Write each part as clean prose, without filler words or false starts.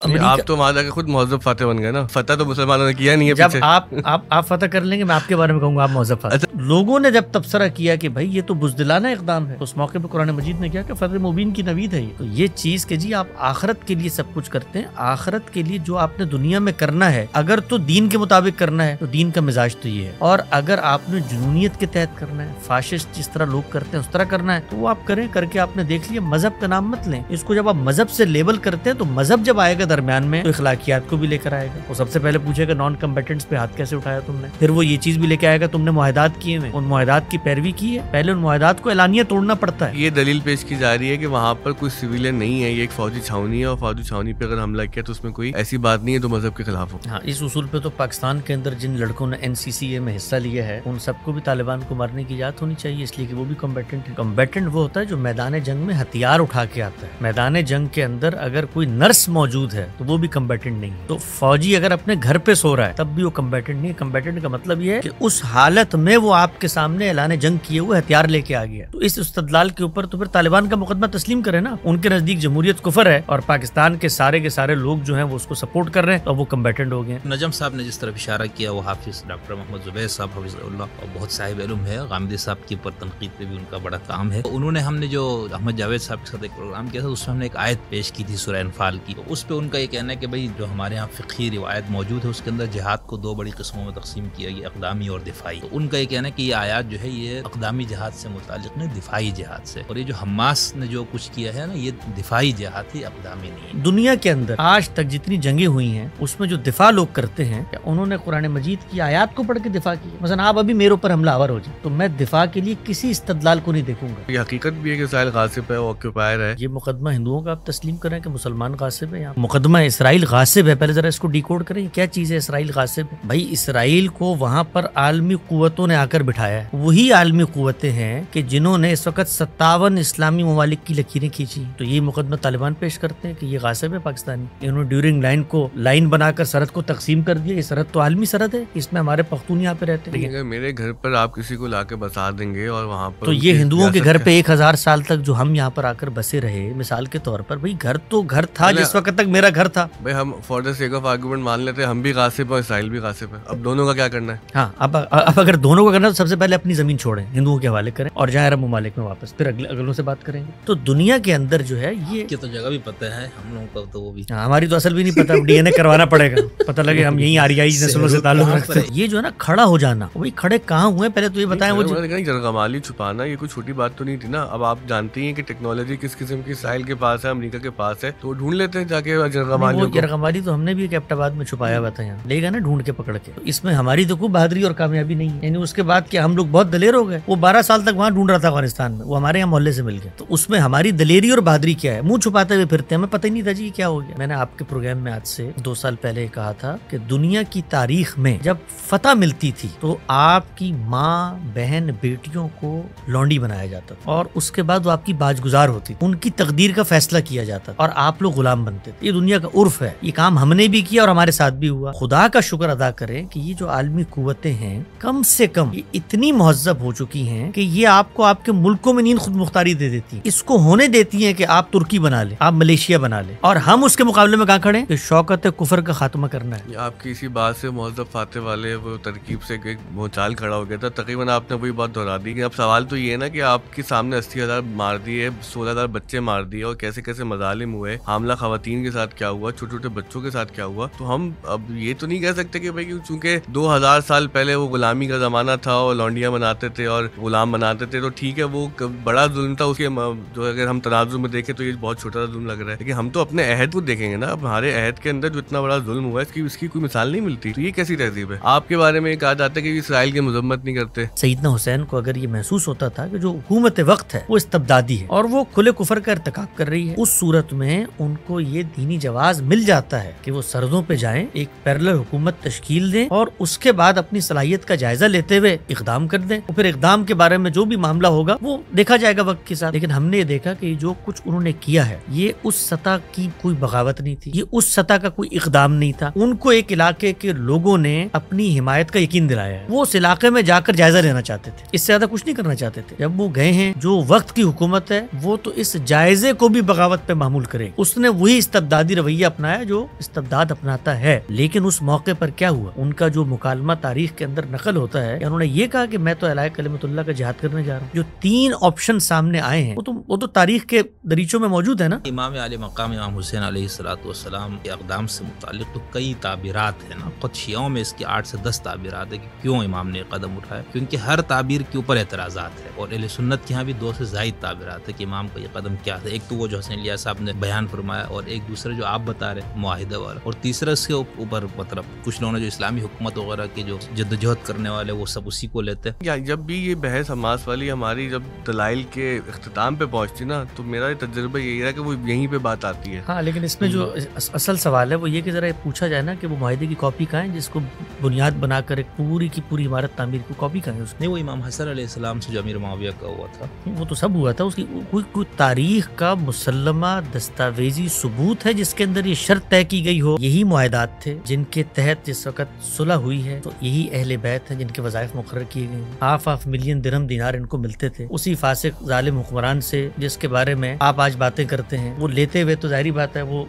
آپ تو وہاں جا کے خود مہذب فاتح بن گئے نا. فتح تو مسلمانوں نے کیا نہیں ہے. جب آپ فتح کر لیں گے میں آپ کے بارے میں کہوں گا آپ مہذب فاتح. لوگوں نے جب تبصرہ کیا کہ بھائی یہ تو بزدلانہ اقدام ہے, اس موقع پہ قرآن مجید نے کیا کہ فتح مبین کی نوید ہے. تو یہ چیز کہ جی آپ آخرت کے لیے سب کچھ کرتے ہیں, آخرت کے لیے جو آپ نے دنیا میں کرنا ہے اگر تو دین کے مطابق کرنا ہے تو دین کا مزاج تو یہ ہے, اور اگر آپ نے جنونیت کے تحت کرنا ہے, فاشسٹ جس طرح لوگ کرتے ہیں اس طرح کرنا ہے تو وہ آپ کریں. کر کے آپ نے دیکھ لیا مذہب کا نام مت لیں اس کو. جب آپ مذہب سے لیبل کرتے ہیں تو مذہب جب آئے گا درمیان میں تو اخلاقیات کو بھی لے کر آئے گا. وہ سب سے پہلے پوچھے گا نان کمبیٹنٹس پہ ہاتھ کیسے اٹھایا تم نے, پھر وہ یہ چیز بھی لے کے آئے گا تم نے معاہدات کیے ہیں, ان معاہدات کی پیروی کی ہے. پہلے ان معاہدات کو اعلانیہ توڑنا پڑتا ہے. یہ دلیل پیش کی جا رہی ہے کہ وہاں پر کوئی سویلین نہیں ہے, یہ ایک فوجی چھاؤنی ہے, اور فوجی چھاؤنی پہ اگر حملہ کیا تو اس میں کوئی ایسی بات نہیں ہے تو مذہب کے خلاف ہو. ہاں, اس اصول پہ تو پاکستان کے اندر جن لڑکوں نے NCCA میں حصہ لیا ہے ان سب کو بھی طالبان کو مارنے کی اجازت ہونی چاہیے, اس لیے کہ وہ بھی کمبیٹنٹ ہے. کمبیٹنٹ وہ ہوتا ہے جو میدان جنگ میں ہتھیار اٹھا کے آتا ہے. میدان جنگ کے اندر اگر کوئی نرس موجود ہے تو وہ بھی کمبیٹنٹ نہیں ہے. تو فوجی اگر اپنے گھر پہ سو رہا ہے تب بھی وہ کمبیٹنٹ نہیں ہے. کمبیٹنٹ کا مطلب یہ ہے کہ اس حالت میں وہ آپ کے سامنے اعلان جنگ کیے ہوئے ہتھیار لے کے آ گیا. تو اس استدلال کے اوپر تو پھر طالبان کا مقدمہ تسلیم کرے نا. ان کے نزدیک جمہوریت کفر ہے اور پاکستان کے سارے لوگ جو ہیں وہ اس کو سپورٹ کر رہے ہیں تو وہ کمبیٹنٹ ہو گئے. نجم صاحب نے جس طرح اشارہ کیا وہ حافظ ڈاکٹر محمد زبیر صاحب حفظ اللہ اور بہت صاحب علم ہے, غامدی صاحب کے اوپر تنقید پہ بھی ان کا بڑا کام ہے. انہوں نے ہم نے جو احمد جاوید صاحب کے ساتھ ایک پروگرام کیا تھا اس میں ہم نے ایک آیت پیش کی تھی سورہ انفال کی. اس پہ ان کا یہ کہنا ہے کہ بھائی جو ہمارے یہاں فقہی روایت موجود ہے اس کے اندر جہاد کو 2 بڑی قسموں میں تقسیم کیا گیا, اقدامی اور دفاعی. تو ان کا یہ کہنا ہے کہ یہ آیات جو ہے یہ اقدامی جہاد سے متعلق نہیں, دفاعی جہاد سے, اور یہ جو حماس نے جو کچھ کیا ہے نا یہ دفاعی جہاد ہے, اقدامی نہیں. دنیا کے اندر آج تک جتنی جنگیں ہوئی ہیں اس میں جو دفاع لوگ کرتے ہیں انہوں نے قرآن مجید کی آیات کو پڑھ کے دفاع کی. مثلا آپ ابھی میرے اوپر حملہ آور ہو جائے تو میں دفاع کے لیے کسی استدلال کو نہیں دیکھوں گا. یہ حقیقت بھی ہے کہ اسرائیل غاصب ہے, آکوپائر ہے. یہ مقدمہ ہندوؤں کا آپ تسلیم کریں کہ مسلمان غاصب ہے, یا مقدمہ اسرائیل غاصب ہے؟ پہلے ذرا اس کو ڈیکوڈ کریں, کیا چیز ہے اسرائیل غاصب؟ بھائی اسرائیل کو وہاں پر عالمی قوتوں نے آ کر بٹھایا ہے. وہی عالمی قوتیں ہیں کہ جنہوں نے اس وقت 57 اسلامی ممالک کی لکیریں کھینچی. تو یہ مقدمہ طالبان پیش کرتے ہیں کہ یہ غاصب ہے پاکستانی. انہوں نے ڈیورنگ لائن کو لائن بنا کر سرحد کو تقسیم کر دیا. یہ سرحد تو عالمی سرحد ہے, اس میں ہمارے پختون یہاں پہ رہتے ہیں. اگر میرے گھر پر آپ کسی کو لا کے بسا دیں گے اور وہاں پر تو یہ ہندوؤں کے گھر پہ 1000 سال تک جو ہم یہاں پر آ کر بسے رہے, مثال کے طور پر بھائی گھر تو گھر تھا جس وقت تک میرا گھر تھا. بھائی ہم for the sake of argument مان لیتے ہیں ہم بھی غاصب ہیں اور اسرائیل بھی غاصب ہے. اب دونوں کا کیا کرنا ہے؟ ہاں, اب اگر دونوں کا کرنا تو سب سے پہلے اپنی زمین چھوڑیں, ہندوؤں کے حوالے کریں اور جائیں عرب ممالک میں واپس, پھر اگلوں سے بات کریں گے. تو دنیا کے اندر جو ہے یہ تو جگہ بھی پتہ ہے ہم لوگوں کو, تو وہ بھی ہماری تو اصل بھی نہیں پتا, DNA کروانا پڑے گا, پتہ لگے ہم یہیں آریائی نسلوں سے تعلق رکھتے ہیں. یہ جو ہے نا کھڑا ہو جانا, وہی کھڑے کہاں ہوئے پہلے تو یہ بتائیں. وہ جرگمالی چھپانا یہ کوئی چھوٹی بات تو نہیں تھی نا. اب آپ جانتی ہیں کہ ٹیکنالوجی کس قسم کی اسرائیل کے پاس ہے, امریکہ کے پاس ہے, تو ڈھونڈ لیتے ہیں جا کے جرگمالی. تو ہم نے بھی ایبٹ آباد میں چھپایا ہوا تھا, یہاں لے گا نا ڈھونڈ کے پکڑ کے. اس میں ہماری تو کوئی بہادری اور کامیابی نہیں ہے. یعنی اس کے بعد کیا ہم لوگ بہت دلیر ہو گئے. وہ 12 سال تک وہاں ڈھونڈ رہا تھا افغانستان میں, وہ ہمارے یہاں محلے سے مل گیا. تو اس میں ہماری دلیری اور بہادری کیا ہے؟ منہ چھپاتے ہوئے پھرتے ہیں, ہمیں پتہ ہی نہیں تھا جی کیا ہو گیا. میں نے آپ کے پروگرام میں آج سے 2 سال پہلے کہا تھا کہ دنیا کی تاریخ میں جب فتح ملتی تھی تو آپ کی ماں, بہن, بیٹیوں کو لونڈی بنایا جاتا تھا اور اس کے بعد وہ آپ کی باج گزار ہوتی, ان کی تقدیر کا فیصلہ کیا جاتا اور آپ لوگ غلام بنتے تھے. یہ دنیا کا عرف ہے, یہ کام ہم نے بھی کیا اور ہمارے ساتھ بھی ہوا. خدا کا شکر ادا کریں کہ یہ جو عالمی قوتیں ہیں کم سے کم یہ اتنی مہذب ہو چکی ہیں کہ یہ آپ کو آپ کے ملکوں میں نیند خود مختاری دے دیتی ہیں. اس کو ہونے دیتی ہیں کہ آپ ترکی بنا لیں, آپ ملیشیا بنا لیں, اور ہم اس کے مقابلے میں کہاں کھڑے ہیں کہ شوکت کفر کا خاتمہ کرنا ہے. آپ کی اسی بات سے مہذب فاتح والے وہ ترکیب سے ایک بھونچال کھڑا ہو گیا تھا. تقریباً آپ نے وہی بات دہرا دی. اب سوال تو یہ ہے نا کہ آپ کے سامنے 80,000 مار دیے, 16,000 بچے مار دیے, اور کیسے کیسے مظالم ہوئے, حاملہ خواتین کے ساتھ کیا ہوا, چھوٹے چھوٹے بچوں کے ساتھ کیا ہوا. تو ہم اب یہ تو نہیں کہہ سکتے کہ بھائی چونکہ 2000 سال پہلے وہ غلامی کا زمانہ تھا اور لونڈیاں بناتے تھے اور غلام بناتے تھے, تو ٹھیک ہے وہ بڑا ظلم تھا. اس کے جو اگر ہم تناظر میں دیکھیں تو یہ بہت چھوٹا ظلم لگ رہا ہے, لیکن ہم تو اپنے عہد کو دیکھیں گے نا. اب ہمارے عہد کے اندر جو اتنا بڑا ظلم ہوا ہے اس کی کوئی مثال نہیں ملتی. تو یہ کیسی تہذیب ہے؟ آپ کے بارے میں کہا جاتا ہے کہ اسرائیل کی مذمت نہیں کرتے. سیدنا حسین کو اگر یہ محسوس ہوتا تھا کہ جو حکومت وقت ہے وہ استبدادی ہے اور وہ کھلے کفر کا ارتکاب کر رہی ہے, اس صورت میں ان کو یہ دینی جواز مل جاتا ہے کہ وہ سرحدوں پہ جائیں, ایک پیرلل حکومت تشکیل دیں اور اس کے بعد اپنی صلاحیت کا جائزہ لیتے ہوئے اقدام کر دیں. اور پھر اقدام کے بارے میں جو بھی معاملہ ہوگا وہ دیکھا جائے گا وقت کے ساتھ. لیکن ہم نے یہ دیکھا کہ جو کچھ انہوں نے کیا ہے یہ اس سطح کی کوئی بغاوت نہیں تھی, یہ اس سطح کا کوئی اقدام نہیں تھا. ان کو ایک علاقے کے لوگوں نے اپنی حمایت کا یقین دلایا ہے, وہ اس علاقے میں جا کر جائزہ لینا چاہتے تھے, اس سے زیادہ کچھ نہیں کرنا چاہتے تھے. جب وہ گئے ہیں, جو وقت کی حکومت ہے وہ تو اس جائزے کو بھی بغاوت پہ معمول کرے. اس نے وہی استبدادی استبدادی رویہ اپنایا جو استبداد اپناتا ہے. لیکن اس موقع پر کیا ہوا, ان کا جو مکالمہ تاریخ کے اندر نقل ہوتا ہے, انہوں نے یہ کہا کہ میں تو اعلی کلمت اللہ کا جہاد کرنے جا رہا ہوں. جو 3 آپشن سامنے آئے ہیں وہ تو تاریخ کے دریچوں میں موجود ہے نا. امام علی مقام امام حسین علیہ السلام کے اقدام سے متعلق تو کئی تعبیرات ہیں نا. خود شیعوں میں اس کی 8 سے 10 تعبیرات ہے کہ کیوں امام نے قدم اٹھایا, کیونکہ ہر تعبیر کے اوپر اعتراضات ہے. اور اہل سنت کے ہاں بھی 2 سے زائد تعبیرات ہے کہ امام کا یہ قدم کیا تھا. ایک تو وہ جو حسین الیاس صاحب نے بیان فرمایا, اور ایک دوسرا جو آپ بتا رہے معاہدہ والا, اور تیسرا اس کے اوپر مطلب کچھ لوگوں نے جو اسلامی حکومت وغیرہ کے جو جدوجہد کرنے والے وہ سب اسی کو لیتے ہیں. یا جب بھی یہ بحث حماس والی ہماری جب دلائل کے اختتام پہ پہنچتی نا, تو میرا تجربہ یہی رہا کہ وہ یہیں پہ بات آتی ہے. ہاں, لیکن اس میں جو اصل سوال ہے وہ یہ کہ ذرا پوچھا جائے نا کہ وہ معاہدے کی کاپی کہاں ہے, جس کو بنیاد بنا کر ایک پوری کی پوری عمارت تعمیر کی کاپی کہاں ہے اس نہیں, وہ امام حسن علیہ السلام سے جو امیر معاویہ کا ہوا تھا وہ تو سب ہوا تھا. اس کی کوئی تاریخ کا مسلمہ دستاویزی ثبوت ہے جس کے اندر یہ شرط طے کی گئی ہو یہی معاہدات تھے جن کے تحت جس وقت صلح ہوئی ہے, تو یہی اہل بیت ہیں جن کے وظائف مقرر کیے گئے ہیں. 5 ملین درہم دینار ان کو ملتے تھے اسی فاسق ظالم حکمران سے جس کے بارے میں آپ آج باتیں کرتے ہیں. وہ لیتے ہوئے تو ظاہری بات ہے وہ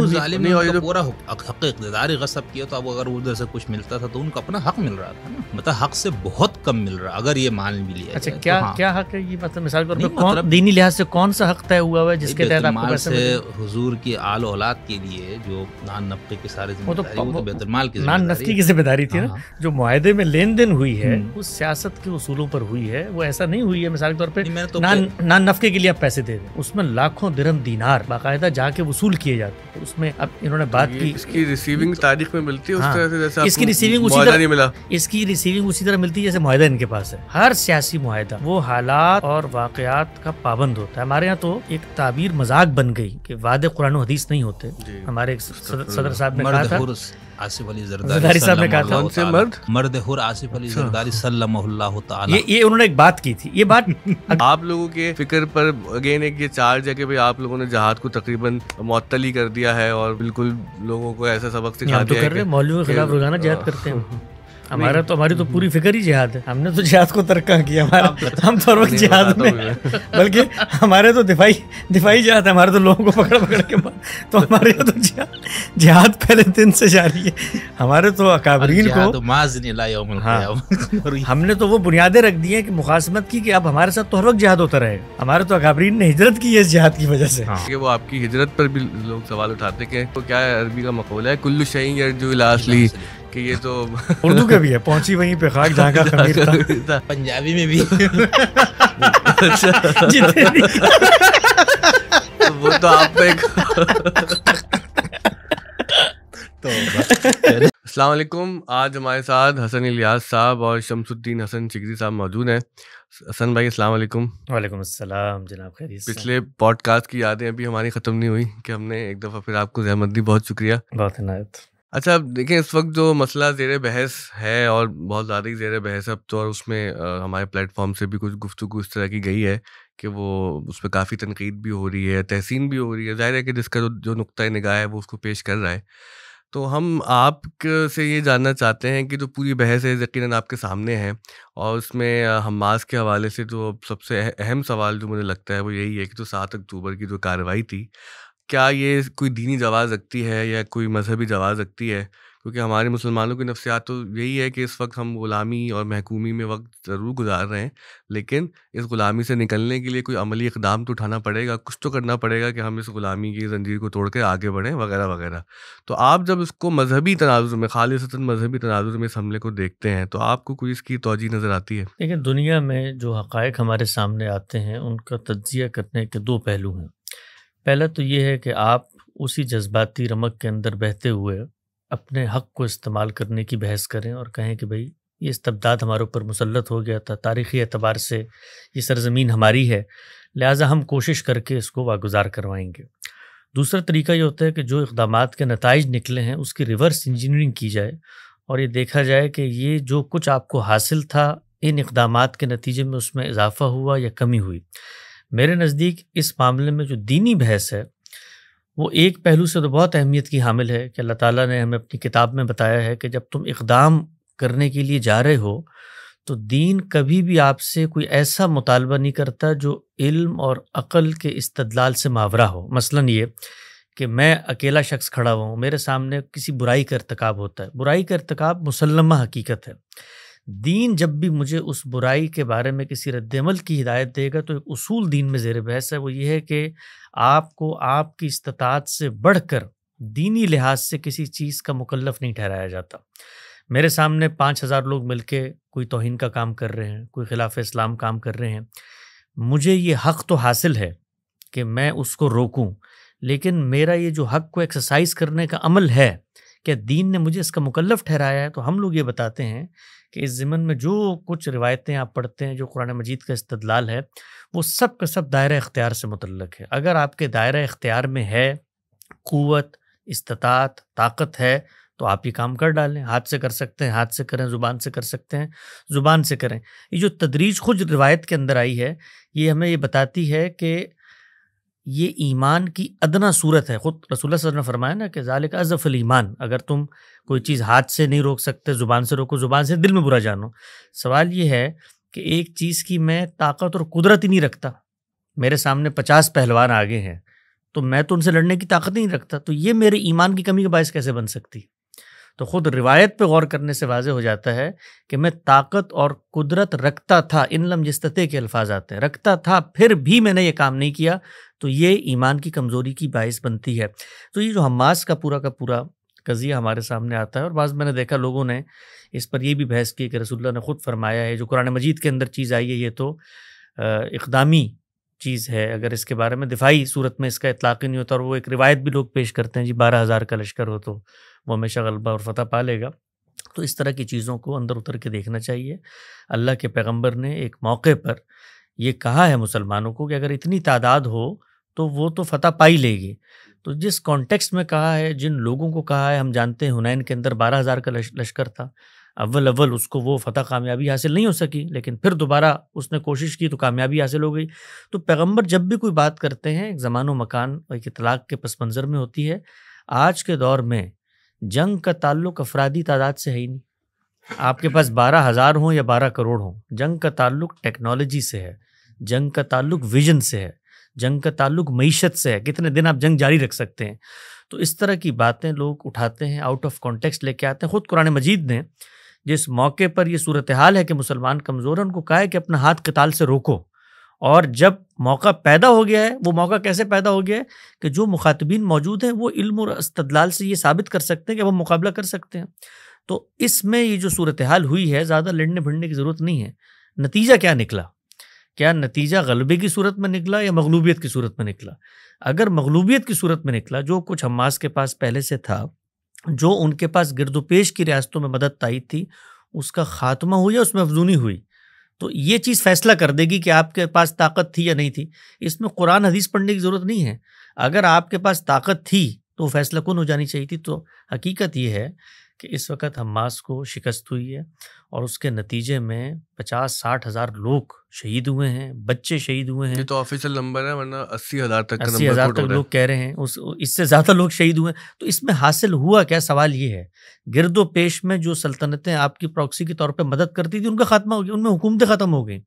ظالم نے پورا حق اقتدار غصب کیا, تو اب اگر ادھر سے کچھ ملتا تھا تو ان کو اپنا حق مل رہا تھا نا, مطلب حق سے بہت کم مل رہا اگر یہ مان بھی لیا. اچھا, کیا حق ہے یہ, مطلب مثال کے طور پہ دینی لحاظ سے کون سا حق طے ہوا ہے جس کے تحت آپ کو پیسے ملے؟ حضور کی آل اولاد کے لیے جو نان نفقے کے سارے ذمہ داری, وہ تو بیت المال کی نان نفقے کی ذمہ داری تھی نا. جو معاہدے میں لین دین ہوئی ہے وہ سیاست کے اصولوں پر ہوئی ہے, وہ ایسا نہیں ہوئی ہے مثال کے طور پہ نان نفقے کے لیے آپ پیسے دے دیں. اس میں لاکھوں درہم دینار باقاعدہ جا کے وصول کیے جاتے ہیں. اس میں اب انہوں نے بات کی اس کی ریسیونگ تاریخ میں ملتی ہے اس طرح سے جیسے اس کی ریسیونگ اسی طرح نہیں ملا, اس کی ریسیونگ اسی طرح ملتی ہے جیسے معاہدہ ان کے پاس ہے. ہر سیاسی معاہدہ وہ حالات اور واقعات کا پابند ہوتا ہے. ہمارے یہاں تو ایک تعبیر مذاق بن گئی کہ وعدے قرآن و حدیث نہیں ہوتے. ہمارے صدر صاحب نے کہا تھا, آصف علی زرداری صاحب نے کہا تھا, مرد حر آصف علی زرداری صلی اللہ تعالی, یہ انہوں نے ایک بات کی تھی. یہ بات آپ لوگوں کے فکر پر اگین ایک یہ چارج ہے کہ بھئی آپ لوگوں نے جہاد کو تقریباً معطل ہی کر دیا ہے اور بالکل لوگوں کو ایسا سبق سکھا دیا ہے کہ مولویوں کے خلاف روزانہ جہاد کرتے ہیں. ہماری تو پوری فکر ہی جہاد ہے. ہم نے تو جہاد کو ترک کیا, ہم تو وقت جہاد میں, بلکہ ہمارے تو دفاعی جہاد ہے. ہمارے تو لوگوں کو پکڑ کے تو ہمارے یہاں تو جہاد پہلے دن سے جاری ہے. ہمارے تو اکابرین کو ہم نے تو وہ بنیادیں رکھ دی ہیں کہ مخاصمت کی, کہ اب ہمارے ساتھ تو ہر وقت جہاد ہوتا رہے گا. ہمارے تو اکابرین نے ہجرت کی ہے اس جہاد کی وجہ سے. کہ وہ آپ کی ہجرت پر بھی لوگ سوال اٹھاتے کہ تو کیا ہے, عربی کا مقولہ ہے کل شیء یرجو الی اصلہ, کہ یہ تو اردو کا بھی ہے, پہنچی وہیں پہ خاک جہاں کا خمیر تھا. پنجابی میں بھی وہ تو آپ پہ. السلام علیکم. آج ہمارے ساتھ حسن الیاس صاحب اور شمس الدین حسن چگری صاحب موجود ہیں. حسن بھائی السلام علیکم. وعلیکم السلام جناب, خیریت سے؟ پچھلے پوڈ کاسٹ کی یادیں ابھی ہماری ختم نہیں ہوئی کہ ہم نے ایک دفعہ پھر آپ کو زحمت دی, بہت شکریہ. بہت عنایت. اچھا دیکھیں, اس وقت جو مسئلہ زیر بحث ہے اور بہت زیادہ ہی زیر بحث اب تو, اور اس میں ہمارے پلیٹ فارم سے بھی کچھ گفتگو اس طرح کی گئی ہے کہ وہ اس پہ کافی تنقید بھی ہو رہی ہے, تحسین بھی ہو رہی ہے. ظاہر ہے کہ جس کا جو نقطۂ نگاہ ہے وہ اس کو پیش کر رہا ہے. تو ہم آپ سے یہ جاننا چاہتے ہیں کہ جو پوری بحث ہے یقیناً آپ کے سامنے ہے, اور اس میں حماس کے حوالے سے جو سب سے اہم سوال جو مجھے لگتا ہے وہ یہی ہے کہ جو 7 اکتوبر کی جو کارروائی تھی, کیا یہ کوئی دینی جواز رکھتی ہے یا کوئی مذہبی جواز رکھتی ہے؟ کیونکہ ہمارے مسلمانوں کی نفسیات تو یہی ہے کہ اس وقت ہم غلامی اور محکومی میں وقت ضرور گزار رہے ہیں, لیکن اس غلامی سے نکلنے کے لیے کوئی عملی اقدام تو اٹھانا پڑے گا, کچھ تو کرنا پڑے گا کہ ہم اس غلامی کی زنجیر کو توڑ کے آگے بڑھیں وغیرہ وغیرہ. تو آپ جب اس کو مذہبی تناظر میں, خالصتاً مذہبی تناظر میں اس حملے کو دیکھتے ہیں, تو آپ کو کوئی اس کی توجہ نظر آتی ہے؟ لیکن دنیا میں جو حقائق ہمارے سامنے آتے ہیں ان کا تجزیہ کرنے کے 2 پہلو ہیں. پہلا تو یہ ہے کہ آپ اسی جذباتی رمق کے اندر بہتے ہوئے اپنے حق کو استعمال کرنے کی بحث کریں اور کہیں کہ بھئی یہ استبداد ہمارے اوپر مسلط ہو گیا تھا, تاریخی اعتبار سے یہ سرزمین ہماری ہے, لہٰذا ہم کوشش کر کے اس کو واگزار کروائیں گے. دوسرا طریقہ یہ ہوتا ہے کہ جو اقدامات کے نتائج نکلے ہیں اس کی ریورس انجینئرنگ کی جائے اور یہ دیکھا جائے کہ یہ جو کچھ آپ کو حاصل تھا ان اقدامات کے نتیجے میں اس میں اضافہ ہوا یا کمی ہوئی. میرے نزدیک اس معاملے میں جو دینی بحث ہے وہ ایک پہلو سے تو بہت اہمیت کی حامل ہے کہ اللہ تعالیٰ نے ہمیں اپنی کتاب میں بتایا ہے کہ جب تم اقدام کرنے کے لیے جا رہے ہو تو دین کبھی بھی آپ سے کوئی ایسا مطالبہ نہیں کرتا جو علم اور عقل کے استدلال سے ماورا ہو. مثلاً یہ کہ میں اکیلا شخص کھڑا ہوا ہوں، میرے سامنے کسی برائی کا ارتکاب ہوتا ہے، برائی کا ارتکاب مسلمہ حقیقت ہے، دین جب بھی مجھے اس برائی کے بارے میں کسی رد عمل کی ہدایت دے گا تو ایک اصول دین میں زیر بحث ہے، وہ یہ ہے کہ آپ کو آپ کی استطاعت سے بڑھ کر دینی لحاظ سے کسی چیز کا مکلف نہیں ٹھہرایا جاتا۔ میرے سامنے 5000 لوگ مل کے کوئی توہین کا کام کر رہے ہیں، کوئی خلاف اسلام کام کر رہے ہیں، مجھے یہ حق تو حاصل ہے کہ میں اس کو روکوں، لیکن میرا یہ جو حق کو ایکسرسائز کرنے کا عمل ہے کہ دین نے مجھے اس کا مکلف ٹھہرایا ہے، تو ہم لوگ یہ بتاتے ہیں کہ اس ضمن میں جو کچھ روایتیں آپ پڑھتے ہیں، جو قرآن مجید کا استدلال ہے، وہ سب کا سب دائرہ اختیار سے متعلق ہے۔ اگر آپ کے دائرہ اختیار میں ہے، قوت، استطاعت، طاقت ہے، تو آپ یہ کام کر ڈالیں، ہاتھ سے کر سکتے ہیں ہاتھ سے کریں، زبان سے کر سکتے ہیں زبان سے کریں۔ یہ جو تدریج خود روایت کے اندر آئی ہے، یہ ہمیں یہ بتاتی ہے کہ یہ ایمان کی ادنا صورت ہے۔ خود رسول اللہ صلی اللہ علیہ وسلم نے فرمایا نا کہ ذالک اضعف الایمان، اگر تم کوئی چیز ہاتھ سے نہیں روک سکتے، زبان سے روکو، زبان سے دل میں برا جانو۔ سوال یہ ہے کہ ایک چیز کی میں طاقت اور قدرت ہی نہیں رکھتا، میرے سامنے 50 پہلوان آگے ہیں تو میں تو ان سے لڑنے کی طاقت نہیں رکھتا، تو یہ میرے ایمان کی کمی کا باعث کیسے بن سکتی؟ تو خود روایت پہ غور کرنے سے واضح ہو جاتا ہے کہ میں طاقت اور قدرت رکھتا تھا، ان لم یستطع کے الفاظ آتے ہیں، رکھتا تھا، پھر بھی میں نے یہ کام نہیں کیا، تو یہ ایمان کی کمزوری کی باعث بنتی ہے۔ تو یہ جو حماس کا پورا قضیہ ہمارے سامنے آتا ہے، اور بعض میں نے دیکھا لوگوں نے اس پر یہ بھی بحث کی کہ رسول اللہ نے خود فرمایا ہے، جو قرآن مجید کے اندر چیز آئی ہے یہ تو اقدامی چیز ہے، اگر اس کے بارے میں دفاعی صورت میں اس کا اطلاق ہی نہیں ہوتا، اور وہ ایک روایت بھی لوگ پیش کرتے ہیں جی 12,000 کا لشکر ہو تو وہ ہمیشہ غلبہ اور فتح پا لے گا۔ تو اس طرح کی چیزوں کو اندر اتر کے دیکھنا چاہیے۔ اللہ کے پیغمبر نے ایک موقع پر یہ کہا ہے مسلمانوں کو کہ اگر اتنی تعداد ہو تو وہ تو فتح پائی لے گی۔ تو جس کانٹیکسٹ میں کہا ہے، جن لوگوں کو کہا ہے، ہم جانتے ہیں حنین کے اندر 12,000 کا لشکر تھا، اول اس کو وہ فتح کامیابی حاصل نہیں ہو سکی، لیکن پھر دوبارہ اس نے کوشش کی تو کامیابی حاصل ہو گئی۔ تو پیغمبر جب بھی کوئی بات کرتے ہیں ایک زمان و مکان اور ایک اطلاق کے پس منظر میں ہوتی ہے۔ آج کے دور میں جنگ کا تعلق افرادی تعداد سے ہے ہی نہیں، آپ کے پاس 12,000 ہوں یا 12 کروڑ ہوں، جنگ کا تعلق ٹیکنالوجی سے ہے، جنگ کا تعلق ویژن سے ہے، جنگ کا تعلق معیشت سے ہے، کتنے دن آپ جنگ جاری رکھ سکتے ہیں۔ تو اس طرح کی باتیں لوگ اٹھاتے ہیں، آؤٹ آف کانٹیکسٹ لے کے آتے ہیں۔ خود قرآن مجید نے جس موقع پر یہ صورتحال ہے کہ مسلمان کمزور ہیں، ان کو کہا ہے کہ اپنا ہاتھ قتال سے روکو، اور جب موقع پیدا ہو گیا ہے، وہ موقع کیسے پیدا ہو گیا ہے کہ جو مخاطبین موجود ہیں وہ علم اور استدلال سے یہ ثابت کر سکتے ہیں کہ وہ مقابلہ کر سکتے ہیں۔ تو اس میں یہ جو صورتحال ہوئی ہے، زیادہ لڑنے بھڑنے کی ضرورت نہیں ہے۔ نتیجہ کیا نکلا؟ کیا نتیجہ غلبے کی صورت میں نکلا یا مغلوبیت کی صورت میں نکلا؟ اگر مغلوبیت کی صورت میں نکلا، جو کچھ حماس کے پاس پہلے سے تھا، جو ان کے پاس گرد و پیش کی ریاستوں میں مدد تائید تھی، اس کا خاتمہ ہوئی یا اس میں افزونی ہوئی، تو یہ چیز فیصلہ کر دے گی کہ آپ کے پاس طاقت تھی یا نہیں تھی۔ اس میں قرآن حدیث پڑھنے کی ضرورت نہیں ہے۔ اگر آپ کے پاس طاقت تھی تو فیصلہ کن ہو جانی چاہیے تھی۔ تو حقیقت یہ ہے کہ اس وقت حماس کو شکست ہوئی ہے، اور اس کے نتیجے میں 50-60 ہزار لوگ شہید ہوئے ہیں، بچے شہید ہوئے ہیں۔ یہ تو آفیشیل نمبر ہے، ورنہ 80,000 تک کا 80,000 نمبر تک لوگ کہہ رہے ہیں، اس سے زیادہ لوگ شہید ہوئے ہیں۔ تو اس میں حاصل ہوا کیا؟ سوال یہ ہے، گرد و پیش میں جو سلطنتیں آپ کی پراکسی کے طور پہ مدد کرتی تھی، ان کا خاتمہ ہو گیا، ان میں حکومتیں ختم ہو گئیں۔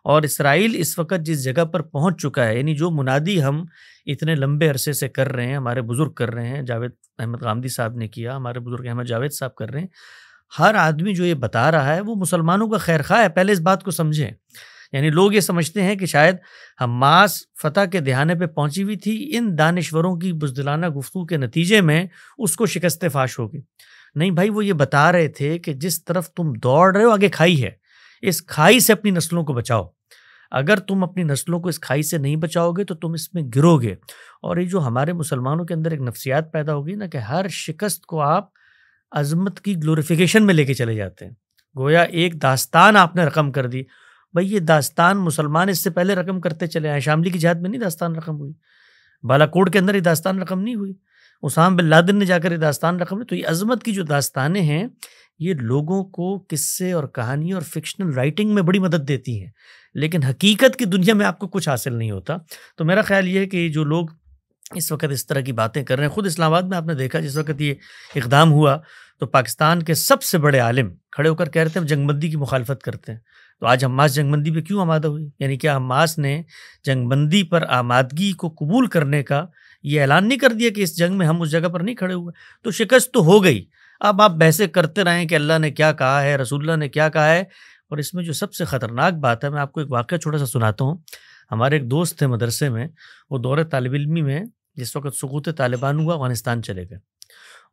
اور اسرائیل اس وقت جس جگہ پر پہنچ چکا ہے، یعنی جو منادی ہم اتنے لمبے عرصے سے کر رہے ہیں، ہمارے بزرگ کر رہے ہیں، جاوید احمد غامدی صاحب نے کیا، ہمارے بزرگ احمد جاوید صاحب کر رہے ہیں، ہر آدمی جو یہ بتا رہا ہے وہ مسلمانوں کا خیر خواہ ہے۔ پہلے اس بات کو سمجھیں۔ یعنی لوگ یہ سمجھتے ہیں کہ شاید حماس فتح کے دہانے پہ پہنچی ہوئی تھی، ان دانشوروں کی بزدلانہ گفتگو کے نتیجے میں اس کو شکست فاش ہوگی۔ نہیں بھائی، وہ یہ بتا رہے تھے کہ جس طرف تم دوڑ رہے ہو آگے کھائی ہے، اس کھائی سے اپنی نسلوں کو بچاؤ۔ اگر تم اپنی نسلوں کو اس کھائی سے نہیں بچاؤ گے تو تم اس میں گرو گے۔ اور یہ جو ہمارے مسلمانوں کے اندر ایک نفسیات پیدا ہوگی نا کہ ہر شکست کو آپ عظمت کی گلوریفیکیشن میں لے کے چلے جاتے ہیں، گویا ایک داستان آپ نے رقم کر دی۔ بھائی یہ داستان مسلمان اس سے پہلے رقم کرتے چلے آئے، شاملی کی جہاد میں نہیں داستان رقم ہوئی، بالا کوٹ کے اندر یہ داستان رقم نہیں ہوئی، اسامہ بن لادن نے جا کر یہ داستان رقم ہوئی۔ تو یہ عظمت کی جو داستانیں ہیں، یہ لوگوں کو قصے اور کہانی اور فکشنل رائٹنگ میں بڑی مدد دیتی ہیں، لیکن حقیقت کی دنیا میں آپ کو کچھ حاصل نہیں ہوتا۔ تو میرا خیال یہ ہے کہ جو لوگ اس وقت اس طرح کی باتیں کر رہے ہیں، خود اسلام آباد میں آپ نے دیکھا جس وقت یہ اقدام ہوا تو پاکستان کے سب سے بڑے عالم کھڑے ہو کر کہہ رہے تھے ہم جنگ بندی کی مخالفت کرتے ہیں۔ تو آج حماس جنگ بندی پہ کیوں آمادہ ہوئی؟ یعنی کیا حماس نے جنگ بندی پر آمادگی کو قبول کرنے کا یہ اعلان نہیں کر دیا کہ اس جنگ میں ہم اس جگہ پر نہیں کھڑے ہوئے. تو شکست تو ہو گئی. اب آپ بحثیں کرتے رہیں کہ اللہ نے کیا کہا ہے، رسول اللہ نے کیا کہا ہے. اور اس میں جو سب سے خطرناک بات ہے، میں آپ کو ایک واقعہ چھوٹا سا سناتا ہوں. ہمارے ایک دوست تھے مدرسے میں، وہ دور طالب علمی میں جس وقت سقوط طالبان ہوا افغانستان چلے گئے،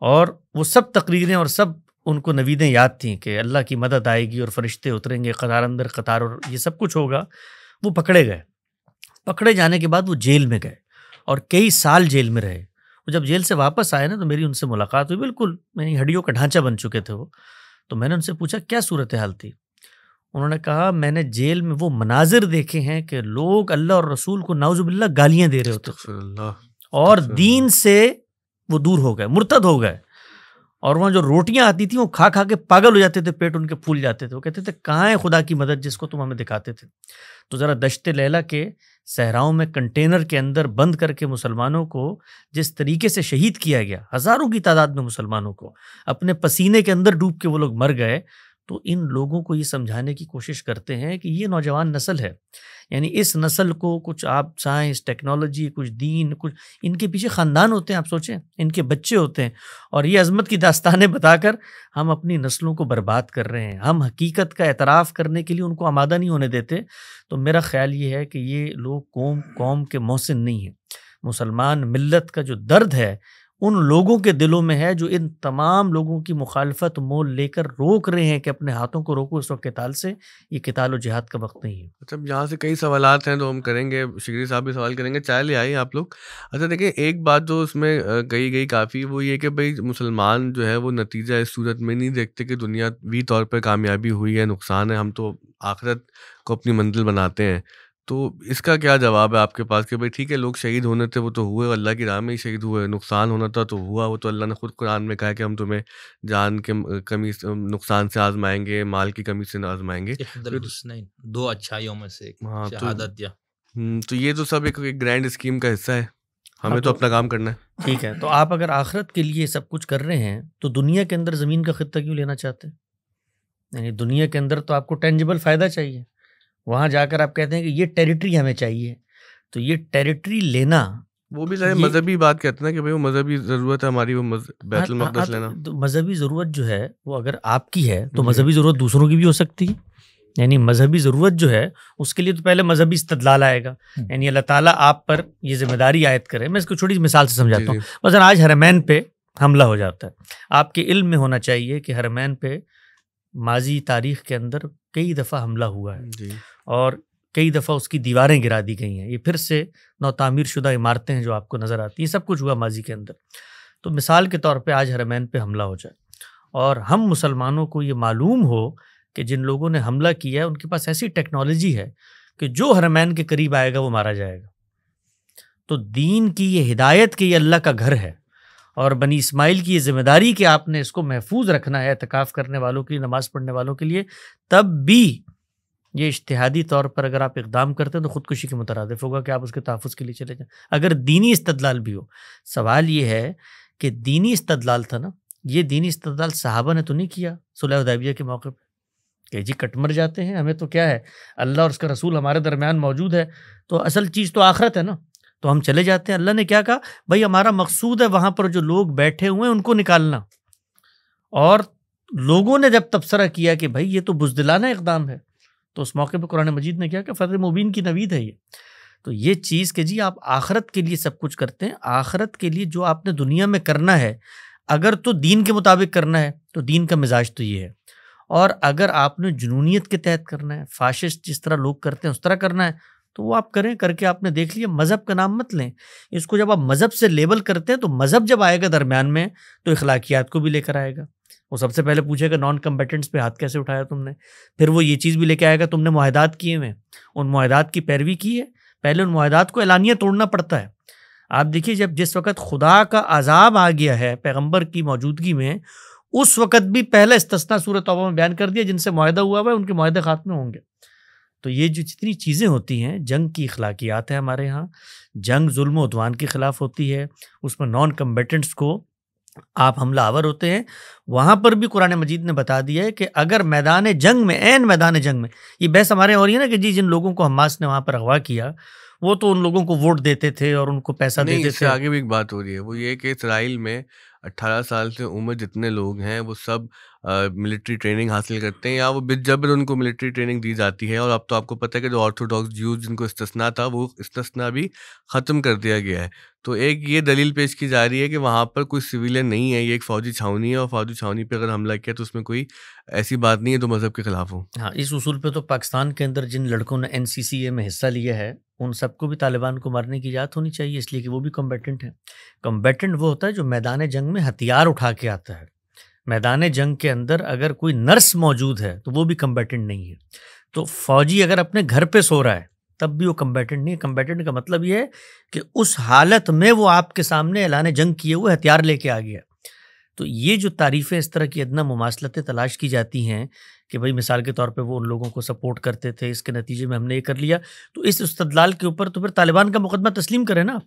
اور وہ سب تقریریں اور سب ان کو نویدیں یاد تھیں کہ اللہ کی مدد آئے گی اور فرشتے اتریں گے قطار اندر قطار اور یہ سب کچھ ہوگا. وہ پکڑے گئے. پکڑے جانے کے بعد وہ جیل میں گئے اور کئی سال جیل میں رہے. وہ جب جیل سے واپس آئے نا تو میری ان سے ملاقات ہوئی. بالکل میری ہڈیوں کا ڈھانچہ بن چکے تھے وہ. تو میں نے ان سے پوچھا کیا صورتحال تھی. انہوں نے کہا میں نے جیل میں وہ مناظر دیکھے ہیں کہ لوگ اللہ اور رسول کو نعوذ باللہ گالیاں دے رہے ہوتے اور دین سے وہ دور ہو گئے، مرتد ہو گئے. اور وہاں جو روٹیاں آتی تھیں وہ کھا کھا کے پاگل ہو جاتے تھے، پیٹ ان کے پھول جاتے تھے. وہ کہتے تھے کہاں ہے خدا کی مدد جس کو تم ہمیں دکھاتے تھے. تو ذرا دشت لیلا کے صحراؤں میں کنٹینر کے اندر بند کر کے مسلمانوں کو جس طریقے سے شہید کیا گیا، ہزاروں کی تعداد میں مسلمانوں کو اپنے پسینے کے اندر ڈوب کے وہ لوگ مر گئے. تو ان لوگوں کو یہ سمجھانے کی کوشش کرتے ہیں کہ یہ نوجوان نسل ہے، یعنی اس نسل کو کچھ آپ سائنس ٹیکنالوجی کچھ دین کچھ ان کے پیچھے خاندان ہوتے ہیں، آپ سوچیں ان کے بچے ہوتے ہیں، اور یہ عظمت کی داستانیں بتا کر ہم اپنی نسلوں کو برباد کر رہے ہیں. ہم حقیقت کا اعتراف کرنے کے لیے ان کو آمادہ نہیں ہونے دیتے. تو میرا خیال یہ ہے کہ یہ لوگ قوم کے محسن نہیں ہیں. مسلمان ملت کا جو درد ہے ان لوگوں کے دلوں میں ہے جو ان تمام لوگوں کی مخالفت مول لے کر روک رہے ہیں کہ اپنے ہاتھوں کو روکو اس وقت قتال سے. یہ قتال و جہاد کا وقت نہیں ہے. اچھا یہاں سے کئی سوالات ہیں تو ہم کریں گے، شکری صاحب بھی سوال کریں گے. چائے لے آئیے آپ لوگ. اچھا دیکھیں ایک بات جو اس میں کہی گئی کافی، وہ یہ کہ بھائی مسلمان جو ہے وہ نتیجہ اس صورت میں نہیں دیکھتے کہ دنیاوی طور پر کامیابی ہوئی ہے نقصان ہے، ہم تو آخرت کو اپنی منزل بناتے ہیں. تو اس کا کیا جواب ہے آپ کے پاس کہ بھائی ٹھیک ہے لوگ شہید ہونے تھے وہ تو ہوئے، اللہ کی راہ میں ہی شہید ہوئے، نقصان ہونا تھا تو ہوا، وہ تو اللہ نے خود قرآن میں کہا کہ ہم تمہیں جان کے کمی نقصان سے آزمائیں گے، مال کی کمی سے آزمائیں گے. دو اچھائیوں میں سے شہادت. تو یہ تو سب ایک گرینڈ اسکیم کا حصہ ہے، ہمیں تو اپنا کام کرنا ہے. ٹھیک ہے، تو آپ اگر آخرت کے لیے سب کچھ کر رہے ہیں تو دنیا کے اندر زمین کا خطہ کیوں لینا چاہتے ہیں؟ یعنی دنیا کے اندر تو آپ کو ٹینجیبل فائدہ چاہیے، وہاں جا کر آپ کہتے ہیں کہ یہ ٹیریٹری ہمیں چاہیے. تو یہ ٹیریٹری لینا وہ بھی مذہبی بات کہتے ہیں کہ بھائی وہ مذہبی ضرورت ہے ہماری، وہ بیت المقدس لینا. مذہبی ضرورت جو ہے وہ اگر آپ کی ہے تو مذہبی ضرورت دوسروں کی بھی ہو سکتی ہے. یعنی مذہبی ضرورت جو ہے اس کے لیے تو پہلے مذہبی استدلال آئے گا. یعنی اللہ تعالیٰ آپ پر یہ ذمہ داری عائد کرے. میں اس کو چھوٹی سی مثال سے سمجھاتا ہوں. مثلا آج حرمین پہ حملہ ہو جاتا ہے. آپ کے علم میں ہونا چاہیے کہ حرمین پہ ماضی تاریخ کے اندر کئی دفعہ حملہ ہوا ہے اور کئی دفعہ اس کی دیواریں گرا دی گئی ہیں. یہ پھر سے نو تعمیر شدہ عمارتیں ہیں جو آپ کو نظر آتی ہیں. یہ سب کچھ ہوا ماضی کے اندر. تو مثال کے طور پہ آج حرمین پہ حملہ ہو جائے اور ہم مسلمانوں کو یہ معلوم ہو کہ جن لوگوں نے حملہ کیا ہے ان کے پاس ایسی ٹیکنالوجی ہے کہ جو حرمین کے قریب آئے گا وہ مارا جائے گا. تو دین کی یہ ہدایت کہ یہ اللہ کا گھر ہے اور بنی اسماعیل کی یہ ذمہ داری کہ آپ نے اس کو محفوظ رکھنا ہے اعتکاف کرنے والوں کے لیے، نماز پڑھنے والوں کے لیے، تب بھی یہ اجتہادی طور پر اگر آپ اقدام کرتے ہیں تو خودکشی کے مترادف ہوگا کہ آپ اس کے تحفظ کے لیے چلے جائیں اگر دینی استدلال بھی ہو. سوال یہ ہے کہ دینی استدلال تھا نا، یہ دینی استدلال صحابہ نے تو نہیں کیا صلح حدیبیہ کے موقع پہ کہ جی کٹ مر جاتے ہیں، ہمیں تو کیا ہے اللہ اور اس کا رسول ہمارے درمیان موجود ہے تو اصل چیز تو آخرت ہے نا، تو ہم چلے جاتے ہیں. اللہ نے کیا کہا؟ بھائی ہمارا مقصود ہے وہاں پر جو لوگ بیٹھے ہوئے ہیں ان کو نکالنا. اور لوگوں نے جب تبصرہ کیا کہ بھائی یہ تو بزدلانہ اقدام ہے تو اس موقع پہ قرآن مجید نے کیا کہ فتح مبین کی نوید ہے یہ. تو یہ چیز کہ جی آپ آخرت کے لیے سب کچھ کرتے ہیں، آخرت کے لیے جو آپ نے دنیا میں کرنا ہے اگر تو دین کے مطابق کرنا ہے تو دین کا مزاج تو یہ ہے، اور اگر آپ نے جنونیت کے تحت کرنا ہے، فاشسٹ جس طرح لوگ کرتے ہیں اس طرح کرنا ہے تو وہ آپ کریں. کر کے آپ نے دیکھ لیا مذہب کا نام مت لیں اس کو. جب آپ مذہب سے لیبل کرتے ہیں تو مذہب جب آئے گا درمیان میں تو اخلاقیات کو بھی لے کر آئے گا. وہ سب سے پہلے پوچھے گا نان کمبیٹنٹس پہ ہاتھ کیسے اٹھایا تم نے، پھر وہ یہ چیز بھی لے کے آئے گا تم نے معاہدات کیے ہوئے، ان معاہدات کی پیروی کی ہے. پہلے ان معاہدات کو اعلانیہ توڑنا پڑتا ہے. آپ دیکھیے جس وقت خدا کا عذاب آ گیا ہے پیغمبر کی موجودگی میں، اس وقت بھی پہلا استثناء سورۃ توبہ میں بیان کر دیا جن سے معاہدہ ہوا ہوا ہے ان کے معاہدے خاتمے ہوں گے. تو یہ جو جتنی چیزیں ہوتی ہیں، جنگ کی اخلاقیات ہے ہمارے ہاں، جنگ ظلم و عدوان کے خلاف ہوتی ہے، اس میں نان کمبیٹنٹس کو آپ حملہ آور ہوتے ہیں. وہاں پر بھی قرآن مجید نے بتا دیا ہے کہ اگر میدان جنگ میں، عین میدان جنگ میں، یہ بحث ہمارے ہو رہی ہے نا کہ جی جن لوگوں کو حماس نے وہاں پر اغوا کیا وہ تو ان لوگوں کو ووٹ دیتے تھے اور ان کو پیسہ نہیں، دیتے اس سے تھے. آگے بھی ایک بات ہو رہی ہے، وہ یہ کہ اسرائیل میں 18 سال سے عمر جتنے لوگ ہیں وہ سب ملٹری ٹریننگ حاصل کرتے ہیں، یا وہ بالجبر ان کو ملٹری ٹریننگ دی جاتی ہے. اور اب تو آپ کو پتہ ہے کہ جو آرتھوڈاکس جیوز جن کو استثناء تھا وہ استثناء بھی ختم کر دیا گیا ہے. تو ایک یہ دلیل پیش کی جا رہی ہے کہ وہاں پر کوئی سویلین نہیں ہے، یہ ایک فوجی چھاؤنی ہے، اور فوجی چھاؤنی پہ اگر حملہ کیا تو اس میں کوئی ایسی بات نہیں ہے جو مذہب کے خلاف ہو. ہاں، اس اصول پہ تو پاکستان کے اندر جن لڑکوں نے NCCA میں حصہ لیا ہے ان سب کو بھی طالبان کو مارنے کی اجازت ہونی چاہیے، اس لیے کہ وہ بھی کمبیٹنٹ ہیں. کمبیٹنٹ وہ ہوتا ہے جو میدان جنگ میں ہتھیار اٹھا کے آتا ہے. میدان جنگ کے اندر اگر کوئی نرس موجود ہے تو وہ بھی کمبیٹنٹ نہیں ہے. تو فوجی اگر اپنے گھر پہ سو رہا ہے تب بھی وہ کمبیٹنٹ نہیں ہے. کمبیٹنٹ کا مطلب یہ ہے کہ اس حالت میں وہ آپ کے سامنے اعلان جنگ کیے ہوئے ہتھیار لے کے آ گیا. تو یہ جو تعریفیں اس طرح کی ادنیٰ مماثلتیں تلاش کی جاتی ہیں کہ بھئی مثال کے طور پہ وہ ان لوگوں کو سپورٹ کرتے تھے، اس کے نتیجے میں ہم نے یہ کر لیا، تو اس استدلال کے اوپر تو پھر طالبان کا مقدمہ تسلیم کرے نا.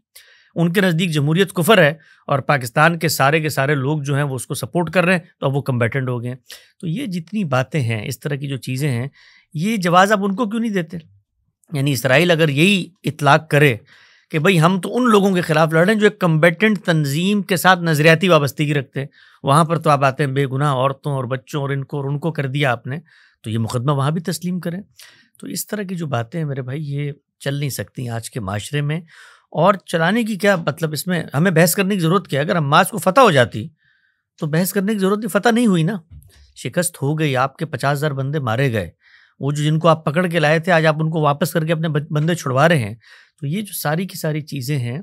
ان کے نزدیک جمہوریت کفر ہے اور پاکستان کے سارے لوگ جو ہیں وہ اس کو سپورٹ کر رہے ہیں، تو اب وہ کمبیٹنٹ ہو گئے ہیں. تو یہ جتنی باتیں ہیں، اس طرح کی جو چیزیں ہیں، یہ جواز اب ان کو کیوں نہیں دیتے؟ یعنی اسرائیل اگر یہی اطلاق کرے کہ بھئی ہم تو ان لوگوں کے خلاف لڑ رہے ہیں جو ایک کمبیٹنٹ تنظیم کے ساتھ نظریاتی وابستگی رکھتے ہیں، وہاں پر تو آپ آتے ہیں بے گناہ عورتوں اور بچوں اور ان کو کر دیا آپ نے، تو یہ مقدمہ وہاں بھی تسلیم کریں. تو اس طرح کی جو باتیں ہیں میرے بھائی یہ چل نہیں سکتی آج کے معاشرے میں. اور چلانے کی کیا مطلب، اس میں ہمیں بحث کرنے کی ضرورت کیا ہے؟ اگر حماس کو فتح ہو جاتی تو بحث کرنے کی ضرورت نہیں، فتح نہیں ہوئی نا، شکست ہو گئی، آپ کے 50,000 بندے مارے گئے. وہ جو جن کو آپ پکڑ کے لائے تھے آج آپ ان کو واپس کر کے اپنے بندے چھڑوا رہے ہیں. تو یہ جو ساری کی ساری چیزیں ہیں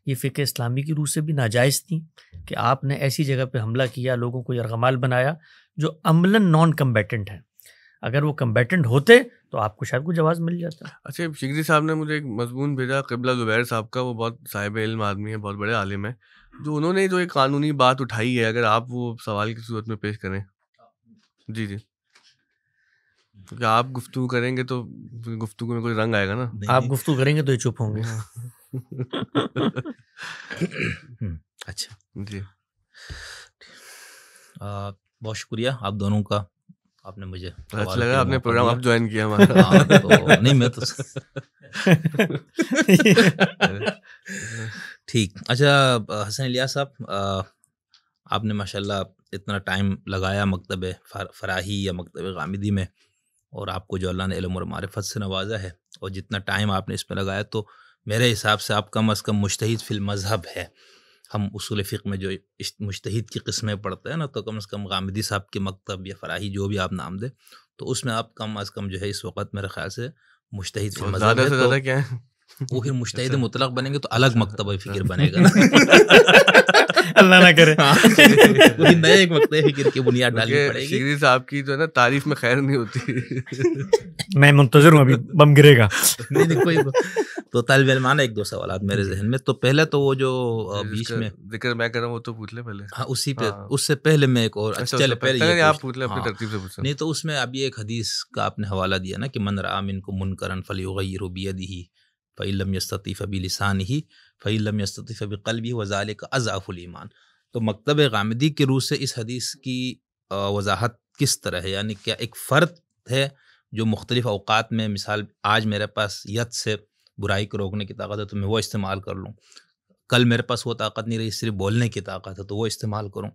یہ فقہ اسلامی کی روح سے بھی ناجائز تھیں کہ آپ نے ایسی جگہ پہ حملہ کیا، لوگوں کو یرغمال بنایا جو عملاً نان کمبیٹنٹ ہیں. اگر وہ کمبیٹنٹ ہوتے تو آپ کو شاید کوئی جواز مل جاتا. اچھا، شگری صاحب نے مجھے ایک مضمون بھیجا قبلہ زبیر صاحب کا، وہ بہت صاحب علم آدمی ہے، بہت بڑے عالم ہیں، جو انہوں نے جو ایک قانونی بات اٹھائی ہے، اگر آپ وہ سوال کی صورت میں پیش کریں. جی کیونکہ آپ گفتگو کریں گے تو گفتگو میں کوئی رنگ آئے گا نا. آپ گفتگو کریں گے تو یہ چپ ہوں گے. اچھا جی، بہت شکریہ آپ دونوں کا. آپ نے مجھے اچھا لگا آپ نے پروگرام اب جوائن کیا ہمارا. نہیں میں تو ٹھیک. اچھا حسن الیاس صاحب، آپ نے ماشاءاللہ اتنا ٹائم لگایا مکتب فراہی یا مکتب غامدی میں، اور آپ کو جو اللہ نے علم اور معرفت سے نوازا ہے، اور جتنا ٹائم آپ نے اس میں لگایا تو میرے حساب سے آپ کم از کم مجتہد فی المذہب ہے. ہم اصول فقہ میں جو مجتہد کی قسمیں پڑھتے ہیں نا، تو کم از کم غامدی صاحب کے مکتب یا فراہی جو بھی آپ نام دیں، تو اس میں آپ کم از کم جو ہے اس وقت میرے خیال سے مجتہد فی المذہب زیادہ ہے. سے تو زیادہ کیا ہے وہ پھر مجتہد مطلق بنیں گے تو الگ مکتبہ فکر بنے گا. اللہ نہ کرے وہی نئے ایک مکتبہ فکر کی بنیاد ڈالنی پڑے گی. شگری صاحب کی جو ہے نا تعریف میں خیر نہیں ہوتی. میں منتظر ہوں ابھی بم گرے گا. نہیں کوئی تو طالب علمانہ ایک دو سوالات میرے ذہن میں. تو پہلے تو وہ جو بیچ میں ذکر میں کر رہا ہوں وہ تو پوچھ لے پہلے. ہاں اسی پہ اس سے پہلے میں ایک اور چلے پہلے آپ پوچھ لیں اپنی ترتیب سے پوچھیں. نہیں تو اس میں ابھی ایک حدیث کا آپ نے حوالہ دیا نا کہ من رأى منکم منکرا فلیغیرہ بیدہ فإن لم یستطع فبلسانہ فإن لم یستطع فبقلبہ وذلک اضعف الایمان. تو مکتب غامدی کے روح سے اس حدیث کی وضاحت کس طرح ہے؟ یعنی کیا ایک فرد ہے جو مختلف اوقات میں، مثال آج میرے پاس ید سے برائی کو روکنے کی طاقت ہے تو میں وہ استعمال کر لوں، کل میرے پاس وہ طاقت نہیں رہی صرف بولنے کی طاقت ہے تو وہ استعمال کروں،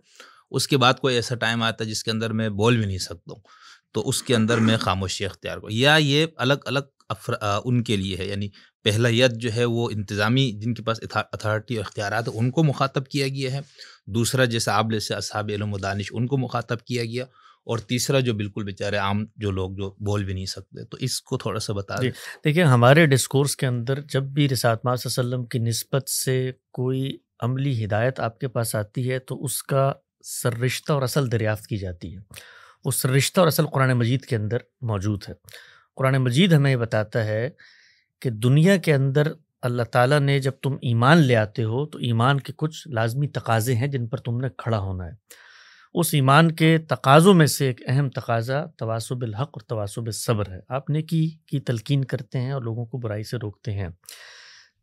اس کے بعد کوئی ایسا ٹائم آتا ہے جس کے اندر میں بول بھی نہیں سکتا ہوں تو اس کے اندر میں خاموشی اختیار کروں، یا یہ الگ الگ ان کے لیے ہے؟ یعنی پہلا ید جو ہے وہ انتظامی جن کے پاس اتھارٹی اور اختیارات ان کو مخاطب کیا گیا ہے، دوسرا جیسے آپ جیسے اصحاب علم و دانش ان کو مخاطب کیا گیا، اور تیسرا جو بالکل بیچارے عام جو لوگ جو بول بھی نہیں سکتے. تو اس کو تھوڑا سا بتا دیں. دیکھیں ہمارے ڈسکورس کے اندر جب بھی رسالت مآب صلی اللہ علیہ وسلم کی نسبت سے کوئی عملی ہدایت آپ کے پاس آتی ہے تو اس کا سررشتہ اور اصل دریافت کی جاتی ہے. اس سررشتہ اور اصل قرآن مجید کے اندر موجود ہے. قرآن مجید ہمیں یہ بتاتا ہے کہ دنیا کے اندر اللہ تعالیٰ نے جب تم ایمان لے آتے ہو تو ایمان کے کچھ لازمی تقاضے ہیں جن پر تم نے کھڑا ہونا ہے. اس ایمان کے تقاضوں میں سے ایک اہم تقاضا تواصی بالحق اور تواصی بالصبر ہے. آپ نیکی کی تلقین کرتے ہیں اور لوگوں کو برائی سے روکتے ہیں.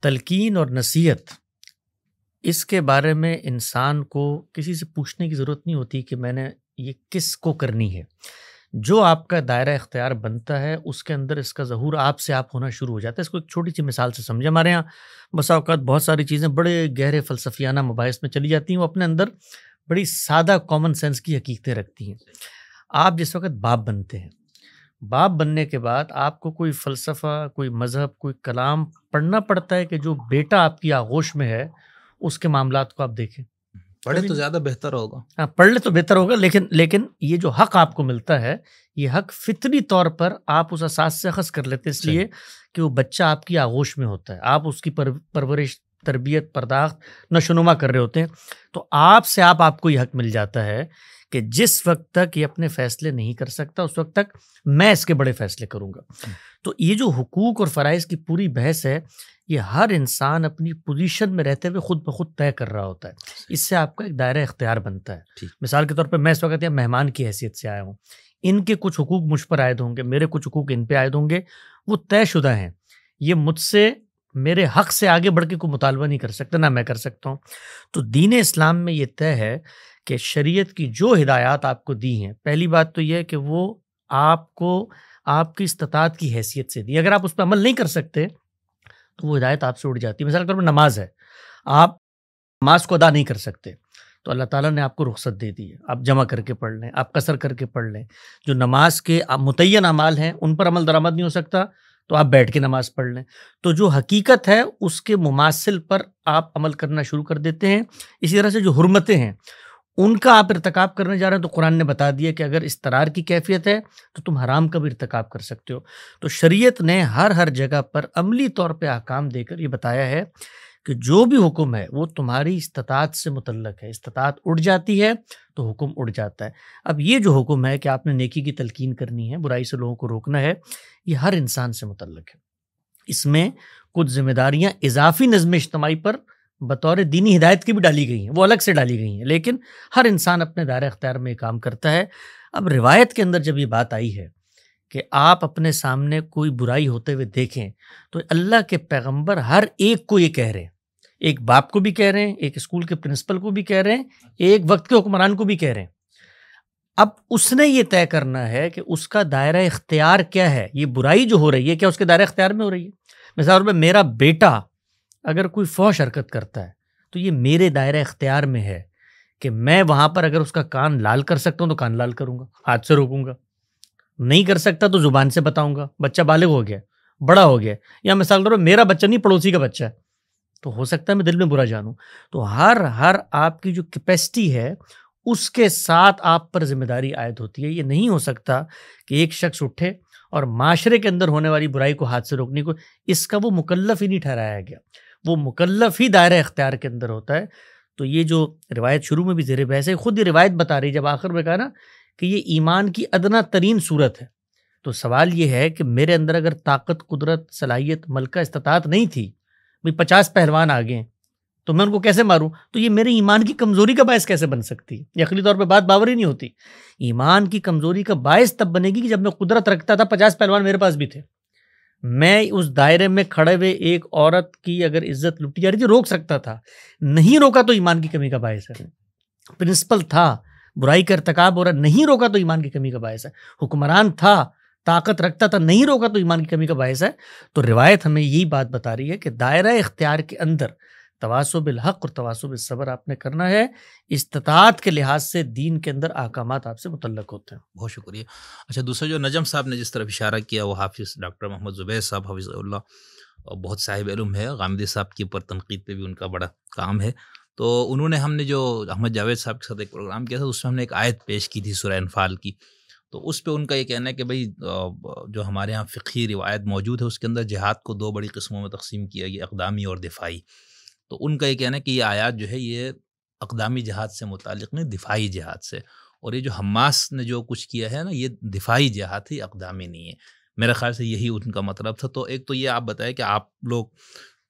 تلقین اور نصیحت اس کے بارے میں انسان کو کسی سے پوچھنے کی ضرورت نہیں ہوتی کہ میں نے یہ کس کو کرنی ہے، جو آپ کا دائرہ اختیار بنتا ہے اس کے اندر اس کا ظہور آپ سے آپ ہونا شروع ہو جاتا ہے. اس کو ایک چھوٹی سی مثال سے سمجھے. ہمارے یہاں بسا اوقات بہت ساری چیزیں بڑے گہرے فلسفیانہ مباحث میں چلی جاتی ہیں، وہ اپنے اندر بڑی سادہ کامن سینس کی حقیقتیں رکھتی ہیں. آپ جس وقت باپ بنتے ہیں، باپ بننے کے بعد آپ کو کوئی فلسفہ، کوئی مذہب، کوئی کلام پڑھنا پڑتا ہے کہ جو بیٹا آپ کی آغوش میں ہے اس کے معاملات کو آپ دیکھیں. پڑھے تو زیادہ بہتر ہوگا. ہاں، پڑھ لے تو بہتر ہوگا، لیکن یہ جو حق آپ کو ملتا ہے، یہ حق فطری طور پر آپ اس اساس سے اخذ کر لیتے ہیں، اس لیے کہ وہ بچہ آپ کی آغوش میں ہوتا ہے، آپ اس کی پرورش، تربیت، پرداخت، نشو و نما کر رہے ہوتے ہیں. تو آپ سے آپ کو یہ حق مل جاتا ہے کہ جس وقت تک یہ اپنے فیصلے نہیں کر سکتا اس وقت تک میں اس کے بڑے فیصلے کروں گا. تو یہ جو حقوق اور فرائض کی پوری بحث ہے، یہ ہر انسان اپنی پوزیشن میں رہتے ہوئے خود بخود طے کر رہا ہوتا ہے. اس سے آپ کا ایک دائرہ اختیار بنتا ہے. مثال کے طور پہ میں اس وقت یہاں مہمان کی حیثیت سے آیا ہوں، ان کے کچھ حقوق مجھ پر عائد ہوں گے، میرے کچھ حقوق ان پہ عائد ہوں گے، وہ طے شدہ ہیں. یہ مجھ سے، میرے حق سے آگے بڑھ کے کوئی مطالبہ نہیں کر سکتا، نہ میں کر سکتا ہوں. تو دین اسلام میں یہ طے ہے کہ شریعت کی جو ہدایات آپ کو دی ہیں، پہلی بات تو یہ ہے کہ وہ آپ کو آپ کی استطاعت کی حیثیت سے دی. اگر آپ اس پہ عمل نہیں کر سکتے تو وہ ہدایت آپ سے اڑ جاتی ہے. مثال کے طور پر نماز ہے، آپ نماز کو ادا نہیں کر سکتے تو اللہ تعالیٰ نے آپ کو رخصت دے دی ہے، آپ جمع کر کے پڑھ لیں، آپ قصر کر کے پڑھ لیں. جو نماز کے متعین اعمال ہیں ان پر عمل درآمد نہیں ہو سکتا تو آپ بیٹھ کے نماز پڑھ لیں. تو جو حقیقت ہے اس کے مماثل پر آپ عمل کرنا شروع کر دیتے ہیں. اسی طرح سے جو حرمتیں ہیں ان کا آپ ارتکاب کرنے جا رہے ہیں تو قرآن نے بتا دیا کہ اگر استرار کی کیفیت ہے تو تم حرام کا بھی ارتکاب کر سکتے ہو. تو شریعت نے ہر جگہ پر عملی طور پہ احکام دے کر یہ بتایا ہے کہ جو بھی حکم ہے وہ تمہاری استطاعت سے متعلق ہے. استطاعت اڑ جاتی ہے تو حکم اڑ جاتا ہے. اب یہ جو حکم ہے کہ آپ نے نیکی کی تلقین کرنی ہے، برائی سے لوگوں کو روکنا ہے، یہ ہر انسان سے متعلق ہے. اس میں کچھ ذمہ داریاں اضافی نظم اجتماعی پر بطور دینی ہدایت کی بھی ڈالی گئی ہیں، وہ الگ سے ڈالی گئی ہیں، لیکن ہر انسان اپنے دائرہ اختیار میں کام کرتا ہے. اب روایت کے اندر جب یہ بات آئی ہے کہ آپ اپنے سامنے کوئی برائی ہوتے ہوئے دیکھیں تو اللہ کے پیغمبر ہر ایک کو یہ کہہ رہے ہیں، ایک باپ کو بھی کہہ رہے ہیں، ایک اسکول کے پرنسپل کو بھی کہہ رہے ہیں، ایک وقت کے حکمران کو بھی کہہ رہے ہیں. اب اس نے یہ طے کرنا ہے کہ اس کا دائرہ اختیار کیا ہے. یہ برائی جو ہو رہی ہے کیا اس کے دائرہ اختیار میں ہو رہی ہے؟ مثال میں میرا بیٹا اگر کوئی فحش حرکت کرتا ہے تو یہ میرے دائرہ اختیار میں ہے کہ میں وہاں پر اگر اس کا کان لال کر سکتا ہوں تو کان لال کروں گا، ہاتھ سے روکوں گا. نہیں کر سکتا تو زبان سے بتاؤں گا. بچہ بالغ ہو گیا، بڑا ہو گیا، یا مثال طور پر میرا بچہ نہیں پڑوسی کا بچہ ہے تو ہو سکتا ہے میں دل میں برا جانوں. تو ہر آپ کی جو کیپیسٹی ہے اس کے ساتھ آپ پر ذمہ داری عائد ہوتی ہے. یہ نہیں ہو سکتا کہ ایک شخص اٹھے اور معاشرے کے اندر ہونے والی برائی کو ہاتھ سے روکنے کو، اس کا وہ مکلف ہی نہیں ٹھہرایا گیا. وہ مکلف ہی دائرہ اختیار کے اندر ہوتا ہے. تو یہ جو روایت شروع میں بھی زیر بحث ہے، خود یہ روایت بتا رہی، جب آخر میں کہا نا کہ یہ ایمان کی ادنا ترین صورت ہے، تو سوال یہ ہے کہ میرے اندر اگر طاقت، قدرت، صلاحیت، ملکہ، استطاعت نہیں تھی، بھئی 50 پہلوان آگے ہیں تو میں ان کو کیسے ماروں؟ تو یہ میرے ایمان کی کمزوری کا باعث کیسے بن سکتی ہے؟ یہ عقلی طور پہ بات باور ہی نہیں ہوتی. ایمان کی کمزوری کا باعث تب بنے گی کہ جب میں قدرت رکھتا تھا، 50 پہلوان میرے پاس بھی تھے، میں اس دائرے میں کھڑے ہوئے ایک عورت کی اگر عزت لٹی جا رہی تھی روک سکتا تھا، نہیں روکا تو ایمان کی کمی کا باعث ہے. پرنسپل تھا، برائی کا ارتکاب ہو رہا، نہیں روکا تو ایمان کی کمی کا باعث ہے. حکمران تھا، طاقت رکھتا تھا، نہیں روکا تو ایمان کی کمی کا باعث ہے. تو روایت ہمیں یہی بات بتا رہی ہے کہ دائرہ اختیار کے اندر تواصی بالحق اور تواصی بالصبر آپ نے کرنا ہے. استطاعت کے لحاظ سے دین کے اندر احکامات آپ سے متعلق ہوتے ہیں. بہت شکریہ. اچھا، دوسرا جو نجم صاحب نے جس طرف اشارہ کیا وہ حافظ ڈاکٹر محمد زبیر صاحب حفظہ اللہ بہت صاحب علم ہے. غامدی صاحب کی پر تنقید پہ بھی ان کا بڑا کام ہے. تو انہوں نے، ہم نے جو احمد جاوید صاحب کے ساتھ ایک پروگرام کیا تھا اس میں ہم نے ایک آیت پیش کی تھی سورہ انفال کی. تو اس پہ ان کا یہ کہنا ہے کہ بھئی جو ہمارے ہاں فقہی روایت موجود ہے اس کے اندر جہاد کو 2 بڑی قسموں میں تقسیم کیا گیا، اقدامی اور دفاعی. تو ان کا یہ کہنا ہے کہ یہ آیات جو ہے یہ اقدامی جہاد سے متعلق نہیں، دفاعی جہاد سے. اور یہ جو حماس نے جو کچھ کیا ہے نا، یہ دفاعی جہاد ہے، اقدامی نہیں ہے. میرے خیال سے یہی ان کا مطلب تھا. تو ایک تو یہ آپ بتائیں کہ آپ لوگ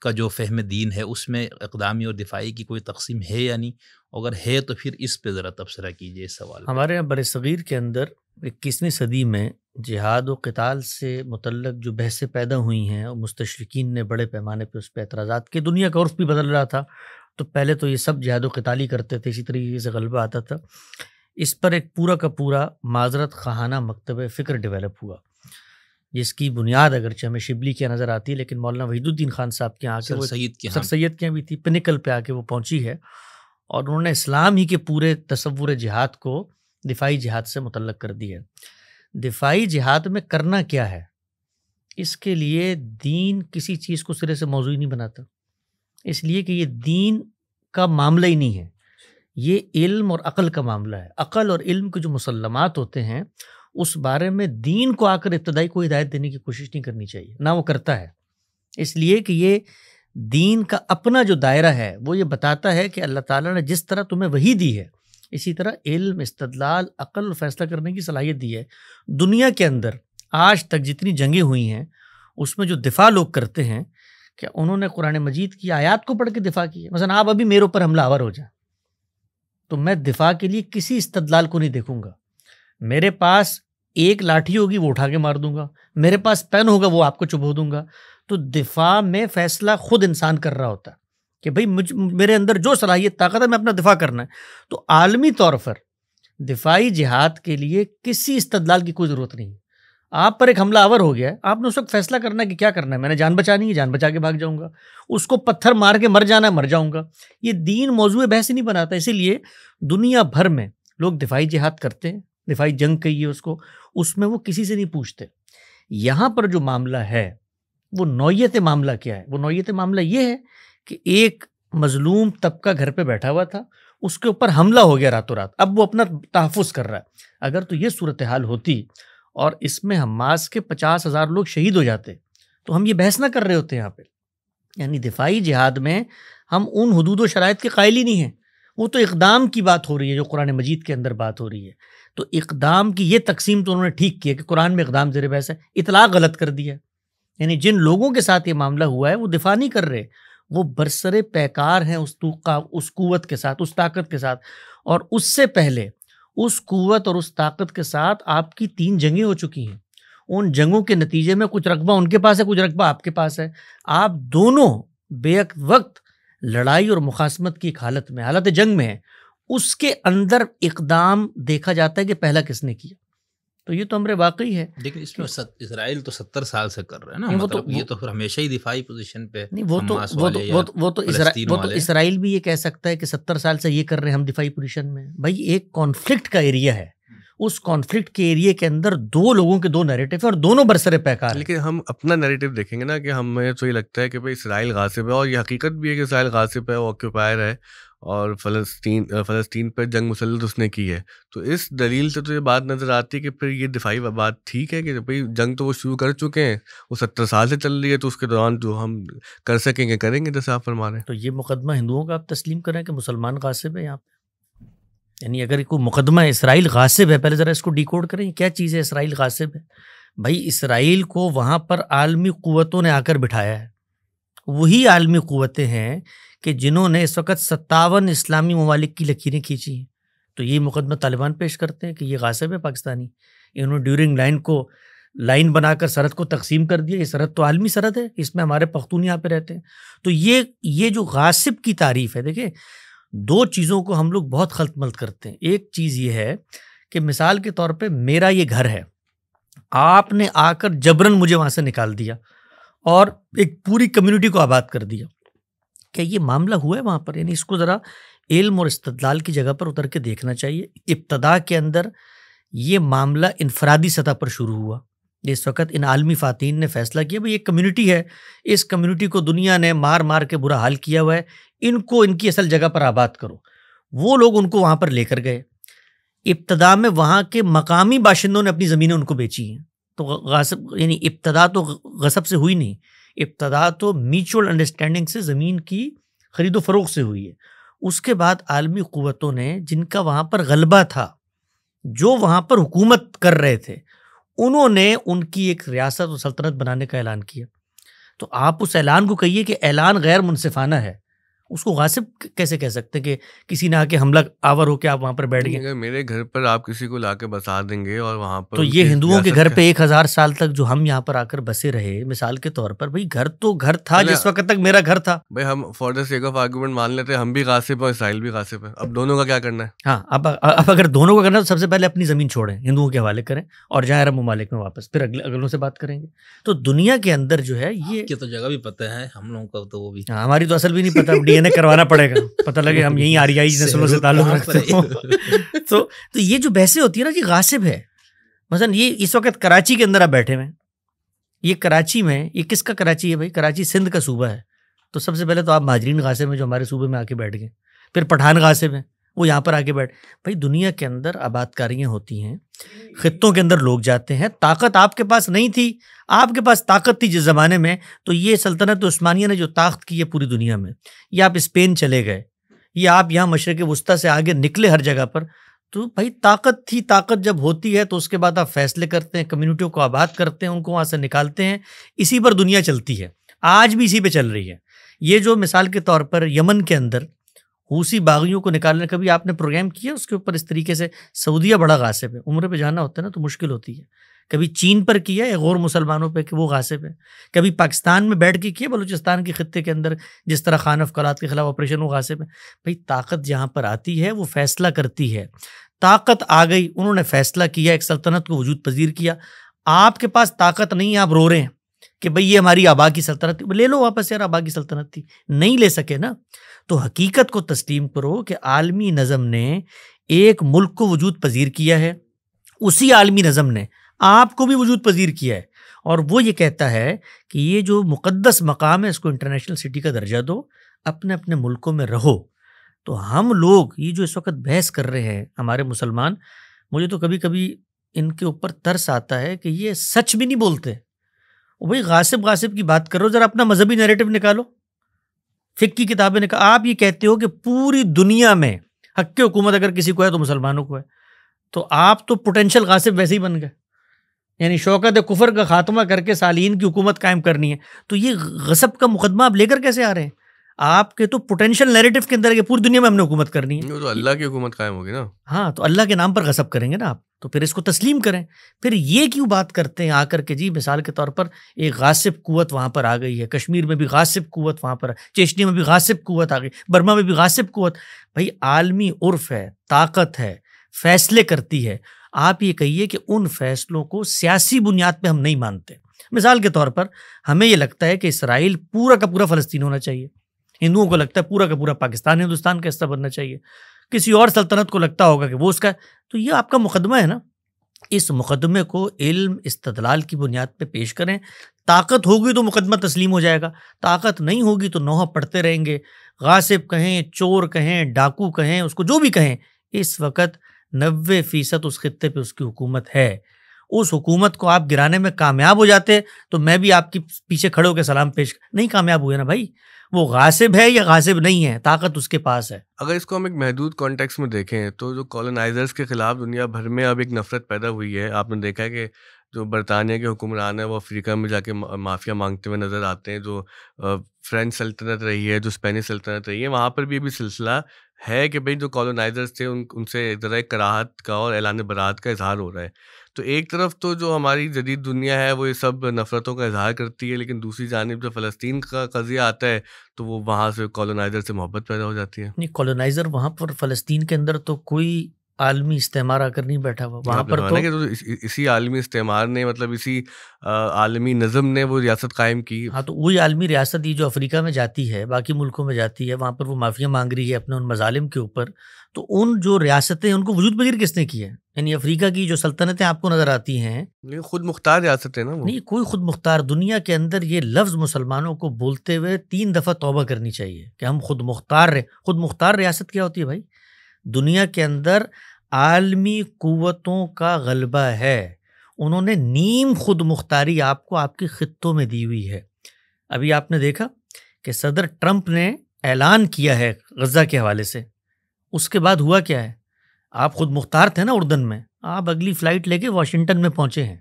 کا جو فہم دین ہے اس میں اقدامی اور دفاعی کی کوئی تقسیم ہے یا نہیں؟ اگر ہے تو پھر اس پہ ذرا تبصرہ کیجیے اس سوال. ہمارے یہاں بر صغیر کے اندر 21ویں صدی میں جہاد و قتال سے متعلق جو بحثیں پیدا ہوئی ہیں اور مستشرقین نے بڑے پیمانے پہ اس پہ اعتراضات کی، دنیا کا عرف بھی بدل رہا تھا. تو پہلے تو یہ سب جہاد و قتال ہی کرتے تھے، اسی طریقے سے غلبہ آتا تھا. اس پر ایک پورا کا پورا معذرت خواہانہ مکتب فکر ڈیولپ ہوا، جس کی بنیاد اگرچہ ہمیں شبلی کی نظر آتی ہے، لیکن مولانا وحید الدین خان صاحب کے یہاں آ کے وہ سر سید کے یہاں بھی تھی، پنیکل پہ آ کے وہ پہنچی ہے، اور انہوں نے اسلام ہی کے پورے تصور جہاد کو دفاعی جہاد سے متعلق کر دی ہے۔ دفاعی جہاد میں کرنا کیا ہے، اس کے لیے دین کسی چیز کو سرے سے موضوع نہیں بناتا، اس لیے کہ یہ دین کا معاملہ ہی نہیں ہے، یہ علم اور عقل کا معاملہ ہے۔ عقل اور علم کے جو مسلمات ہوتے ہیں اس بارے میں دین کو آ کر ابتدائی کوئی ہدایت دینے کی کوشش نہیں کرنی چاہیے، نہ وہ کرتا ہے، اس لیے کہ یہ دین کا اپنا جو دائرہ ہے وہ یہ بتاتا ہے کہ اللہ تعالیٰ نے جس طرح تمہیں وحی دی ہے، اسی طرح علم، استدلال، عقل اور فیصلہ کرنے کی صلاحیت دی ہے۔ دنیا کے اندر آج تک جتنی جنگیں ہوئی ہیں اس میں جو دفاع لوگ کرتے ہیں کہ انہوں نے قرآن مجید کی آیات کو پڑھ کے دفاع کی ہے۔ مثلا آپ ابھی میرے اوپر حملہ آور ہو جائیں تو میں دفاع کے لیے کسی استدلال کو نہیں دیکھوں گا، میرے پاس ایک لاٹھی ہوگی وہ اٹھا کے مار دوں گا، میرے پاس پین ہوگا وہ آپ کو چبھو دوں گا۔ تو دفاع میں فیصلہ خود انسان کر رہا ہوتا ہے کہ بھئی میرے اندر جو صلاحیت طاقت ہے میں اپنا دفاع کرنا ہے۔ تو عالمی طور پر دفاعی جہاد کے لیے کسی استدلال کی کوئی ضرورت نہیں۔ آپ پر ایک حملہ آور ہو گیا ہے، آپ نے اس وقت فیصلہ کرنا ہے کہ کیا کرنا ہے، میں نے جان بچانی ہے، جان بچا کے بھاگ جاؤں گا، اس کو پتھر مار کے مر جانا ہے، مر جاؤں گا۔ یہ دین موضوع بحث نہیں بناتا، اسی لیے دنیا بھر میں لوگ دفاعی جہاد کرتے ہیں، دفاعی جنگ کہیے اس کو، اس میں وہ کسی سے نہیں پوچھتے۔ یہاں پر جو معاملہ ہے وہ نوعیت معاملہ کیا ہے؟ وہ نوعیت معاملہ یہ ہے کہ ایک مظلوم طبقہ گھر پہ بیٹھا ہوا تھا، اس کے اوپر حملہ ہو گیا راتوں رات، اب وہ اپنا تحفظ کر رہا ہے۔ اگر تو یہ صورتحال ہوتی اور اس میں حماس کے 50,000 لوگ شہید ہو جاتے تو ہم یہ بحث نہ کر رہے ہوتے یہاں پہ۔ یعنی دفاعی جہاد میں ہم ان حدود و شرائط کے قائل ہی نہیں ہیں، وہ تو اقدام کی بات ہو رہی ہے جو قرآن مجید کے اندر بات ہو رہی ہے۔ تو اقدام کی یہ تقسیم تو انہوں نے ٹھیک کی ہے کہ قرآن میں اقدام زیر بحث ہے، اطلاق غلط کر دیا ہے۔ یعنی جن لوگوں کے ساتھ یہ معاملہ ہوا ہے وہ دفاع نہیں کر رہے، وہ برسر پیکار ہیں اس قوت کے ساتھ، اس طاقت کے ساتھ، اور اس سے پہلے اس قوت اور اس طاقت کے ساتھ آپ کی 3 جنگیں ہو چکی ہیں۔ ان جنگوں کے نتیجے میں کچھ رقبہ ان کے پاس ہے، کچھ رقبہ آپ کے پاس ہے، آپ دونوں بے وقت لڑائی اور مخاصمت کی ایک حالت میں، حالت جنگ میں ہیں۔ اس کے اندر اقدام دیکھا جاتا ہے کہ پہلا کس نے کیا، تو یہ تو امر واقعی ہے۔ لیکن اس میں اسرائیل تو 70 سال سے کر رہے ہیں نا، مطلب یہ تو پھر ہمیشہ ہی دفاعی پوزیشن پہ نہیں، وہ تو اسرائیل بھی یہ کہہ سکتا ہے کہ 70 سال سے یہ کر رہے ہیں ہم دفاعی پوزیشن میں۔ بھائی ایک کانفلکٹ کا ایریا ہے، اس کانفلکٹ کے ایریا کے اندر 2 لوگوں کے 2 نیریٹو ہیں اور دونوں برسر پیکار ہیں۔ لیکن ہم اپنا نیریٹو دیکھیں گے نا کہ ہمیں تو یہ لگتا ہے کہ بھائی اسرائیل غاصب ہے، اور یہ حقیقت بھی ہے کہ اسرائیل غاصب ہے، آکیوپائر ہے، اور فلسطین پر جنگ مسلط اس نے کی ہے۔ تو اس دلیل سے تو یہ بات نظر آتی ہے کہ پھر یہ دفاعی بات ٹھیک ہے کہ بھئی جنگ تو وہ شروع کر چکے ہیں، وہ 70 سال سے چل رہی ہے، تو اس کے دوران جو ہم کر سکیں گے کریں گے، جیسے آپ فرما رہے ہیں۔ تو یہ مقدمہ ہندوؤں کا آپ تسلیم کریں کہ مسلمان غاصب ہے یہاں پہ؟ یعنی اگر کوئی مقدمہ اسرائیل غاصب ہے، پہلے ذرا اس کو ڈیکوڈ کریں، کیا چیز ہے اسرائیل غاصب ہے؟ بھائی اسرائیل کو وہاں پر عالمی قوتوں نے آ کر بٹھایا ہے، وہی عالمی قوتیں ہیں کہ جنہوں نے اس وقت 57 اسلامی ممالک کی لکیریں کھینچی ہیں۔ تو یہ مقدمہ طالبان پیش کرتے ہیں کہ یہ غاصب ہے پاکستانی، انہوں نے ڈیورنگ لائن بنا کر سرحد کو تقسیم کر دیا۔ یہ سرحد تو عالمی سرحد ہے، اس میں ہمارے پختون یہاں پہ رہتے ہیں۔ تو یہ جو غاصب کی تعریف ہے، دیکھیں 2 چیزوں کو ہم لوگ بہت خلط ملط کرتے ہیں۔ ایک چیز یہ ہے کہ مثال کے طور پہ میرا یہ گھر ہے، آپ نے آ کر جبرن مجھے وہاں سے نکال دیا اور ایک پوری کمیونٹی کو آباد کر دیا، کیا یہ معاملہ ہوا ہے وہاں پر؟ یعنی اس کو ذرا علم اور استدلال کی جگہ پر اتر کے دیکھنا چاہیے۔ ابتدا کے اندر یہ معاملہ انفرادی سطح پر شروع ہوا، اس وقت ان عالمی فاتحین نے فیصلہ کیا بھئی ایک کمیونٹی ہے، اس کمیونٹی کو دنیا نے مار مار کے برا حال کیا ہوا ہے، ان کو ان کی اصل جگہ پر آباد کرو۔ وہ لوگ ان کو وہاں پر لے کر گئے۔ ابتدا میں وہاں کے مقامی باشندوں نے اپنی زمینیں ان کو بیچی ہیں۔ تو غاصب یعنی ابتدا تو غصب سے ہوئی نہیں، ابتدا تو میوچول انڈرسٹینڈنگ سے زمین کی خرید و فروخت سے ہوئی ہے۔ اس کے بعد عالمی قوتوں نے جن کا وہاں پر غلبہ تھا، جو وہاں پر حکومت کر رہے تھے، انہوں نے ان کی ایک ریاست و سلطنت بنانے کا اعلان کیا۔ تو آپ اس اعلان کو کہیے کہ اعلان غیر منصفانہ ہے، اس کو غاصب کیسے کہہ سکتے ہیں کہ کسی نے آ کے حملہ آور ہو کے آپ وہاں پر بیٹھ گئے؟ اگر میرے گھر پر آپ کسی کو لا کے بسا دیں گے اور وہاں پر تو یہ ہندوؤں کے گھر پہ 1000 سال تک جو ہم یہاں پر آ کر بسے رہے، مثال کے طور پر بھائی گھر تو گھر تھا جس وقت تک میرا گھر تھا. بھائی ہم for the sake of argument مان لیتے ہیں ہم بھی غاصب ہیں اسرائیل بھی غاصب ہے، اب دونوں کا کیا کرنا ہے؟ ہاں اب اگر دونوں کو کرنا تو سب سے پہلے اپنی زمین چھوڑیں، ہندوؤں کے حوالے کریں اور جائیں عرب ممالک میں واپس، پھر اگلوں سے بات کریں گے. تو دنیا کے اندر جو ہے یہ تو جگہ بھی پتہ ہے ہم لوگوں کا، تو وہ بھی ہماری تو اصل بھی نہیں پتہ، ڈی این اے کروانا پڑے گا، پتہ لگے ہم یہیں آریائی نسلوں سے تعلق رکھتے ہوں. تو یہ جو بحثیں ہوتی ہے نا جی غاصب ہے. مثلا یہ اس وقت کراچی کے اندر آپ بیٹھے ہوئے، یہ کراچی میں، یہ کس کا کراچی ہے بھائی؟ کراچی سندھ کا صوبہ ہے. تو سب سے پہلے تو آپ مہاجرین غاصب ہیں جو ہمارے صوبے میں آ کے بیٹھ گئے، پھر پٹھان غاصب ہیں وہ یہاں پر آ کے بیٹھ. بھائی دنیا کے اندر آباد کاریاں ہوتی ہیں، خطوں کے اندر لوگ جاتے ہیں. طاقت آپ کے پاس نہیں تھی، آپ کے پاس طاقت تھی جس زمانے میں، تو یہ سلطنت عثمانیہ نے جو طاقت کی ہے پوری دنیا میں، یا آپ اسپین چلے گئے یا آپ یہاں مشرق وسطیٰ سے آگے نکلے ہر جگہ پر، تو بھائی طاقت تھی. طاقت جب ہوتی ہے تو اس کے بعد آپ فیصلے کرتے ہیں، کمیونٹیوں کو آباد کرتے ہیں، ان کو وہاں سے نکالتے ہیں. اسی پر دنیا چلتی ہے، آج بھی اسی پہ چل رہی ہے. یہ جو مثال کے طور پر یمن کے اندر حوثی باغیوں کو نکالنے، کبھی آپ نے پروگرام کیا اس کے اوپر اس طریقے سے؟ سعودیہ بڑا غاصب ہے، عمرے پہ جانا ہوتا ہے نا تو مشکل ہوتی ہے. کبھی چین پر کیا ہے غور مسلمانوں پہ کہ وہ غاصب ہے، کبھی پاکستان میں بیٹھ کے کیا بلوچستان کے خطے کے اندر جس طرح خان افقلات کے خلاف آپریشن، وہ غاصب ہے. بھائی طاقت جہاں پر آتی ہے وہ فیصلہ کرتی ہے. طاقت آ گئی، انہوں نے فیصلہ کیا، ایک سلطنت کو وجود پذیر کیا. آپ کے پاس طاقت نہیں ہے، آپ رو رہے ہیں کہ بھئی یہ ہماری آبا کی سلطنت تھی. لے لو واپس یار، آبا کی سلطنت تھی، نہیں لے سکے نا. تو حقیقت کو تسلیم کرو کہ عالمی نظم نے ایک ملک کو وجود پذیر کیا ہے، اسی عالمی نظم نے آپ کو بھی وجود پذیر کیا ہے، اور وہ یہ کہتا ہے کہ یہ جو مقدس مقام ہے اس کو انٹرنیشنل سٹی کا درجہ دو، اپنے اپنے ملکوں میں رہو. تو ہم لوگ یہ جو اس وقت بحث کر رہے ہیں ہمارے مسلمان، مجھے تو کبھی کبھی ان کے اوپر ترس آتا ہے کہ یہ سچ بھی نہیں بولتے. وہی غاصب کی بات کرو، ذرا اپنا مذہبی نیریٹو نکالو، فقہ کی کتابیں نکالو. آپ یہ کہتے ہو کہ پوری دنیا میں حق کی حکومت اگر کسی کو ہے تو مسلمانوں کو ہے، تو آپ تو پوٹینشیل غاصب ویسے ہی بن گئے. یعنی شوکت کفر کا خاتمہ کر کے صالحین کی حکومت قائم کرنی ہے، تو یہ غصب کا مقدمہ آپ لے کر کیسے آ رہے ہیں؟ آپ کے تو پوٹینشیل نیریٹو کے اندر ہے کہ پوری دنیا میں ہم نے حکومت کرنی ہے. تو اللہ کی حکومت قائم ہوگی نا. ہاں تو اللہ کے نام پر غصب کریں گے نا آپ، تو پھر اس کو تسلیم کریں. پھر یہ کیوں بات کرتے ہیں آ کر کے جی مثال کے طور پر ایک غاصب قوت وہاں پر آ گئی ہے، کشمیر میں بھی غاصب قوت وہاں پر، چیچنیا میں بھی غاصب قوت آ گئی، برما میں بھی غاصب قوت. بھائی عالمی عرف ہے، طاقت ہے، فیصلے کرتی ہے. آپ یہ کہیے کہ ان فیصلوں کو سیاسی بنیاد پہ ہم نہیں مانتے. مثال کے طور پر ہمیں یہ لگتا ہے کہ اسرائیل پورا کا پورا فلسطین ہونا چاہیے، ہندوؤں کو لگتا ہے پورا کا پورا پاکستان ہندوستان کا حصہ بننا چاہیے، کسی اور سلطنت کو لگتا ہوگا کہ وہ اس کا. تو یہ آپ کا مقدمہ ہے نا، اس مقدمے کو علم استدلال کی بنیاد پہ پیش کریں. طاقت ہوگی تو مقدمہ تسلیم ہو جائے گا، طاقت نہیں ہوگی تو نوحہ پڑھتے رہیں گے. غاصب کہیں، چور کہیں، ڈاکو کہیں، اس کو جو بھی کہیں، اس وقت 90% اس خطے پہ اس کی حکومت ہے. اس حکومت کو آپ گرانے میں کامیاب ہو جاتے تو میں بھی آپ کے پیچھے کھڑے ہو کے سلام پیش، نہیں کامیاب ہوئے نا بھائی. وہ غاصب ہے یا غاصب نہیں ہے، طاقت اس کے پاس ہے. اگر اس کو ہم ایک محدود کانٹیکس میں دیکھیں تو جو کالونائزرز کے خلاف دنیا بھر میں اب ایک نفرت پیدا ہوئی ہے. آپ نے دیکھا ہے کہ جو برطانیہ کے حکمران ہیں وہ افریقہ میں جا کے معافیا مانگتے ہوئے نظر آتے ہیں. جو فرینچ سلطنت رہی ہے، جو اسپینش سلطنت رہی ہے، وہاں پر بھی ابھی سلسلہ ہے کہ بھئی جو کالونائزرز تھے ان سے ذرا ایک کراہت کا اور اعلان برات کا اظہار ہو رہا ہے. تو ایک طرف تو جو ہماری جدید دنیا ہے وہ یہ سب نفرتوں کا اظہار کرتی ہے، لیکن دوسری جانب جو فلسطین کا قضیہ آتا ہے تو وہ وہاں سے کالونائزر سے محبت پیدا ہو جاتی ہے. نہیں، کالونائزر وہاں پر فلسطین کے اندر تو کوئی عالمی استعمار آ کر نہیں بیٹھا ہوا وہاں پر. تو اسی عالمی استعمار نے، مطلب اسی عالمی نظم نے وہ ریاست قائم کی. ہاں تو وہی عالمی ریاست یہ جو افریقہ میں جاتی ہے، باقی ملکوں میں جاتی ہے، وہاں پر وہ معافیا مانگ رہی ہے اپنے ان مظالم کے اوپر. تو ان جو ریاستیں ان کو وجود پذیر کس نے کی ہے؟ یعنی افریقہ کی جو سلطنتیں آپ کو نظر آتی ہیں، لیکن خود مختار ریاست ہے نا وہ. نہیں کوئی خود مختار. دنیا کے اندر یہ لفظ مسلمانوں کو بولتے ہوئے 3 دفعہ توبہ کرنی چاہیے کہ ہم خود مختار رہے. خود مختار ریاست کیا ہوتی ہے بھائی؟ دنیا کے اندر عالمی قوتوں کا غلبہ ہے، انہوں نے نیم خود مختاری آپ کو آپ کے خطوں میں دی ہوئی ہے. ابھی آپ نے دیکھا کہ صدر ٹرمپ نے اعلان کیا ہے غزہ کے حوالے سے، اس کے بعد ہوا کیا ہے؟ آپ خود مختار تھے نا اردن میں، آپ اگلی فلائٹ لے کے واشنگٹن میں پہنچے ہیں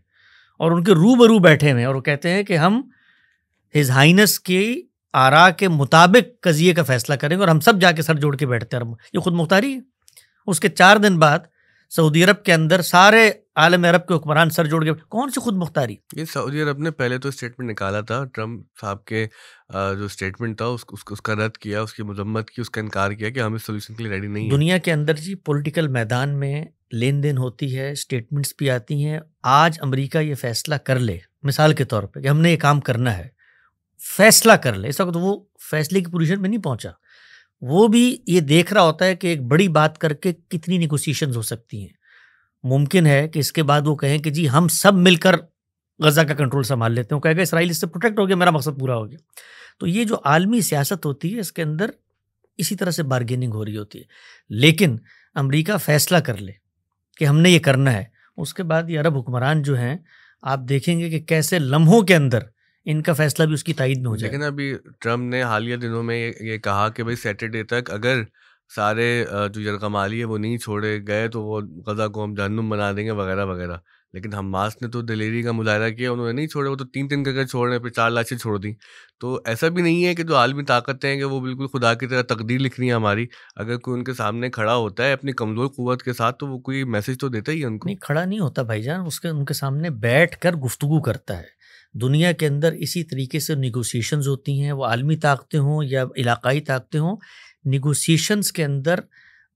اور ان کے روبرو بیٹھے ہوئے ہیں اور وہ کہتے ہیں کہ ہم ہز ہائنس کی آرا کے مطابق قضیے کا فیصلہ کریں گے اور ہم سب جا کے سر جوڑ کے بیٹھتے ہیں. یہ خود مختاری ہے. اس کے 4 دن بعد سعودی عرب کے اندر سارے عالم عرب کے حکمران سر جوڑ کے کون سی خود مختاری؟ یہ سعودی عرب نے پہلے تو اسٹیٹمنٹ نکالا تھا، ٹرمپ صاحب کے جو اسٹیٹمنٹ تھا اس کا رد کیا، اس کی مذمت کی، اس کا انکار کیا کہ ہم اس سولوشن کے لیے ریڈی نہیں ہیں. دنیا کے اندر جی پولیٹیکل میدان میں لین دین ہوتی ہے، اسٹیٹمنٹس بھی آتی ہیں. آج امریکہ یہ فیصلہ کر لے مثال کے طور پہ کہ ہم نے یہ کام کرنا ہے، فیصلہ کر لے، اس وقت وہ فیصلے کی پوزیشن میں نہیں پہنچا. وہ بھی یہ دیکھ رہا ہوتا ہے کہ ایک بڑی بات کر کے کتنی نیگوسیشنز ہو سکتی ہیں. ممکن ہے کہ اس کے بعد وہ کہیں کہ جی ہم سب مل کر غزہ کا کنٹرول سنبھال لیتے ہیں. وہ کہے گا اسرائیل اس سے پروٹیکٹ ہو گیا، میرا مقصد پورا ہو گیا. تو یہ جو عالمی سیاست ہوتی ہے اس کے اندر اسی طرح سے بارگیننگ ہو رہی ہوتی ہے. لیکن امریکہ فیصلہ کر لے کہ ہم نے یہ کرنا ہے، اس کے بعد یہ عرب حکمران جو ہیں آپ دیکھیں گے کہ کیسے لمحوں کے اندر ان کا فیصلہ بھی اس کی تائید میں ہو جائے. لیکن ابھی ٹرمپ نے حالیہ دنوں میں یہ کہا کہ بھائی سیٹرڈے تک اگر سارے جو یرغمالی ہے وہ نہیں چھوڑے گئے تو وہ غزہ کو ہم جہنم بنا دیں گے وغیرہ وغیرہ. لیکن حماس نے تو دلیری کا مظاہرہ کیا، انہوں نے نہیں چھوڑے، وہ تو 3 کر کے چھوڑ رہے ہیں، پھر 4 لاشیں چھوڑ دیں. تو ایسا بھی نہیں ہے کہ جو عالمی طاقتیں ہیں کہ وہ بالکل خدا کی طرح تقدیر لکھ رہی ہیں ہماری. اگر کوئی ان کے سامنے کھڑا ہوتا ہے اپنی کمزور قوت کے ساتھ تو وہ کوئی میسج تو دیتا ہی ہے ان کو. نہیں کھڑا نہیں ہوتا بھائی جان، ان کے سامنے بیٹھ کر گفتگو کرتا ہے. دنیا کے اندر اسی طریقے سے نیگوسیشنز ہوتی ہیں، وہ عالمی طاقتیں ہوں یا علاقائی طاقتیں ہوں. نیگوسیشنز کے اندر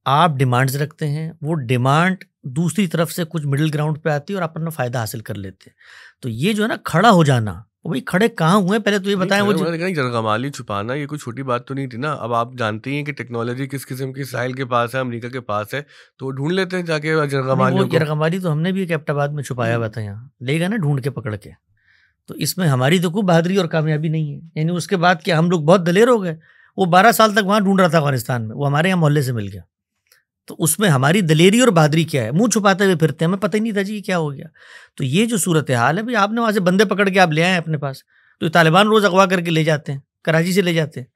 آپ ڈیمانڈز رکھتے ہیں، وہ ڈیمانڈ دوسری طرف سے کچھ مڈل گراؤنڈ پہ آتی ہے اور آپ اپنا فائدہ حاصل کر لیتے ہیں. تو یہ جو ہے نا کھڑا ہو جانا، بھائی کھڑے کہاں ہوئے پہلے تو یہ بتائیں. وہ یرغمالی چھپانا یہ کوئی چھوٹی بات تو نہیں تھی نا. اب آپ جانتے ہیں کہ ٹیکنالوجی کس قسم کی اسرائیل کے پاس ہے، امریکہ کے پاس ہے، تو وہ ڈھونڈ لیتے ہیں جا کے یرغمالی. تو ہم نے بھی ایک ایبٹ آباد میں چھپایا ہوا تھا، یہاں لے گا نا ڈھونڈ کے پکڑ کے. تو اس میں ہماری تو کوئی بہادری اور کامیابی نہیں ہے. یعنی اس کے بعد کہ ہم لوگ بہت دلیر ہو گئے. وہ 12 سال تک وہاں ڈھونڈ رہا تھا افغانستان میں، وہ ہمارے یہاں محلے سے مل گیا. تو اس میں ہماری دلیری اور بہادری کیا ہے؟ منہ چھپاتے ہوئے پھرتے ہیں، ہمیں پتہ ہی نہیں تھا جی کیا ہو گیا. تو یہ جو صورتحال ہے بھائی، آپ نے وہاں سے بندے پکڑ کے آپ لے آئے ہیں اپنے پاس. تو طالبان روز اغوا کر کے لے جاتے ہیں، کراچی سے لے جاتے ہیں،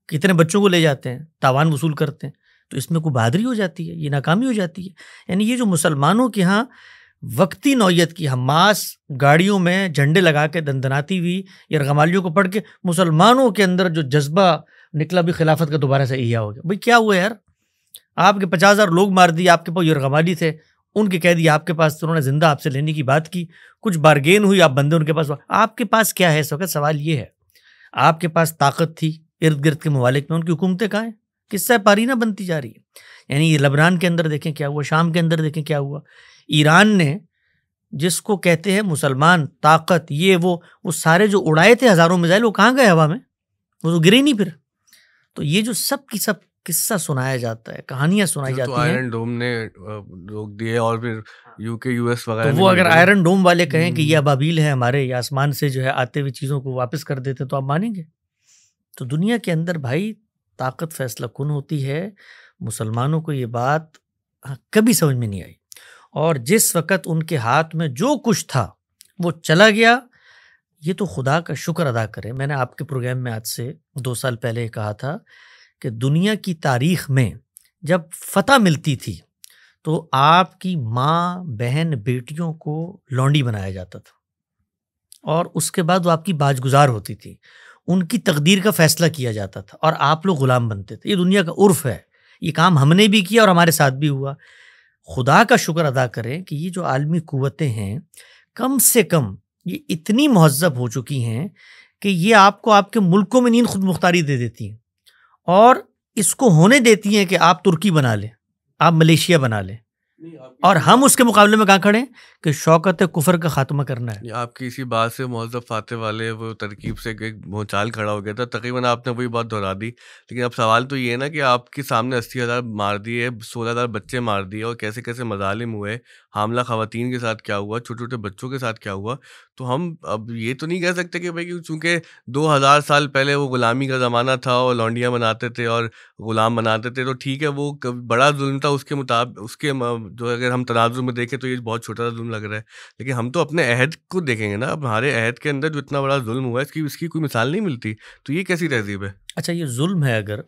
کتنے بچوں کو لے جاتے ہیں، تاوان وصول کرتے ہیں. تو اس میں کوئی بہادری ہو جاتی ہے؟ یہ ناکامی ہو جاتی ہے. یعنی یہ جو مسلمانوں کے ہاں وقتی نوعیت کی حماس گاڑیوں میں جھنڈے لگا کے دندناتی ہوئی یرغمالیوں کو پڑھ کے مسلمانوں کے اندر جو جذبہ نکلا بھی خلافت کا دوبارہ سے احیا ہو گیا. بھائی کیا ہوا یار؟ آپ کے 50,000 لوگ مار دیے، آپ کے پاس یرغمالی تھے، ان کے قیدی آپ کے پاس، انہوں نے زندہ آپ سے لینے کی بات کی، کچھ بارگین ہوئی، آپ بندے ان کے پاس. آپ کے پاس کیا ہے اس وقت؟ سوال یہ ہے. آپ کے پاس طاقت تھی ارد گرد کے ممالک میں، ان کی حکومتیں کہاں ہیں؟ قصہ پاری نہ بنتی جا رہی ہے. یعنی یہ لبنان کے اندر دیکھیں کیا ہوا، شام کے اندر دیکھیں کیا ہوا. ایران نے جس کو کہتے ہیں مسلمان طاقت، یہ وہ سارے جو اڑائے تھے ہزاروں میزائل، وہ کہاں گئے ہوا میں؟ وہ تو گرے نہیں پھر. تو یہ جو سب کی سب قصہ سنایا جاتا ہے، کہانیاں سنائی جاتی ہیں. آئرن ڈوم نے روک دیے اور پھر US وغیرہ. تو وہ اگر آئرن ڈوم والے کہیں کہ یہ ابابیل ہے ہمارے، یا آسمان سے جو ہے آتے ہوئے چیزوں کو واپس کر دیتے، تو آپ مانیں گے؟ تو دنیا کے اندر بھائی طاقت فیصلہ کن ہوتی ہے. مسلمانوں کو یہ بات کبھی سمجھ میں نہیں آئی، اور جس وقت ان کے ہاتھ میں جو کچھ تھا وہ چلا گیا. یہ تو خدا کا شکر ادا کرے. میں نے آپ کے پروگرام میں آج سے 2 سال پہلے کہا تھا کہ دنیا کی تاریخ میں جب فتح ملتی تھی تو آپ کی ماں، بہن، بیٹیوں کو لونڈی بنایا جاتا تھا، اور اس کے بعد وہ آپ کی باج گزار ہوتی تھی، ان کی تقدیر کا فیصلہ کیا جاتا تھا، اور آپ لوگ غلام بنتے تھے. یہ دنیا کا عرف ہے. یہ کام ہم نے بھی کیا اور ہمارے ساتھ بھی ہوا. خدا کا شکر ادا کریں کہ یہ جو عالمی قوتیں ہیں کم سے کم یہ اتنی مہذب ہو چکی ہیں کہ یہ آپ کو آپ کے ملکوں میں نیند خود مختاری دے دیتی ہیں، اور اس کو ہونے دیتی ہیں کہ آپ ترکی بنا لیں، آپ ملیشیا بنا لیں. اور ہم اس کے مقابلے میں کہاں کھڑے ہیں کہ شوکت کفر کا خاتمہ کرنا ہے. آپ کی اسی بات سے مہذب فاتح والے وہ ترکیب سے ایک بھونچال کھڑا ہو گیا تھا. تقریباً آپ نے وہی بات دہرا دی. لیکن اب سوال تو یہ ہے نا کہ آپ کے سامنے 80,000 مار دیے، 16,000 بچے مار دیے، اور کیسے کیسے مظالم ہوئے، حاملہ خواتین کے ساتھ کیا ہوا، چھوٹے چھوٹے بچوں کے ساتھ کیا ہوا. تو ہم اب یہ تو نہیں کہہ سکتے کہ بھائی چونکہ 2000 سال پہلے وہ غلامی کا زمانہ تھا اور لونڈیاں بناتے تھے اور غلام بناتے تھے، تو ٹھیک ہے وہ بڑا ظلم تھا. اس کے مطابق اس کے جو اگر ہم تناظر میں دیکھیں تو یہ بہت چھوٹا سا ظلم لگ رہا ہے. لیکن ہم تو اپنے عہد کو دیکھیں گے نا. اب ہمارے عہد کے اندر جو اتنا بڑا ظلم ہوا ہے اس کی کوئی مثال نہیں ملتی. تو یہ کیسی تہذیب ہے؟ اچھا یہ ظلم ہے اگر،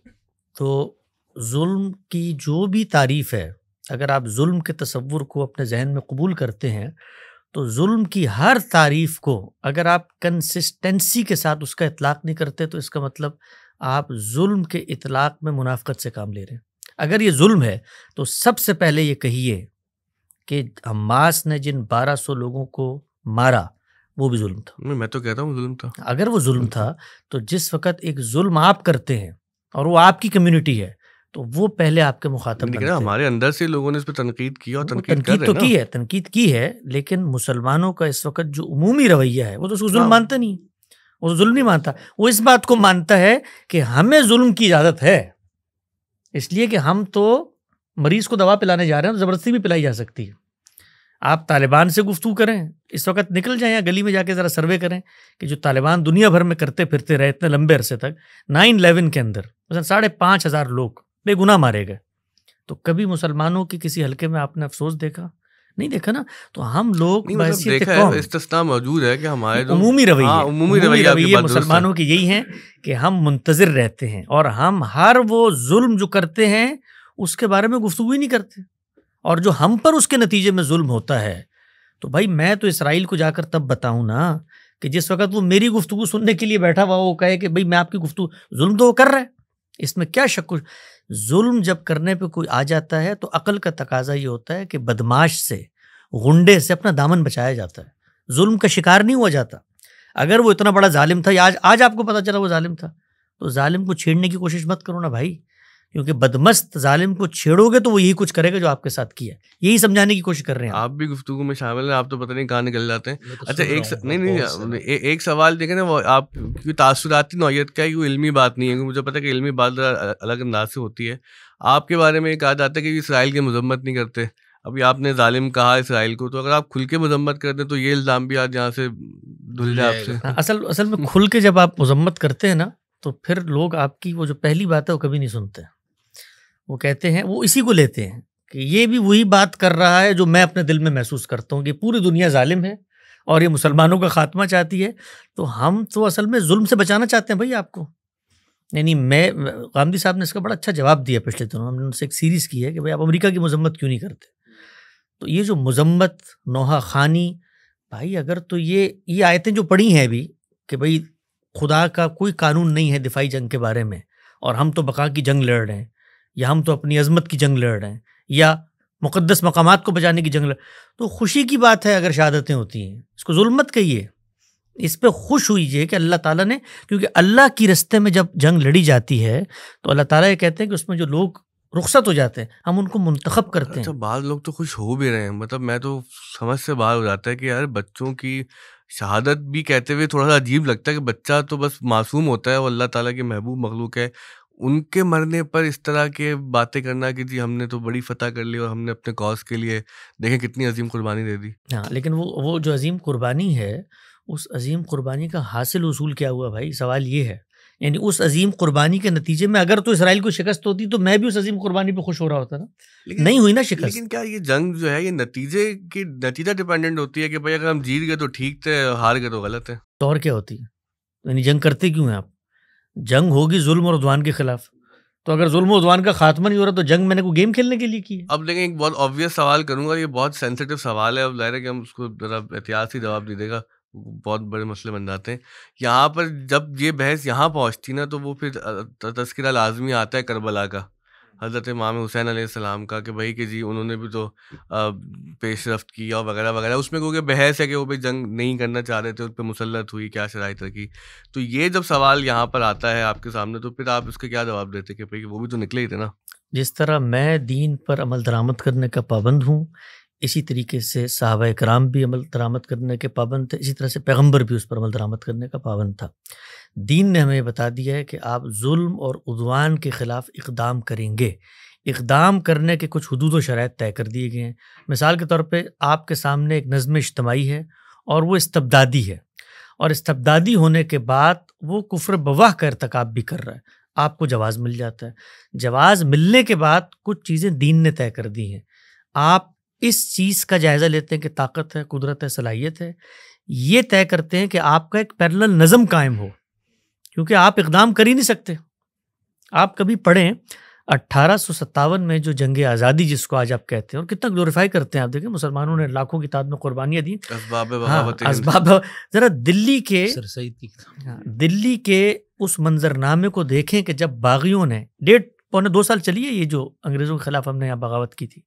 تو ظلم کی جو بھی تعریف ہے، اگر آپ ظلم کے تصور کو اپنے ذہن میں قبول کرتے ہیں تو ظلم کی ہر تعریف کو اگر آپ کنسسٹنسی کے ساتھ اس کا اطلاق نہیں کرتے تو اس کا مطلب آپ ظلم کے اطلاق میں منافقت سے کام لے رہے ہیں. اگر یہ ظلم ہے تو سب سے پہلے یہ کہیے کہ حماس نے جن 1200 لوگوں کو مارا وہ بھی ظلم تھا. میں تو کہتا ہوں ظلم تھا. اگر وہ ظلم تھا تو جس وقت ایک ظلم آپ کرتے ہیں اور وہ آپ کی کمیونٹی ہے تو وہ پہلے آپ کے مخاطب بنتے ہیں. ہمارے اندر سے لوگوں نے اس پہ تنقید کی اور تنقید کی ہے لیکن مسلمانوں کا اس وقت جو عمومی رویہ ہے وہ تو اس کو ظلم مانتا نہیں. وہ ظلم نہیں مانتا، وہ اس بات کو مانتا ہے کہ ہمیں ظلم کی اجازت ہے، اس لیے کہ ہم تو مریض کو دوا پلانے جا رہے ہیں تو زبردستی بھی پلائی جا سکتی ہے. آپ طالبان سے گفتگو کریں، اس وقت نکل جائیں یا گلی میں جا کے ذرا سروے کریں کہ جو طالبان دنیا بھر میں کرتے پھرتے رہے اتنے لمبے عرصے تک، 9/11 کے اندر مثلا 5,500 لوگ بے گناہ مارے گئے، تو کبھی مسلمانوں کے کسی حلقے میں آپ نے افسوس دیکھا؟ نہیں دیکھا نا. تو ہم لوگ استثناء موجود ہے کہ ہمارے عمومی رویے مسلمانوں کے یہی ہیں کہ ہم منتظر رہتے ہیں اور ہم ہر وہ ظلم جو کرتے ہیں اس کے بارے میں گفتگو ہی نہیں کرتے، اور جو ہم پر اس کے نتیجے میں ظلم ہوتا ہے تو بھائی میں تو اسرائیل کو جا کر تب بتاؤں نا کہ جس وقت وہ میری گفتگو سننے کے لیے بیٹھا ہوا وہ کہے کہ بھائی میں آپ کی گفتگو، ظلم تو وہ کر رہا ہے، اس میں کیا شک. ظلم جب کرنے پہ کوئی آ جاتا ہے تو عقل کا تقاضا یہ ہوتا ہے کہ بدماش سے، غنڈے سے اپنا دامن بچایا جاتا ہے، ظلم کا شکار نہیں ہوا جاتا. اگر وہ اتنا بڑا ظالم تھا یا آج آپ کو پتا چلا وہ ظالم تھا تو ظالم کو چھیڑنے کی کوشش مت کرو نا بھائی، کیونکہ بدمست ظالم کو چھیڑو گے تو وہ یہی کچھ کرے گا جو آپ کے ساتھ کیا. یہی سمجھانے کی کوشش کر رہے ہیں. آپ بھی گفتگو میں شامل ہیں، آپ تو پتہ نہیں کہاں نکل جاتے ہیں. اچھا ایک سوال دیکھیں نا، وہ آپ کی تاثراتی نوعیت کا ہے، وہ علمی بات نہیں ہے، مجھے پتا کہ علمی بات الگ انداز سے ہوتی ہے. آپ کے بارے میں یہ کہا جاتا ہے کہ اسرائیل کی مذمت نہیں کرتے. ابھی آپ نے ظالم کہا اسرائیل کو، تو اگر آپ کھل کے مذمت کرتے تو یہ الزام بھی آج یہاں سے دھل جائے آپ سے. اصل میں کھل کے جب آپ مذمت کرتے ہیں نا تو پھر لوگ آپ کی وہ جو پہلی بات ہے وہ کبھی نہیں سنتے. وہ کہتے ہیں، وہ اسی کو لیتے ہیں کہ یہ بھی وہی بات کر رہا ہے جو میں اپنے دل میں محسوس کرتا ہوں کہ پوری دنیا ظالم ہے اور یہ مسلمانوں کا خاتمہ چاہتی ہے. تو ہم تو اصل میں ظلم سے بچانا چاہتے ہیں بھائی آپ کو. یعنی غامدی صاحب نے اس کا بڑا اچھا جواب دیا پچھلے دنوں، ہم نے ان سے ایک سیریز کی ہے کہ بھائی آپ امریکہ کی مذمت کیوں نہیں کرتے. تو یہ جو مذمت، نوحہ خوانی، بھائی اگر تو یہ آیتیں جو پڑھی ہیں ابھی کہ بھائی خدا کا کوئی قانون نہیں ہے دفاعی جنگ کے بارے میں اور ہم تو بقا کی جنگ لڑ رہے ہیں، یا ہم تو اپنی عظمت کی جنگ لڑ رہے ہیں، یا مقدس مقامات کو بچانے کی جنگ تو خوشی کی بات ہے اگر شہادتیں ہوتی ہیں، اس کو ظلم مت کہیے. اس پہ خوش ہوئیے کہ اللہ تعالیٰ نے، کیونکہ اللہ کی رستے میں جب جنگ لڑی جاتی ہے تو اللہ تعالیٰ یہ کہتے ہیں کہ اس میں جو لوگ رخصت ہو جاتے ہیں ہم ان کو منتخب کرتے ہیں. اچھا بعض لوگ تو خوش ہو بھی رہے ہیں، مطلب میں تو سمجھ سے باہر ہو جاتا ہے کہ یار بچوں کی شہادت بھی کہتے ہوئے تھوڑا سا عجیب لگتا ہے کہ بچہ تو بس معصوم ہوتا ہے، وہ اللہ تعالیٰ کی محبوب مخلوق ہے، ان کے مرنے پر اس طرح کے باتیں کرنا کہ جی ہم نے تو بڑی فتح کر لی اور ہم نے اپنے کاز کے لیے دیکھیں کتنی عظیم قربانی دے دی. ہاں لیکن وہ جو عظیم قربانی ہے، اس عظیم قربانی کا حاصل اصول کیا ہوا بھائی؟ سوال یہ ہے. یعنی اس عظیم قربانی کے نتیجے میں اگر تو اسرائیل کو شکست ہوتی تو میں بھی اس عظیم قربانی پہ خوش ہو رہا ہوتا نا. نہیں ہوئی نا شکست. لیکن کیا یہ جنگ جو ہے یہ نتیجہ ڈیپینڈنٹ ہوتی ہے کہ بھائی اگر ہم جیت گئے تو ٹھیک تھے، ہار گئے تو غلط ہے؟ تو اور کیا ہوتی ہے؟ یعنی جنگ کرتے کیوں ہیں آپ؟ جنگ ہوگی ظلم اور عدوان کے خلاف، تو اگر ظلم و عدوان کا خاتمہ نہیں ہو رہا تو جنگ میں نے کوئی گیم کھیلنے کے لیے کی ہے. اب دیکھیں ایک بہت آبویس سوال کروں گا، یہ بہت سینسیٹیو سوال ہے، اب ظاہر ہے کہ ہم اس کو ذرا احتیاط سے جواب دے گا، بہت بڑے مسئلے بن جاتے ہیں. یہاں پر جب یہ بحث یہاں پہنچتی نا تو وہ پھر تذکرہ لازمی آتا ہے کربلا کا، حضرت امام حسین علیہ السلام کا، کہ بھائی کہ جی انہوں نے بھی تو پیش رفت کی اور وغیرہ وغیرہ. اس میں کیونکہ بحث ہے کہ وہ بھی جنگ نہیں کرنا چاہ رہے تھے، اس پہ مسلط ہوئی، کیا شرائط رکھی. تو یہ جب سوال یہاں پر آتا ہے آپ کے سامنے تو پھر آپ اس کا کیا جواب دیتے کہ بھائی وہ بھی تو نکلے ہی تھے نا. جس طرح میں دین پر عمل درآمد کرنے کا پابند ہوں، اسی طریقے سے صحابہ کرام بھی عمل درآمد کرنے کے پابند تھے، اسی طرح سے پیغمبر بھی اس پر عمل درآمد کرنے کا پابند تھا. دین نے ہمیں بتا دیا ہے کہ آپ ظلم اور عدوان کے خلاف اقدام کریں گے. اقدام کرنے کے کچھ حدود و شرائط طے کر دیے گئے ہیں. مثال کے طور پہ آپ کے سامنے ایک نظم اجتماعی ہے اور وہ استبدادی ہے، اور استبدادی ہونے کے بعد وہ کفر بواہ کا ارتکاب بھی کر رہا ہے، آپ کو جواز مل جاتا ہے. جواز ملنے کے بعد کچھ چیزیں دین نے طے کر دی ہیں. آپ اس چیز کا جائزہ لیتے ہیں کہ طاقت ہے، قدرت ہے، صلاحیت ہے، یہ طے کرتے ہیں کہ آپ کا ایک پیرلل نظم قائم ہو، کیونکہ آپ اقدام کر ہی نہیں سکتے. آپ کبھی پڑھیں 1857 میں جو جنگ آزادی جس کو آج آپ کہتے ہیں اور کتنا گلوریفائی کرتے ہیں آپ دیکھیں مسلمانوں نے لاکھوں کی تعداد میں قربانیاں دی. اسباب بغاوت ہند. اسباب ذرا سر سعید کی دلی کے اس منظرنامے کو دیکھیں کہ جب باغیوں نے 1.5-2 سال چلی ہے یہ جو انگریزوں کے خلاف ہم نے یہاں بغاوت کی تھی,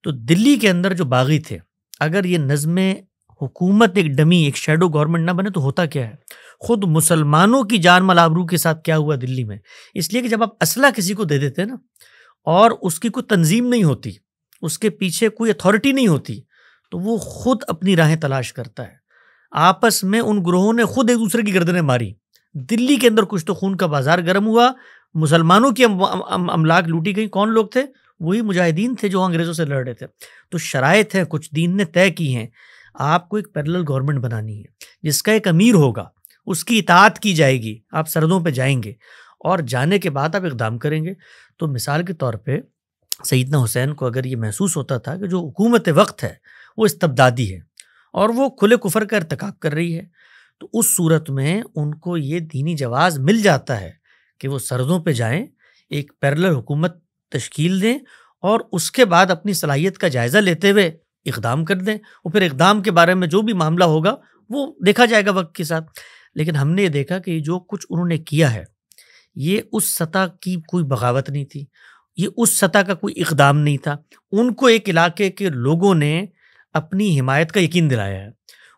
تو دلی کے اندر جو باغی تھے, اگر یہ نظم حکومت ایک ڈمی ایک شیڈو گورنمنٹ نہ بنے تو ہوتا کیا ہے. خود مسلمانوں کی جان مال آبرو کے ساتھ کیا ہوا دلی میں, اس لیے کہ جب آپ اسلحہ کسی کو دے دیتے ہیں نا اور اس کی کوئی تنظیم نہیں ہوتی, اس کے پیچھے کوئی اتھارٹی نہیں ہوتی, تو وہ خود اپنی راہیں تلاش کرتا ہے. آپس میں ان گروہوں نے خود ایک دوسرے کی گردنیں ماری. دلی کے اندر کچھ تو خون کا بازار گرم ہوا, مسلمانوں کی املاک لوٹی گئی. کون لوگ تھے؟ وہی مجاہدین تھے جو انگریزوں سے لڑ رہے تھے. تو شرائط ہیں کچھ دین نے طے کی ہیں. آپ کو ایک پیرلل گورنمنٹ بنانی ہے جس کا ایک امیر ہوگا, اس کی اطاعت کی جائے گی, آپ سرحدوں پہ جائیں گے اور جانے کے بعد آپ اقدام کریں گے. تو مثال کے طور پہ سیدنا حسین کو اگر یہ محسوس ہوتا تھا کہ جو حکومت وقت ہے وہ استبدادی ہے اور وہ کھلے کفر کا ارتکاب کر رہی ہے, تو اس صورت میں ان کو یہ دینی جواز مل جاتا ہے کہ وہ سرحدوں پہ جائیں, ایک پیرلل حکومت تشکیل دیں اور اس کے بعد اپنی صلاحیت کا جائزہ لیتے ہوئے اقدام کر دیں. اور پھر اقدام کے بارے میں جو بھی معاملہ ہوگا وہ دیکھا جائے گا وقت کے ساتھ. لیکن ہم نے یہ دیکھا کہ جو کچھ انہوں نے کیا ہے یہ اس سطح کی کوئی بغاوت نہیں تھی, یہ اس سطح کا کوئی اقدام نہیں تھا. ان کو ایک علاقے کے لوگوں نے اپنی حمایت کا یقین دلایا ہے.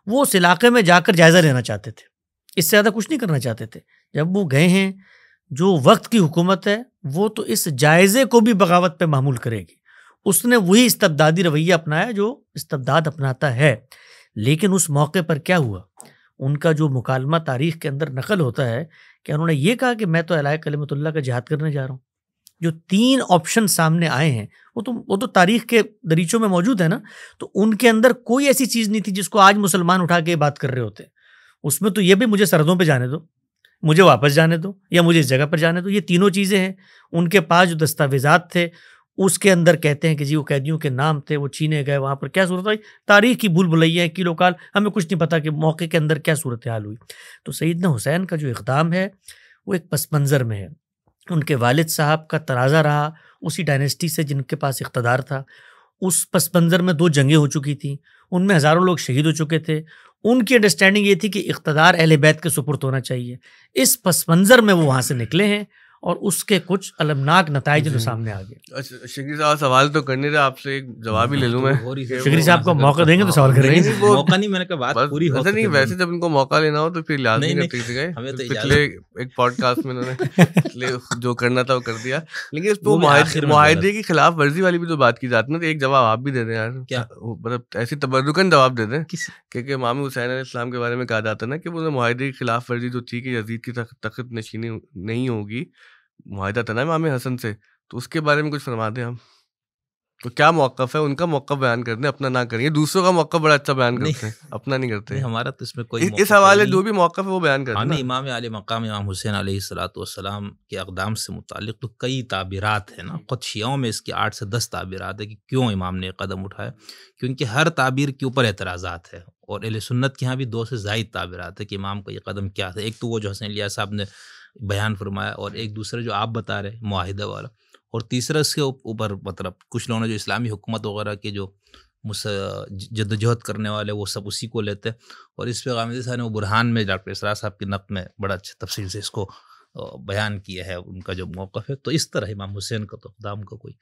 وہ اس علاقے میں جا کر جائزہ لینا چاہتے تھے, اس سے زیادہ کچھ نہیں کرنا چاہتے تھے. جب وہ گئے ہیں, جو وقت کی حکومت ہے وہ تو اس جائزے کو بھی بغاوت پہ معمول کرے گی. اس نے وہی استبدادی رویہ اپنایا جو استبداد اپناتا ہے. لیکن اس موقع پر کیا ہوا, ان کا جو مکالمہ تاریخ کے اندر نقل ہوتا ہے کہ انہوں نے یہ کہا کہ میں تو اعلی کلمت اللہ کا جہاد کرنے جا رہا ہوں. جو 3 آپشن سامنے آئے ہیں وہ تو تاریخ کے دریچوں میں موجود ہے نا. تو ان کے اندر کوئی ایسی چیز نہیں تھی جس کو آج مسلمان اٹھا کے بات کر رہے ہوتے. اس میں تو یہ بھی مجھے سرحدوں پہ جانے دو, مجھے واپس جانے دو, یا مجھے اس جگہ پر جانے دو. یہ تینوں چیزیں ہیں. ان کے پاس جو دستاویزات تھے اس کے اندر کہتے ہیں کہ جی وہ قیدیوں کے نام تھے, وہ چھینے گئے, وہاں پر کیا صورت ہوئی, تاریخ کی بھول بھلائیاں ہیں, کیلو کال, ہمیں کچھ نہیں پتا کہ موقع کے اندر کیا صورتحال ہوئی. تو سیدنا حسین کا جو اقدام ہے وہ ایک پس منظر میں ہے. ان کے والد صاحب کا تنازع رہا اسی ڈائنیسٹی سے جن کے پاس اقتدار تھا. اس پس منظر میں 2 جنگیں ہو چکی تھیں, ان میں ہزاروں لوگ شہید ہو چکے تھے. ان کی انڈرسٹینڈنگ یہ تھی کہ اقتدار اہل بیت کے سپرد ہونا چاہیے. اس پس منظر میں وہ وہاں سے نکلے ہیں اور اس کے کچھ المناک نتائج جو سامنے آ گئے. اچھا شکری صاحب سوال تو کرنے تھے, آپ سے ایک جواب ہی لے لوں میں. شکری صاحب کو موقع دیں گے تو سوال کریں گے. موقع نہیں, میں نے کہا بات پوری ہو. نہیں ویسے جب ان کو موقع لینا ہو تو پھر لازمی کرتے گئے. پچھلے ایک پوڈ کاسٹ میں انہوں نے جو کرنا تھا وہ کر دیا. لیکن اس پہ معاہدے کی خلاف ورزی والی بھی تو بات کی جاتی ہے. تو ایک جواب آپ بھی دے دیں یار, مطلب ایسی تبرکن جواب دے دیں کہ امام حسین علیہ السلام کے بارے میں کہا جاتا ہے نا کہ وہ معاہدے کی خلاف ورزی جو تھی کہ یزید کی تخت نشینی نہیں ہوگی, معاہدہ تھا نا امام حسن سے, تو اس کے بارے میں کچھ فرما دیں. ہم تو کیا موقف ہے ان کا, موقف بیان کر دیں, اپنا نہ کریں. دوسروں کا موقف بڑا اچھا بیان کرتے ہیں, اپنا نہیں کرتے. ہمارا تو اس میں کوئی اس حوالے جو بھی موقف ہے وہ بیان کرتے ہیں. ہمیں امام عالی مقام امام حسین علیہ السلام کے اقدام سے متعلق تو کئی تعبیرات ہیں نا. خود شیعوں میں اس کی 8 سے 10 تعبیرات ہے کہ کیوں امام نے قدم اٹھایا, کیونکہ ہر تعبیر کے اوپر اعتراضات ہے. اور اہل سنت کے ہاں بھی 2 سے زائد تعبیرات ہے کہ امام کا یہ قدم کیا تھا. ایک تو وہ جو حسین الیاس صاحب نے بیان فرمایا, اور ایک دوسرا جو آپ بتا رہے معاہدہ والا, اور تیسرا اس کے اوپر مطلب کچھ لوگوں نے جو اسلامی حکومت وغیرہ کے جو جدوجہد کرنے والے وہ سب اسی کو لیتے. اور اس پہ غامدی صاحب نے وہ برہان میں ڈاکٹر اسرار صاحب کی نقد میں بڑا اچھا تفصیل سے اس کو بیان کیا ہے ان کا جو موقف ہے. تو اس طرح امام حسین کا تو اقدام کا کوئی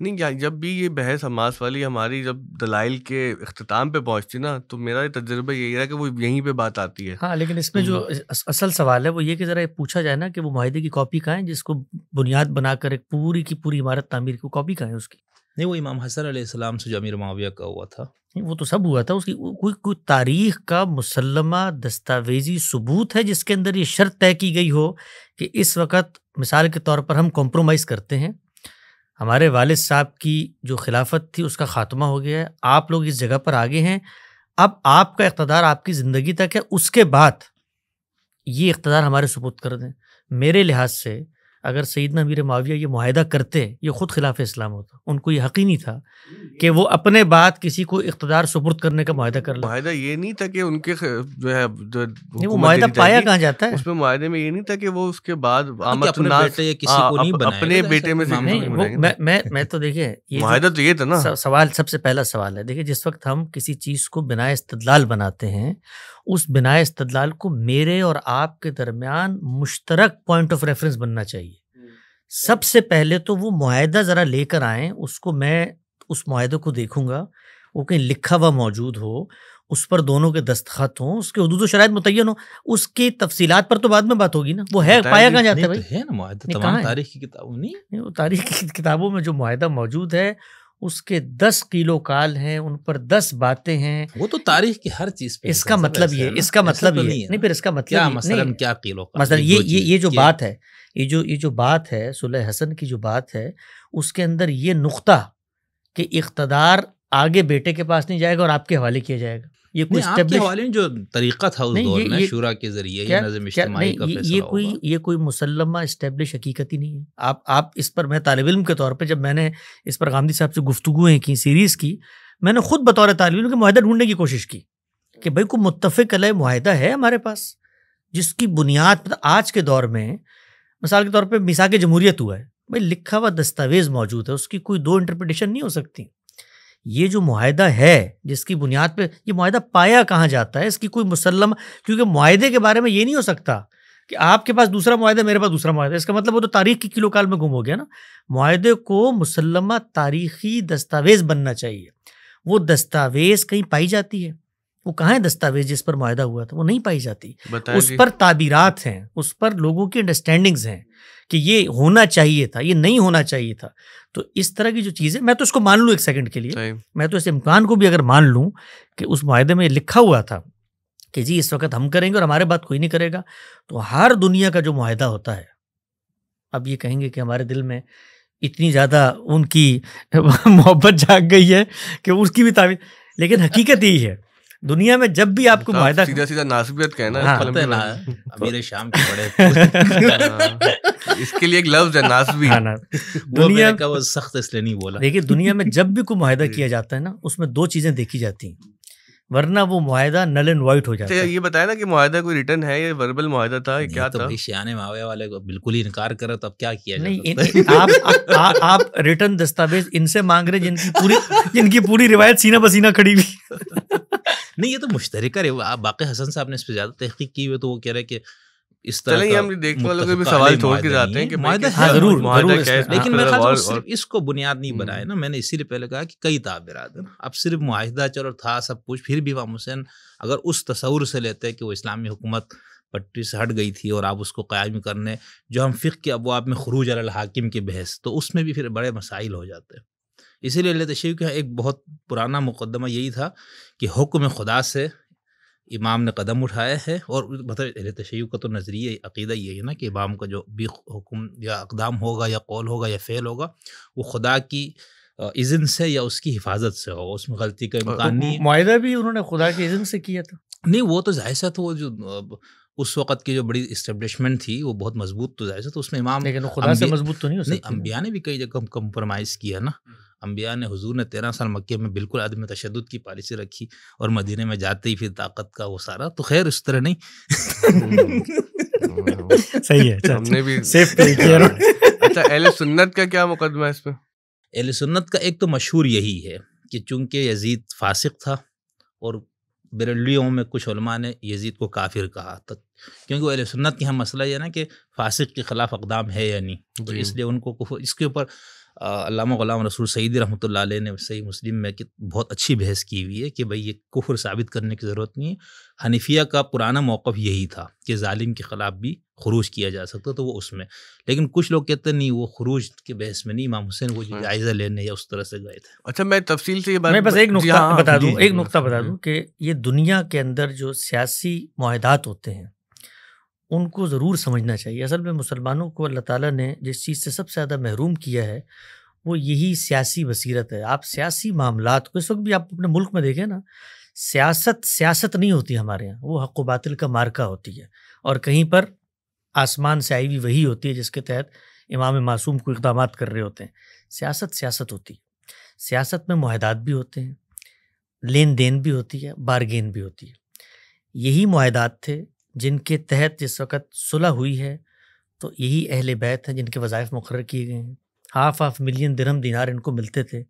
نہیں. جب بھی یہ بحث حماس والی ہماری جب دلائل کے اختتام پہ پہنچتی نا, تو میرا تجربہ یہی رہا کہ وہ یہیں پہ بات آتی ہے. ہاں لیکن اس میں جو اصل سوال ہے وہ یہ کہ ذرا پوچھا جائے نا کہ وہ معاہدے کی کاپی کہاں ہے جس کو بنیاد بنا کر ایک پوری کی پوری عمارت تعمیر کی کاپی کہاں ہے اس کی. نہیں, وہ امام حسن علیہ السلام سے جو امیر معاویہ کا ہوا تھا وہ تو سب ہوا تھا. اس کی کوئی تاریخ کا مسلمہ دستاویزی ثبوت ہے جس کے اندر یہ شرط طے کی گئی ہو کہ اس وقت مثال کے طور پر ہم کمپرومائز کرتے ہیں, ہمارے والد صاحب کی جو خلافت تھی اس کا خاتمہ ہو گیا ہے, آپ لوگ اس جگہ پر آگے ہیں, اب آپ کا اقتدار آپ کی زندگی تک ہے, اس کے بعد یہ اقتدار ہمارے سپرد کر دیں. میرے لحاظ سے اگر سیدنا امیر معاویہ یہ معاہدہ کرتے یہ خود خلاف اسلام ہوتا. ان کو یہ حق ہی نہیں تھا کہ وہ اپنے بعد کسی کو اقتدار سپرد کرنے کا معاہدہ کر لیں. معاہدہ یہ نہیں تھا کہ ان کے جو ہے وہ معاہدہ پایا کہاں جاتا ہے؟ اس میں معاہدے میں یہ نہیں تھا کہ وہ اس کے بعد اپنے بیٹے میں سے میں تو دیکھیں معاہدہ تو یہ تھا نا. سوال سب سے پہلا سوال ہے، دیکھیں جس وقت ہم کسی چیز کو بنائے استدلال بناتے ہیں، اس بنائے استدلال کو میرے اور آپ کے درمیان مشترک پوائنٹ آف ریفرنس بننا چاہیے. سب سے پہلے تو وہ معاہدہ ذرا لے کر آئیں، اس کو میں اس معاہدے کو دیکھوں گا، وہ کہیں لکھا ہوا موجود ہو، اس پر دونوں کے دستخط ہوں، اس کے حدود و شرائط متعین ہوں، اس کی تفصیلات پر تو بعد میں بات ہوگی نا. وہ ہے پایا کہاں جاتا ہے بھائی؟ ہے نا معاہدہ تمام تاریخ کی کتابوں نہیں، وہ تاریخ کی کتابوں میں جو معاہدہ موجود ہے اس کے 10 کیلو کال ہیں، ان پر 10 باتیں ہیں. وہ تو تاریخ کی ہر چیز پہ اس کا مطلب یہ نہیں، پھر اس کا مطلب مثلاً کیا کیلو مثلا یہ جو بات ہے، یہ جو بات ہے صلح حسن کی جو بات ہے، اس کے اندر یہ نقطہ کہ اقتدار آگے بیٹے کے پاس نہیں جائے گا اور آپ کے حوالے کیا جائے گا، یہ کوئی آپ کے حوالے میں جو طریقہ تھا اس دور میں شورا کے ذریعے یہ نظم اجتماعی کا فیصلہ ہوگا، یہ کوئی مسلمہ اسٹیبلش حقیقت ہی نہیں ہے. آپ اس پر، میں طالب علم کے طور پہ جب میں نے اس پر غامدی صاحب سے گفتگویں کی، سیریز کی، میں نے خود بطور طالب علم کے معاہدہ ڈھونڈنے کی کوشش کی کہ بھائی کوئی متفق علیہ معاہدہ ہے ہمارے پاس جس کی بنیاد پر آج کے دور میں مثال کے طور پہ میثاق جمہوریت ہوا ہے، بھائی لکھا ہوا دستاویز موجود ہے، اس کی کوئی 2 انٹرپریٹیشن نہیں ہو سکتی. یہ جو معاہدہ ہے جس کی بنیاد پہ یہ معاہدہ پایا کہاں جاتا ہے، اس کی کوئی مسلم، کیونکہ معاہدے کے بارے میں یہ نہیں ہو سکتا کہ آپ کے پاس دوسرا معاہدہ میرے پاس دوسرا معاہدہ، اس کا مطلب وہ تو تاریخ کی کلو کال میں گم ہو گیا نا. معاہدے کو مسلمہ تاریخی دستاویز بننا چاہیے. وہ دستاویز کہیں پائی جاتی ہے؟ وہ کہاں ہے دستاویز جس پر معاہدہ ہوا تھا؟ وہ نہیں پائی جاتی. اس پر تعبیرات ہیں، اس پر لوگوں کی انڈرسٹینڈنگز ہیں کہ یہ ہونا چاہیے تھا، یہ نہیں ہونا چاہیے تھا. تو اس طرح کی جو چیزیں، میں تو اس کو مان لوں ایک سیکنڈ کے لیے، میں تو اس امکان کو بھی اگر مان لوں کہ اس معاہدے میں لکھا ہوا تھا کہ جی اس وقت ہم کریں گے اور ہمارے بات کوئی نہیں کرے گا، تو ہر دنیا کا جو معاہدہ ہوتا ہے، اب یہ کہیں گے کہ ہمارے دل میں اتنی زیادہ ان کی محبت جاگ گئی ہے کہ اس کی بھی تعبیر، لیکن حقیقت یہی ہے دنیا میں جب بھی آپ کو معاہدہ سیدھا ناسبیت کہنا امیر شام کے بڑے اس کے لیے ایک لفظ ہے ناسبی، دنیا کا وہ سخت اس لیے نہیں بولا. دیکھیے دنیا میں جب بھی کوئی معاہدہ کیا جاتا ہے نا، اس میں 2 چیزیں دیکھی جاتی ہیں، ورنہ وہ معاہدہ نل اینڈ وائٹ ہو جاتا ہے. یہ بتایا نا کہ معاہدہ کوئی ریٹن ہے یا وربل معاہدہ تھا، کیا تھا؟ شیان معاویہ والے کو بالکل ہی انکار کرے تو اب کیا کیا نہیں. آپ ریٹن دستاویز ان سے مانگ رہے جن کی پوری روایت سینہ بسینہ کھڑی ہوئی. نہیں، یہ تو مشترکہ ہے. باقی حسن صاحب نے اس پہ زیادہ تحقیق کی ہوئی، تو وہ کہہ رہے کہ اس طرح چلیں ہم دیکھنے والوں کے بھی سوال چھوڑ کے جاتے ہیں کہ ضرور، لیکن میں صرف اس کو بنیاد نہیں بنائے نا. میں نے اسی لیے پہلے کہا کہ کئی تعبیرات ہیں. اب صرف معاہدہ چلو تھا سب کچھ، پھر بھی امام حسین اگر اس تصور سے لیتے کہ وہ اسلامی حکومت پٹری سے ہٹ گئی تھی اور آپ اس کو قائم کرنے، جو ہم فقہ کے ابواب میں خروج علی الحاکم کے بحث، تو اس میں بھی پھر بڑے مسائل ہو جاتے ہیں. اسی لیے اہل تشیع کا ایک بہت پرانا مقدمہ یہی تھا کہ حکم خدا سے امام نے قدم اٹھایا ہے. اور مطلب اہل تشیع کا تو نظریہ عقیدہ یہی ہے نا کہ امام کا جو بھی حکم یا اقدام ہوگا یا قول ہوگا یا فعل ہوگا، وہ خدا کی اذن سے یا اس کی حفاظت سے ہوگا، اس میں غلطی کا امکان نہیں. معاہدہ بھی انہوں نے خدا کی اذن سے کیا تھا؟ نہیں، وہ تو ظاہر سے تو وہ جو اس وقت کی جو بڑی اسٹیبلشمنٹ تھی وہ بہت مضبوط، تو ظاہر سے تو اس میں امام، لیکن خدا سے مضبوط تو نہیں ہو سکتی. انبیاء نے بھی کئی جگہ کمپرومائز کیا نا. انبیاء نے، حضور نے 13 سال مکے میں بالکل عدم تشدد کی پالیسی رکھی، اور مدینے میں جاتے ہی پھر طاقت کا وہ سارا. تو خیر اس طرح نہیں. صحیح ہے، ہم نے بھی سیف پلے کیا. اچھا، اہل سنت کا کیا مقدمہ ہے اس پہ؟ اہل سنت کا ایک تو مشہور یہی ہے کہ چونکہ یزید فاسق تھا، اور بریلویوں میں کچھ علماء نے یزید کو کافر کہا تھا، کیونکہ وہ اہل سنت کی ہم مسئلہ یہ ہے نا کہ فاسق کے خلاف اقدام ہے یا نہیں، تو اس لیے ان کو کفر. اس کے اوپر علامہ غلام رسول سعیدی رحمۃ اللہ علیہ نے صحیح مسلم میں بہت اچھی بحث کی ہوئی ہے کہ بھئی یہ کفر ثابت کرنے کی ضرورت نہیں ہے. حنیفیہ کا پرانا موقف یہی تھا کہ ظالم کے خلاف بھی خروج کیا جا سکتا، تو وہ اس میں. لیکن کچھ لوگ کہتے نہیں، وہ خروج کے بحث میں نہیں، امام حسین وہ جائزہ لینے یا اس طرح سے گئے تھے. اچھا، میں تفصیل سے یہ بات، میں بس ایک نقطہ بتا دوں کہ یہ دنیا کے اندر جو سیاسی معاہدات ہوتے ہیں ان کو ضرور سمجھنا چاہیے. اصل میں مسلمانوں کو اللہ تعالیٰ نے جس چیز سے سب سے زیادہ محروم کیا ہے وہ یہی سیاسی بصیرت ہے. آپ سیاسی معاملات کو، اس وقت بھی آپ اپنے ملک میں دیکھیں نا، سیاست نہیں ہوتی ہمارے یہاں، وہ حق و باطل کا مارکا ہوتی ہے. اور کہیں پر آسمان سے آئی ہوئی وہی ہوتی ہے جس کے تحت امام معصوم کو اقدامات کر رہے ہوتے ہیں. سیاست ہوتی ہے. سیاست میں معاہدات بھی ہوتے ہیں, لین دین بھی ہوتی ہے, بارگین بھی ہوتی ہے. یہی معاہدات تھے جن کے تحت جس وقت صلح ہوئی ہے تو یہی اہل بیت ہیں جن کے وظائف مقرر کیے گئے ہیں. 5 ملین درہم دینار ان کو ملتے تھے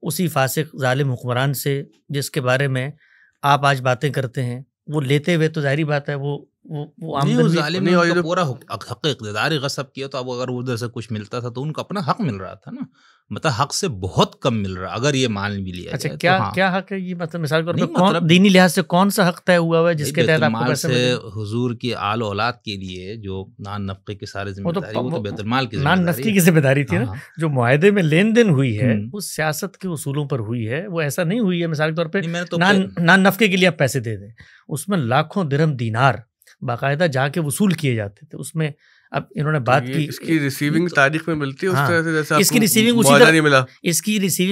اسی فاسق ظالم حکمران سے جس کے بارے میں آپ آج باتیں کرتے ہیں. وہ لیتے ہوئے تو ظاہری بات ہے وہ ظالم نے ان کا پورا حق اقتدار غصب کیا, تو اب اگر ادھر سے کچھ ملتا تھا تو ان کو اپنا حق مل رہا تھا نا, مطلب حق سے بہت کم مل رہا اگر یہ مان بھی لیا جائے. اچھا کیا حق ہے یہ, مطلب مثال کے طور پہ دینی لحاظ سے کون سا حق طے ہوا ہے جس کے تحت آپ کو پیسے ملے؟ حضور کی آل اولاد کے لیے جو نان نفقے کی ساری ذمہ داری, وہ تو بیت المال کی نان نفقے کی ذمہ داری تھی نا. جو معاہدے میں لین دین ہوئی ہے وہ سیاست کے اصولوں پر ہوئی ہے, وہ ایسا نہیں ہوئی ہے مثال کے طور پہ نان نفقے کے لیے آپ پیسے دے دیں. اس میں لاکھوں درہم دینار باقاعدہ جا کے وصول کیے جاتے تھے. اس میں اب انہوں نے بات کی اس کی ریسیونگ تاریخ میں ملتی ہے اس طرح سے جیسے اس کی ریسیونگ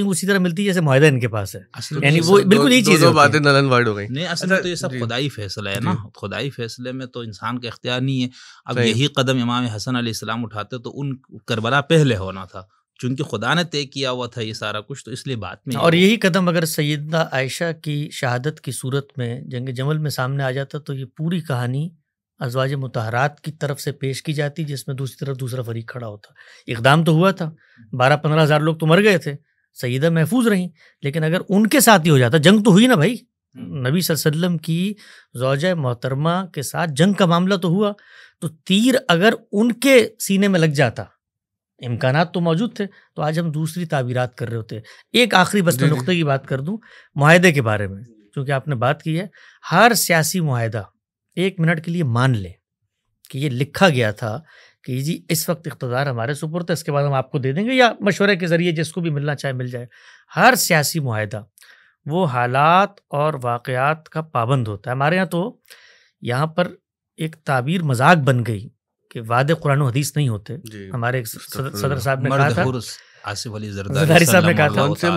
اسی طرح ملتی ہے جیسے معاہدہ ان کے پاس ہے. یعنی وہ بالکل یہی چیز ہے, باتیں نل اینڈ وائڈ ہو گئی. نہیں اصل میں تو یہ سب خدائی فیصلہ ہے نا, خدائی فیصلے میں تو انسان کا اختیار نہیں ہے. اب یہی قدم امام حسن علیہ السلام اٹھاتے تو ان کربلا پہلے ہونا تھا, چونکہ خدا نے طے کیا ہوا تھا یہ سارا کچھ, تو اس لیے بات میں. اور یہی قدم اگر سیدہ عائشہ کی شہادت کی صورت میں جنگ جمل میں سامنے آ جاتا تو یہ پوری کہانی ازواج مطہرات کی طرف سے پیش کی جاتی, جس میں دوسری طرف دوسرا فریق کھڑا ہوتا. اقدام تو ہوا تھا, 12-15 ہزار لوگ تو مر گئے تھے, سیدہ محفوظ رہیں, لیکن اگر ان کے ساتھ ہی ہو جاتا, جنگ تو ہوئی نا بھائی, نبی صلی اللہ علیہ وسلم کی زوجہ محترمہ کے ساتھ جنگ کا معاملہ تو ہوا, تو تیر اگر ان کے سینے میں لگ جاتا, امکانات تو موجود تھے, تو آج ہم دوسری تعبیرات کر رہے ہوتے. ایک آخری بس میں نقطے کی بات کر دوں معاہدے کے بارے میں, چونکہ آپ نے بات کی ہے. ہر سیاسی معاہدہ 1 منٹ کے لیے مان لے کہ یہ لکھا گیا تھا کہ جی اس وقت اقتدار ہمارے سپرد ہے, اس کے بعد ہم آپ کو دے دیں گے یا مشورے کے ذریعے جس کو بھی ملنا چاہے مل جائے. ہر سیاسی معاہدہ وہ حالات اور واقعات کا پابند ہوتا ہے. ہمارے یہاں تو یہاں پر ایک تعبیر مذاق بن گئی کہ وعدے قرآن و حدیث نہیں ہوتے. ہمارے صدر صاحب نے کہا تھا, آصف علی زرداری صاحب نے کہا تھا,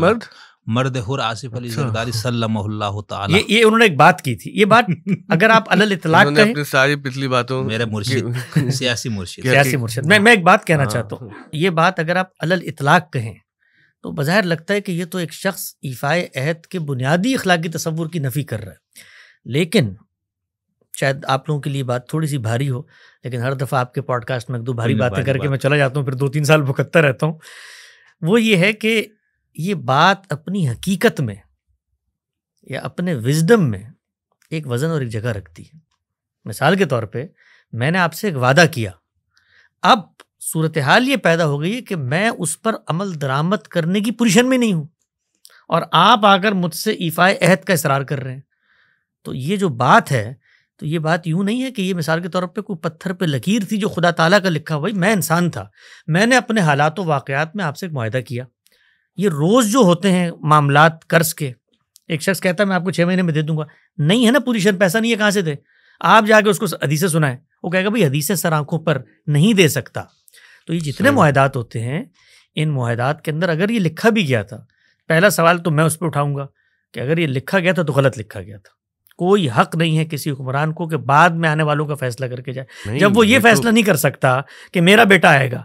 مرد حر آصف علی زرداری صلی اللہ تعالی, یہ انہوں نے ایک بات کی تھی. یہ بات اگر آپ علی الاطلاق کہیں, اپنی ساری پچھلی باتوں, میرے مرشد سیاسی مرشد میں ایک بات کہنا چاہتا ہوں. یہ بات اگر آپ علی الاطلاق کہیں تو بظاہر لگتا ہے کہ یہ تو ایک شخص ایفائے عہد کے بنیادی اخلاقی تصور کی نفی کر رہا ہے. لیکن شاید آپ لوگوں کے لیے بات تھوڑی سی بھاری ہو, لیکن ہر دفعہ آپ کے پوڈ کاسٹ میں 1-2 بھاری باتیں کر کے میں چلا جاتا ہوں, پھر 2-3 سال بھکتتا رہتا ہوں. وہ یہ ہے کہ یہ بات اپنی حقیقت میں یا اپنے وزڈم میں ایک وزن اور ایک جگہ رکھتی ہے. مثال کے طور پہ میں نے آپ سے ایک وعدہ کیا, اب صورتحال یہ پیدا ہو گئی ہے کہ میں اس پر عمل درآمد کرنے کی پوزیشن میں نہیں ہوں, اور آپ آ کر مجھ سے ایفائے عہد کا اصرار کر رہے ہیں. تو یہ جو بات ہے, تو یہ بات یوں نہیں ہے کہ یہ مثال کے طور پہ کوئی پتھر پہ لکیر تھی جو خدا تعالیٰ کا لکھا. بھائی میں انسان تھا, میں نے اپنے حالات و واقعات میں آپ سے ایک معاہدہ کیا. یہ روز جو ہوتے ہیں معاملات قرض کے, ایک شخص کہتا ہے میں آپ کو 6 مہینے میں دے دوں گا, نہیں ہے نا پوزیشن, پیسہ نہیں ہے, کہاں سے دے؟ آپ جا کے اس کو حدیثیں سنائیں, وہ کہے گا بھائی حدیثیں سر آنکھوں پر نہیں دے سکتا. تو یہ جتنے معاہدات ہوتے ہیں, ان معاہدات کے اندر اگر یہ لکھا بھی گیا تھا, پہلا سوال تو میں اس پہ اٹھاؤں گا کہ اگر یہ لکھا گیا تھا تو غلط لکھا گیا تھا. کوئی حق نہیں ہے کسی حکمران کو کہ بعد میں آنے والوں کا فیصلہ کر کے جائے. جب وہ یہ فیصلہ نہیں کر سکتا کہ میرا بیٹا آئے گا,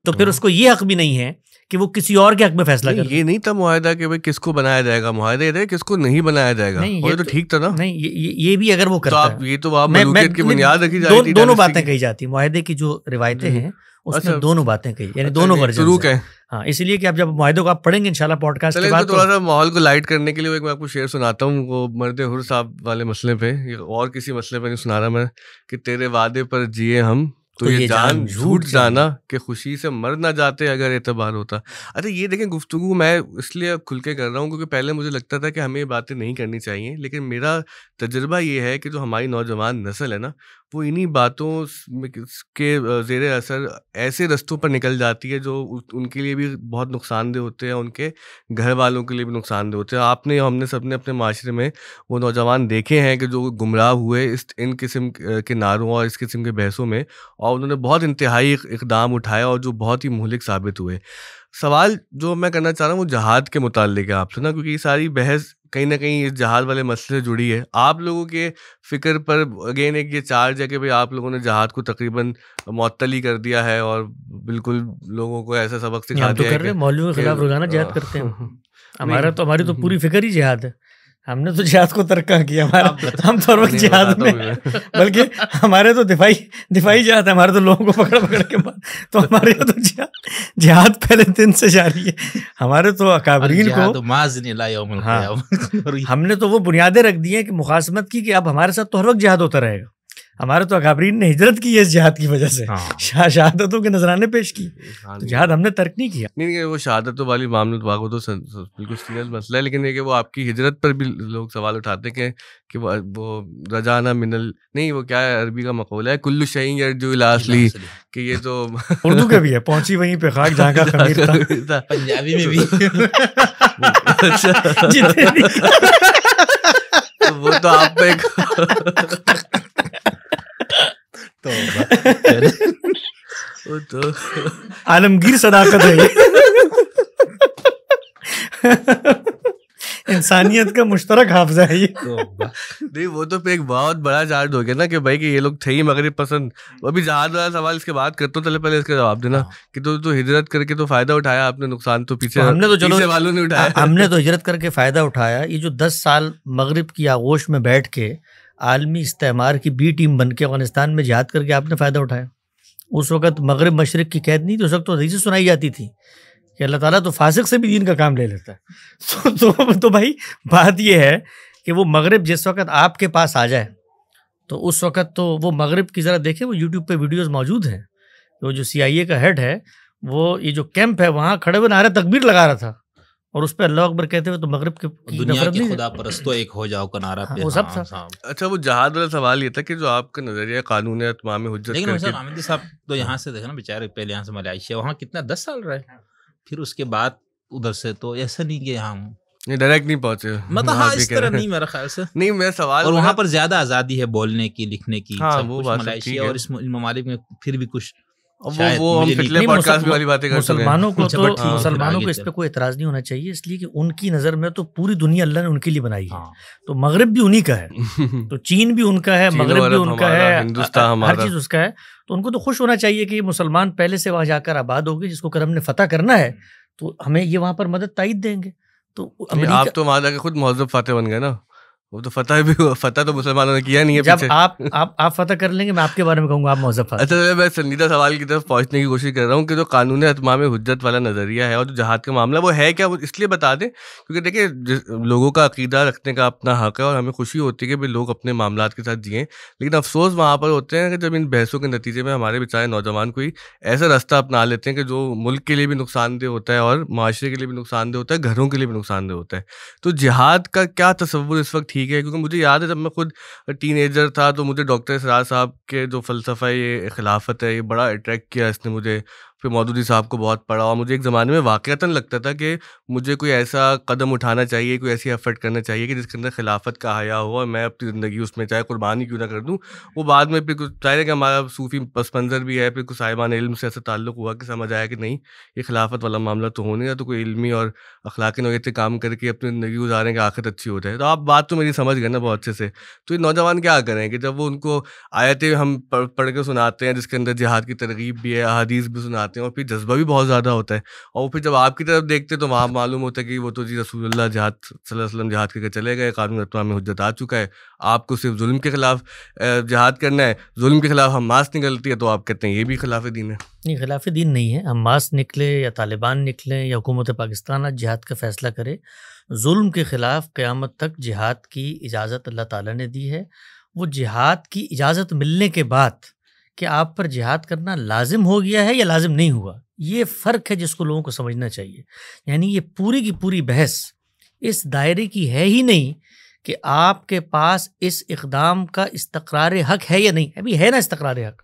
تو پھر اس کو یہ حق بھی نہیں ہے کہ وہ کسی اور کے حق میں فیصلہ کرے. یہ نہیں تھا معاہدہ کہ بھائی کس کو بنایا جائے گا, معاہدہ یہ تھا کس کو نہیں بنایا جائے گا. یہ تو ٹھیک تھا نا. نہیں, یہ بھی اگر وہ کرتا ہے, یہ تو ملوکیت کی بنیاد رکھی جاتی تھی. دونوں باتیں کہی جاتی ہیں معاہدے کی جو روایتیں ہیں اس میں, دونوں باتیں کہی, یعنی دونوں ورژن ہیں. ہاں, اس لیے کہ اب جب معاہدے کو آپ پڑھیں گے انشاءاللہ پوڈ کاسٹ کے بعد, تھوڑا سا ماحول کو لائٹ کرنے کے لیے میں آپ کو شعر سناتا ہوں, وہ مرد حر صاحب والے مسئلے پہ, اور کسی مسئلے پہ نہیں سنا رہا میں, کہ تیرے وعدے پر جیے ہم تو یہ جان جھوٹ جانا کہ خوشی سے مر نہ جاتے اگر اعتبار ہوتا. اچھا یہ دیکھیں, گفتگو میں اس لیے کھل کے کر رہا ہوں کیونکہ پہلے مجھے لگتا تھا کہ ہمیں یہ باتیں نہیں کرنی چاہیے, لیکن میرا تجربہ یہ ہے کہ جو ہماری نوجوان نسل ہے نا, وہ انہی باتوں کے زیر اثر ایسے رستوں پر نکل جاتی ہے جو ان کے لیے بھی بہت نقصان دہ ہوتے ہیں, ان کے گھر والوں کے لیے بھی نقصان دہ ہوتے ہیں. آپ نے, ہم نے سب نے اپنے معاشرے میں وہ نوجوان دیکھے ہیں کہ جو گمراہ ہوئے ان قسم کے نعروں اور اس قسم کے بحثوں میں, اور انہوں نے بہت انتہائی اقدام اٹھایا اور جو بہت ہی مہلک ثابت ہوئے. سوال جو میں کرنا چاہ رہا ہوں وہ جہاد کے متعلق ہے آپ سے نا، کیونکہ یہ ساری بحث کہیں نہ کہیں اس جہاد والے مسئلے سے جڑی ہے. آپ لوگوں کے فکر پر اگین ایک یہ چارج ہے کہ بھئی آپ لوگوں نے جہاد کو تقریباً معطل ہی کر دیا ہے اور بالکل لوگوں کو ایسا سبق سکھا ہم تو دیا کر رہے ہے ہیں، مولویوں کے خلاف روزانہ جہاد کرتے ہیں. ہماری تو پوری فکر ہی جہاد ہے. ہم نے تو جہاد کو ترک کیا، ہم تو ہر وقت جہاد میں، بلکہ ہمارے تو دفاعی جہاد ہے. ہمارے تو لوگوں کو پکڑ کے تو ہمارے یہاں تو جہاد پہلے دن سے جاری ہے. ہمارے تو اکابرین کو ہم نے تو وہ بنیادیں رکھ دی ہیں کہ مخاصمت کی، کہ اب ہمارے ساتھ تو ہر وقت جہاد ہوتا رہے گا. ہمارے تو اکابرین نے ہجرت کی ہے اس جہاد کی وجہ سے، شہادتوں کے نذرانے پیش کی، تو جہاد ہم نے ترک نہیں کیا. نہیں وہ شہادتوں والی معاملہ وہ تو بالکل سیریس مسئلہ ہے، لیکن یہ کہ وہ آپ کی ہجرت پر بھی لوگ سوال اٹھاتے ہیں کہ وہ رجانا نہیں وہ کیا ہے عربی کا مقولہ ہے، کل شیء یرجو الی اصلہ، کہ یہ تو اردو کا بھی ہے، پہنچی وہیں پہ خاک جہاں کا خمیر تھا. پنجابی میں بھی وہ تو آپ پہ تو عالمگیر صداقت ہے، انسانیت کا مشترک حافظہ ہے یہ. نہیں وہ تو پھر ایک بہت بڑا چارج ہو گیا نا کہ بھائی کہ یہ لوگ تھے ہی مغرب پسند. ابھی جہاد والا سوال اس کے بعد کرتا ہوں، چلے پہلے اس کا جواب دینا کہ تو ہجرت کر کے تو فائدہ اٹھایا آپ نے، نقصان تو پیچھے ہم نے تو چلو والوں نے اٹھایا. ہم نے تو ہجرت کر کے فائدہ اٹھایا. یہ جو 10 سال مغرب کی آغوش میں بیٹھ کے عالمی استعمار کی بی ٹیم بن کے افغانستان میں جہاد کر کے آپ نے فائدہ اٹھایا. اس وقت مغرب مشرق کی قید نہیں تھی، اس وقت تو حدیثیں سنائی جاتی تھی کہ اللہ تعالیٰ تو فاسق سے بھی دین کا کام لے لیتا ہے. تو بھائی بات یہ ہے کہ وہ مغرب جس وقت آپ کے پاس آ جائے تو اس وقت تو وہ مغرب کی ذرا دیکھیں، وہ یوٹیوب پہ ویڈیوز موجود ہیں. وہ جو CIA کا ہیڈ ہے وہ یہ جو کیمپ ہے وہاں کھڑے ہوئے نعرہ تکبیر لگا رہا تھا اور اس پہ اللہ اکبر کہتے ہوئے تو مغرب کے دنیا کے خدا پرستو ایک ہو جاؤ کا نعرہ پہ وہ سب تھا. اچھا وہ جہاد والا سوال یہ تھا کہ جو آپ کا نظریہ قانون اتمام حجت، لیکن مثلا حامدی صاحب تو یہاں سے دیکھنا بیچارے پہلے یہاں سے ملائیشیا وہاں کتنا 10 سال رہے، پھر اس کے بعد ادھر سے تو ایسا نہیں کہ ہم ڈائریکٹ نہیں پہنچے، مطلب ہاں اس طرح نہیں میرا خیال سے. نہیں میں سوال، اور وہاں پر زیادہ آزادی ہے بولنے کی، لکھنے کی، وہ بات ملائیشیا اور اس ممالک میں پھر بھی کچھ وہ ہم پچھلے پوڈ کاسٹ میں والی باتیں کر چکے ہیں. مسلمانوں کو اس پہ کوئی اعتراض نہیں ہونا چاہیے، اس لیے کہ ان کی نظر میں تو پوری دنیا اللہ نے ان کے لیے بنائی ہے. تو مغرب بھی انہی کا ہے، تو چین بھی ان کا ہے، مغرب بھی ان کا ہے، ہر چیز اس کا ہے. تو ان کو تو خوش ہونا چاہیے کہ یہ مسلمان پہلے سے وہاں جا کر آباد ہو گئے، جس کو ہم نے فتح کرنا ہے تو ہمیں یہ وہاں پر مدد تائید دیں گے. تو آپ تو وہاں جا کے خود مہذب فاتح بن گئے نا، وہ تو فتح تو مسلمانوں نے کیا نہیں ہے. جب آپ فتح کر لیں گے میں آپ کے بارے میں کہوں گا آپ مہذب فاتح. اچھا میں سنجیدہ سوال کی طرف پہنچنے کی کوشش کر رہا ہوں کہ جو قانون اتمام حجت والا نظریہ ہے اور جو جہاد کا معاملہ وہ ہے کیا، وہ اس لیے بتا دیں کیونکہ دیکھیں لوگوں کا عقیدہ رکھنے کا اپنا حق ہے اور ہمیں خوشی ہوتی ہے کہ لوگ اپنے معاملات کے ساتھ جئیں، لیکن افسوس وہاں پر ہوتے ہیں کہ جب ان بحثوں کے نتیجے میں ہمارے بیچارے نوجوان کوئی ایسا راستہ اپنا لیتے ہیں کہ جو ملک کے لیے بھی نقصان دہ ہوتا ہے اور معاشرے کے لیے بھی نقصان دہ ہوتا ہے، گھروں کے لیے بھی نقصان دہ ہوتا ہے. تو جہاد کا کیا تصور اس وقت ٹھیک ہے؟ کیونکہ مجھے یاد جب میں خود ٹین ایجر تھا تو مجھے ڈاکٹر اسرار صاحب کے جو فلسفہ یہ خلافت ہے یہ بڑا اٹریکٹ کیا اس نے مجھے. پھر مودودی صاحب کو بہت پڑھا اور مجھے ایک زمانے میں واقعتاً لگتا تھا کہ مجھے کوئی ایسا قدم اٹھانا چاہیے، کوئی ایسی ایفرٹ کرنا چاہیے کہ جس کے اندر خلافت کا حیا ہو اور میں اپنی زندگی اس میں چاہے قربانی کیوں نہ کر دوں. وہ بعد میں پھر کچھ ظاہر ہے کہ ہمارا صوفی پس منظر بھی ہے، پھر کچھ صاحبان علم سے ایسا تعلق ہوا کہ سمجھ آیا کہ نہیں یہ خلافت والا معاملہ تو ہو نہیں رہا، تو کوئی علمی اور اخلاقی نوعیت سے کام کر کے اپنی زندگی گزاریں کہ آخرت اچھی ہو جائے. تو آپ بات تو میری سمجھ گئے نا بہت اچھے سے. تو یہ نوجوان کیا کریں کہ جب وہ ان کو آیتیں ہم پڑھ کے سناتے ہیں جس کے اندر جہاد کی ترغیب بھی ہے، احادیث بھی سناتے ہیں اور پھر جذبہ بھی بہت زیادہ ہوتا ہے، اور پھر جب آپ کی طرف دیکھتے تو وہاں معلوم ہوتا ہے کہ وہ تو جی رسول اللہ جہاد صلی اللہ علیہ وسلم جہاد کر کے چلے گئے، قانون اتمام حجت آ چکا ہے، آپ کو صرف ظلم کے خلاف جہاد کرنا ہے، ظلم کے خلاف حماس نکلتی ہے تو آپ کہتے ہیں یہ بھی خلاف دین ہے. نہیں خلاف دین نہیں ہے، حماس نکلے یا طالبان نکلے یا حکومت پاکستان آج جہاد کا فیصلہ کرے، ظلم کے خلاف قیامت تک جہاد کی اجازت اللہ تعالیٰ نے دی ہے. وہ جہاد کی اجازت ملنے کے بعد کہ آپ پر جہاد کرنا لازم ہو گیا ہے یا لازم نہیں ہوا، یہ فرق ہے جس کو لوگوں کو سمجھنا چاہیے. یعنی یہ پوری کی پوری بحث اس دائرے کی ہے ہی نہیں کہ آپ کے پاس اس اقدام کا استقرار حق ہے یا نہیں. ابھی ہے نا استقرار حق،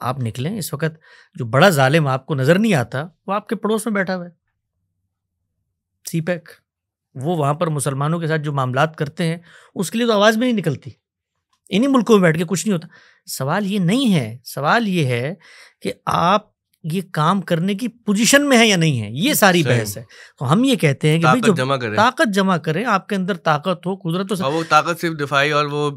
آپ نکلیں. اس وقت جو بڑا ظالم آپ کو نظر نہیں آتا وہ آپ کے پڑوس میں بیٹھا ہوا ہے، سی پیک. وہ وہاں پر مسلمانوں کے ساتھ جو معاملات کرتے ہیں اس کے لیے تو آواز بھی نہیں نکلتی. انہی ملکوں میں بیٹھ کے کچھ نہیں ہوتا. سوال یہ نہیں ہے، سوال یہ ہے کہ آپ یہ کام کرنے کی پوزیشن میں ہے یا نہیں ہے، یہ ساری بحث ہے. تو ہم یہ کہتے ہیں کہ بھائی جو طاقت جمع کریں، آپ کے اندر طاقت ہو، قدرت ہو. وہ طاقت صرف دفاعی اور وہ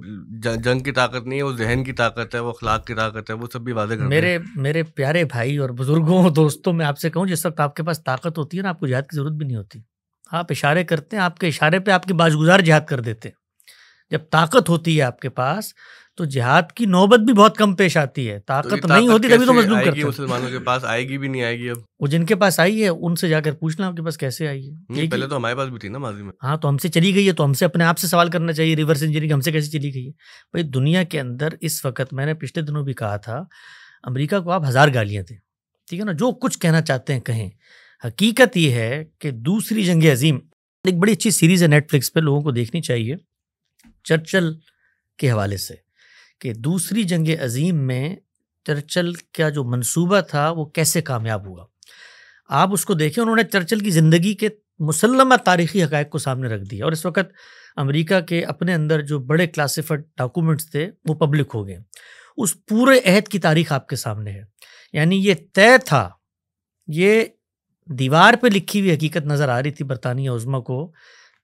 جنگ کی طاقت نہیں ہے، وہ ذہن کی طاقت ہے، وہ اخلاق کی طاقت ہے، وہ سب بھی واضح کرتے ہیں. میرے پیارے بھائی اور بزرگوں دوستوں، میں آپ سے کہوں جس وقت آپ کے پاس طاقت ہوتی ہے نا، آپ کو جہاد کی ضرورت بھی نہیں ہوتی. آپ اشارے کرتے ہیں، آپ کے اشارے پہ آپ کی باشگزار جہاد کر دیتے. جب طاقت ہوتی ہے آپ کے پاس تو جہاد کی نوبت بھی بہت کم پیش آتی ہے. طاقت نہیں ہوتی تبھی تو مظلوم کرتے ہیں. مسلمانوں کے پاس آئے گی بھی نہیں آئے گی. اب وہ جن کے پاس آئی ہے ان سے جا کر پوچھنا آپ کے پاس کیسے آئی ہے. پہلے تو ہمارے پاس بھی تھی نا ماضی میں. ہاں تو ہم سے چلی گئی ہے، تو ہم سے اپنے آپ سے سوال کرنا چاہیے. ریورس انجینئرنگ ہم سے کیسے چلی گئی ہے؟ بھائی دنیا کے اندر اس وقت، میں نے پچھلے دنوں بھی کہا تھا، امریکہ کو آپ 1000 گالیاں دیں، ٹھیک ہے نا، جو کچھ کہنا چاہتے ہیں کہیں. حقیقت یہ ہے کہ دوسری جنگ عظیم، ایک بڑی اچھی سیریز ہے نیٹ فلکس پہ، لوگوں کو دیکھنی چاہیے، چرچل کے حوالے سے، کہ دوسری جنگ عظیم میں چرچل کا جو منصوبہ تھا وہ کیسے کامیاب ہوا. آپ اس کو دیکھیں، انہوں نے چرچل کی زندگی کے مسلمہ تاریخی حقائق کو سامنے رکھ دیا. اور اس وقت امریکہ کے اپنے اندر جو بڑے کلاسیفائڈ ڈاکومنٹس تھے وہ پبلک ہو گئے. اس پورے عہد کی تاریخ آپ کے سامنے ہے. یعنی یہ طے تھا، یہ دیوار پہ لکھی ہوئی حقیقت نظر آ رہی تھی برطانیہ عظمیٰ کو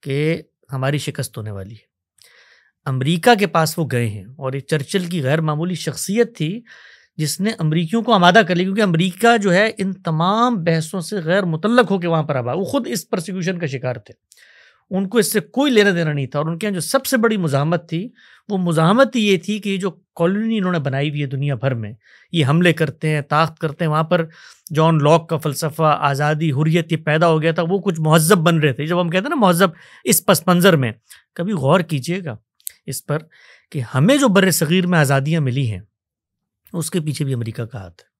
کہ ہماری شکست ہونے والی ہے. امریکہ کے پاس وہ گئے ہیں، اور یہ چرچل کی غیر معمولی شخصیت تھی جس نے امریکیوں کو آمادہ کر لی، کیونکہ امریکہ جو ہے ان تمام بحثوں سے غیر متعلق ہو کے وہاں پر آباد. وہ خود اس پرسیکیوشن کا شکار تھے، ان کو اس سے کوئی لینا دینا نہیں تھا. اور ان کے یہاں جو سب سے بڑی مزاحمت تھی، وہ مزاحمت یہ تھی کہ یہ جو کالونی انہوں نے بنائی ہوئی ہے دنیا بھر میں، یہ حملے کرتے ہیں، طاقت کرتے ہیں. وہاں پر جان لاک کا فلسفہ آزادی، حریت یہ پیدا ہو گیا تھا. وہ کچھ مہذب بن رہے تھے. جب ہم کہتے ہیں نا مہذب، اس پس منظر میں کبھی غور کیجئے گا اس پر کہ ہمیں جو بر صغیر میں آزادیاں ملی ہیں اس کے پیچھے بھی امریکہ کا ہاتھ ہے.